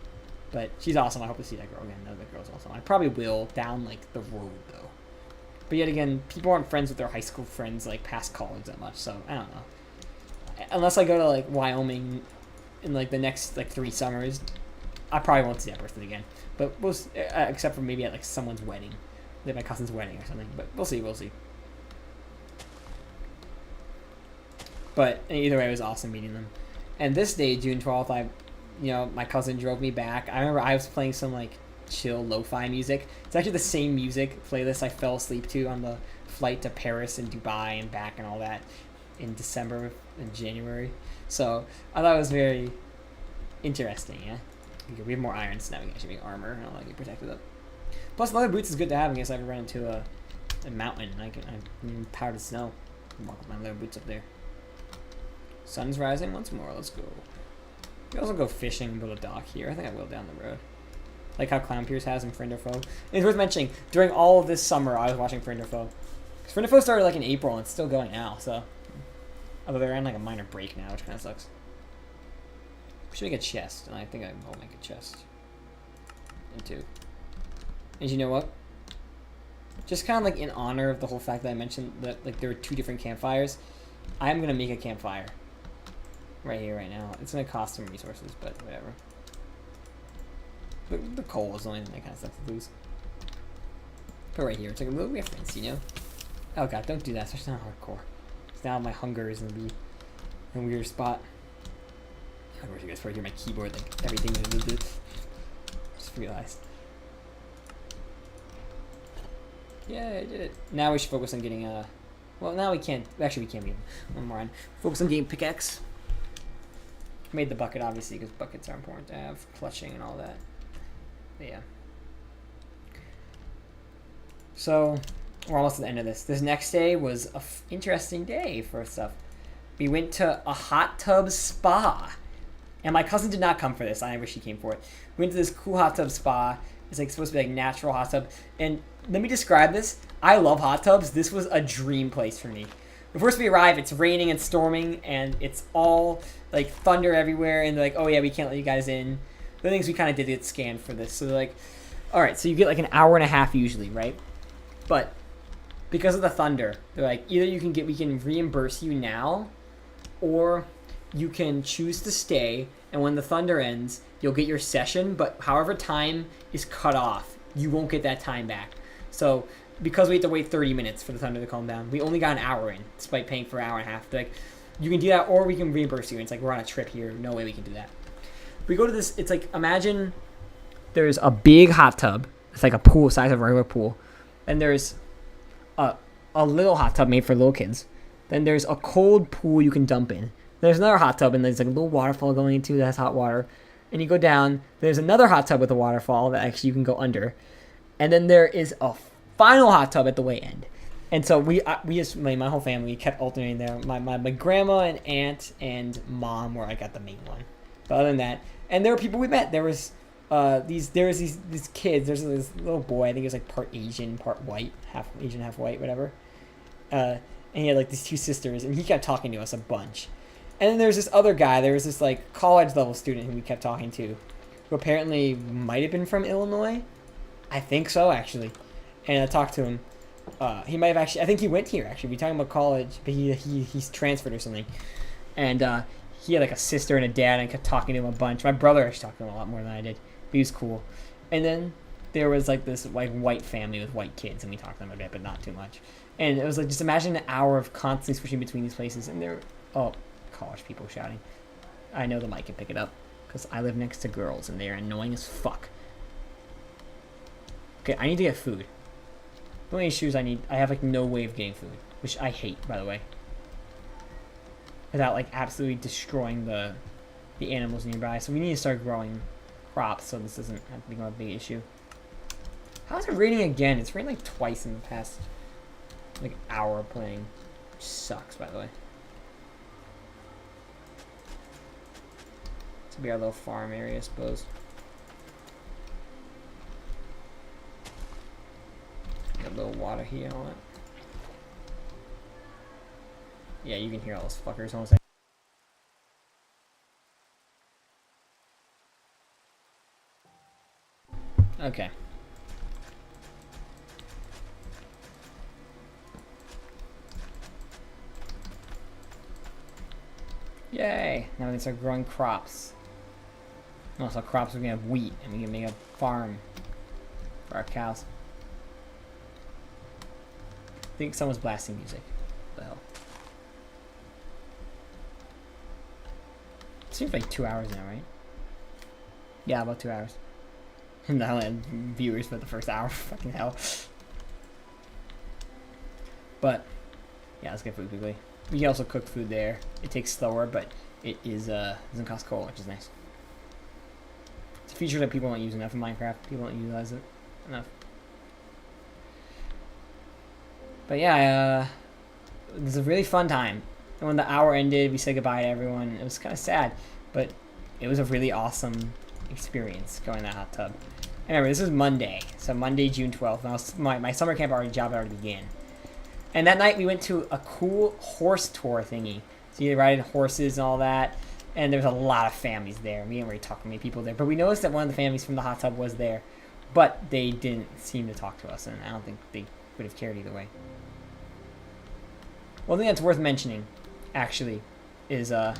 But she's awesome, I hope to see that girl again. That girl's awesome. I probably will down, like, the road, though. But yet again, people aren't friends with their high school friends, like, past college that much, so I don't know. Unless I go to, like, Wyoming in, like, the next, like, 3 summers, I probably won't see that person again. But we'll except for maybe at, like, someone's wedding. Like, my cousin's wedding or something. But we'll see. But either way, it was awesome meeting them. And this day, June 12th, my cousin drove me back. I remember I was playing some, like, chill lo-fi music. It's actually the same music playlist I fell asleep to on the flight to Paris and Dubai and back and all that in December and January. So I thought it was very interesting. Yeah, we have more irons now. We can actually make armor and all that, get protected up. Plus, leather boots is good to have in case I ever run into a mountain. I'm powered to snow. Walk with my leather boots up there. Sun's rising once more. Let's go. We also go fishing and build a dock here. I think I will down the road. Like how Clown Pierce has in Friend or Foe. And it's worth mentioning, during all of this summer, I was watching Friend or Foe. Because Friend or Foe started like in April, and it's still going now, so. Although they're on like a minor break now, which kind of sucks. We should make a chest, and I think I will make a chest. And 2. And you know what? just kind of like in honor of the whole fact that I mentioned that like there were 2 different campfires, I'm gonna make a campfire right here, right now. It's gonna cost some resources, but whatever. The coal is the only thing that kind of sucks to lose. But right here, it's like a little reference, you know? Oh god, don't do that, especially not hardcore. Because now my hunger is gonna be in a weird spot. I wish you guys probably hear my keyboard, like everything just realized. Yeah, I did it. Now we should focus on getting well, now we can't. Actually, we can't get one more on. Focus on getting pickaxe. Made the bucket, obviously, because buckets are important to have. Clutching and all that. But yeah. So, we're almost at the end of this. This next day was an interesting day for stuff. We went to a hot tub spa. And my cousin did not come for this. I wish she came for it. We went to this cool hot tub spa. It's like supposed to be like natural hot tub. And let me describe this. I love hot tubs. This was a dream place for me. The first we arrive, it's raining and storming, and it's all like thunder everywhere. And they're like, "Oh yeah, we can't let you guys in." The things we kind of did get scanned for this. So they're like, "All right, so you get like an hour and a half usually, right?" But because of the thunder, they're like, either we can reimburse you now, or you can choose to stay. And when the thunder ends, you'll get your session. But however time is cut off, you won't get that time back. So because we had to wait 30 minutes for the thunder to calm down, we only got an hour in, despite paying for an hour and a half. They're like, you can do that, or we can reimburse you. And it's like, we're on a trip here. No way we can do that. We go to this. It's like, imagine there's a big hot tub. It's like a pool, size of a regular pool. And there's a little hot tub made for little kids. Then there's a cold pool you can dump in. There's another hot tub, and there's like a little waterfall going into that has hot water. And you go down. There's another hot tub with a waterfall that actually you can go under. And then there is a final hot tub at the way end. And so we just, my whole family kept alternating there. My grandma and aunt and mom were like at the main one. But other than that, and there were people we met. There was these kids. There's this little boy. I think he was like part Asian, part white, half Asian, half white, whatever. And he had like these 2 sisters, and he kept talking to us a bunch. And then there's this other guy. There was this like college level student who we kept talking to, who apparently might have been from Illinois. I think so, actually. And I talked to him. He might have actually. I think he went here actually. We talking about college, but he's transferred or something. And he had like a sister and a dad, and I kept talking to him a bunch. My brother actually talked to him a lot more than I did. But he was cool. And then there was like this like white family with white kids, and we talked to them a bit, but not too much. And it was like, just imagine an hour of constantly switching between these places, and they're college people shouting. I know the mic can pick it up because I live next to girls, and they're annoying as fuck. Okay, I need to get food. The only issues I have like no way of getting food, which I hate, by the way. Without like absolutely destroying the animals nearby. So we need to start growing crops so this doesn't have to become a big issue. How is it raining again? It's rained like twice in the past like hour of playing. Which sucks, by the way. This will be our little farm area, I suppose. Got a little water here and all that. Yeah, you can hear all those fuckers almost. Okay. Yay! Now we can start growing crops. Also, crops, we can have wheat, and we can make a farm for our cows. I think someone's blasting music. What the hell? It seems like 2 hours now, right? Yeah, about 2 hours. And I only had viewers for the first hour. Fucking hell. But yeah, let's get food quickly. We can also cook food there. It takes slower, but it is doesn't cost coal, which is nice. It's a feature that people don't use enough in Minecraft. People don't utilize it enough. But yeah, it was a really fun time. And when the hour ended, we said goodbye to everyone. It was kind of sad, but it was a really awesome experience going to that hot tub. And remember, this was Monday, so Monday, June 12th. And my summer camp job already began. And that night we went to a cool horse tour thingy. So you ride horses and all that. And there's a lot of families there. We didn't really talk to many people there. But we noticed that one of the families from the hot tub was there. But they didn't seem to talk to us. And I don't think they would have cared either way. One thing that's worth mentioning, actually, is I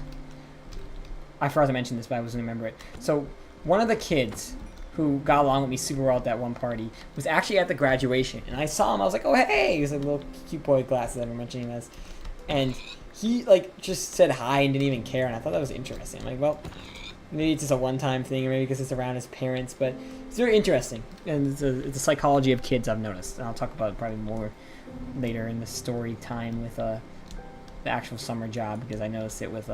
forgot to mention this, but I was gonna remember it. So one of the kids who got along with me super well at that one party was actually at the graduation, and I saw him. I was like, "Oh hey!" He was like a little cute boy with glasses. I remember mentioning this, and he like just said hi and didn't even care, and I thought that was interesting. I'm like, well, maybe it's just a one-time thing, or maybe because it's around his parents, but it's very interesting, and it's a psychology of kids I've noticed, and I'll talk about it probably more later in the story time with the actual summer job, because I noticed it with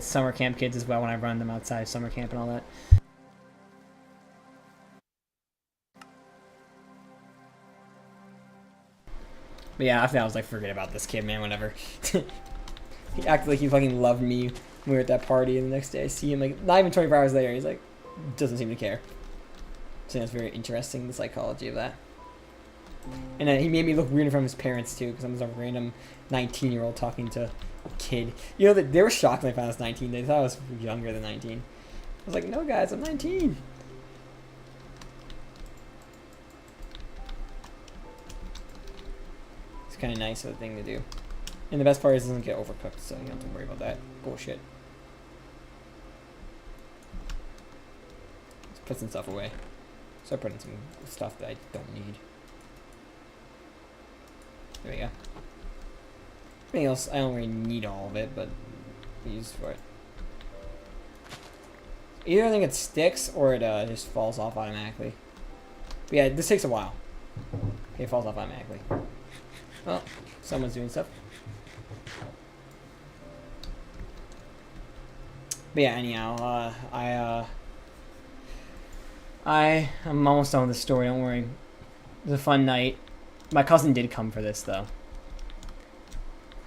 summer camp kids as well when I run them outside of summer camp and all that. But yeah, after that I was like, forget about this kid, man, whatever. He acted like he fucking loved me when we were at that party, and the next day I see him, like, not even 24 hours later, he's like, doesn't seem to care. So that's very interesting, the psychology of that. And then he made me look weird in front of his parents, too, because I was a random 19-year-old talking to a kid. You know, they were shocked when they found I was 19. They thought I was younger than 19. I was like, no, guys, I'm 19. It's kind of nice of a thing to do. And the best part is it doesn't get overcooked, so you don't have to worry about that bullshit. Let's put some stuff away. Start putting some stuff that I don't need. There we go. Anything else, I don't really need all of it, but I use for it. Either I think it sticks or it just falls off automatically. But yeah, this takes a while. Okay, it falls off automatically. Well, someone's doing stuff. But yeah, anyhow, I'm almost done with the story, don't worry. It was a fun night. My cousin did come for this, though.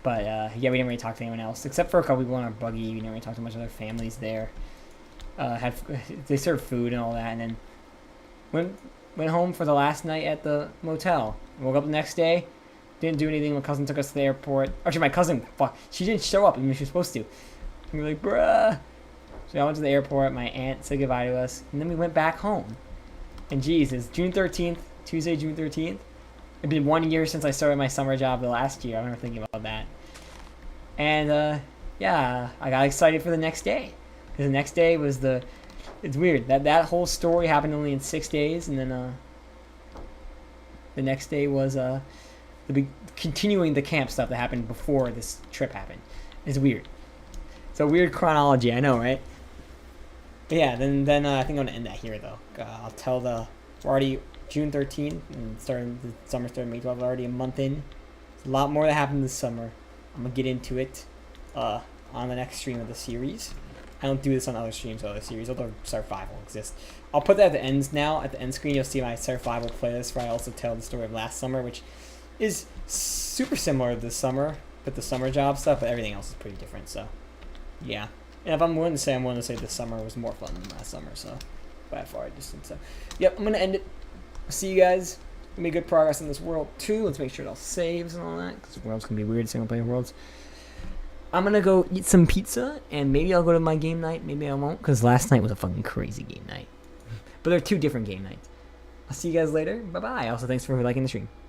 But, yeah, we didn't really talk to anyone else. Except for a couple people on our buggy. We didn't really talk to much other families there. They served food and all that, and then went home for the last night at the motel. Woke up the next day. Didn't do anything. My cousin took us to the airport. Actually, my cousin, she didn't show up even if she was supposed to. We were like, bruh. So I went to the airport. My aunt said goodbye to us. And then we went back home. And geez, it's June 13th. Tuesday, June 13th. It's been 1 year since I started my summer job the last year. I remember thinking about that. And, yeah, I got excited for the next day. Because the next day was it's weird. That whole story happened only in 6 days. And then, the next day was, continuing the camp stuff that happened before this trip happened. It's weird. It's a weird chronology, I know, right? But yeah, then I think I'm gonna end that here though. I'll tell we're already June 13th and the summer started May 12th. Already a month in. There's a lot more that happened this summer. I'm gonna get into it on the next stream of the series. I don't do this on other streams or other series, although Survival exists. I'll put that at the ends now. At the end screen, you'll see my Survival playlist where I also tell the story of last summer, which is super similar to this summer, but the summer job stuff, but everything else is pretty different, so yeah. And if I'm willing to say this summer was more fun than last summer, so by far I just think so. Yep, I'm gonna end it. See you guys. We made good progress in this world too. Let's make sure it all saves and all that, because the world's gonna be weird, single player worlds. I'm gonna go eat some pizza, and maybe I'll go to my game night, maybe I won't, because last night was a fucking crazy game night. But they're two different game nights. I'll see you guys later. Bye bye. Also, thanks for liking the stream.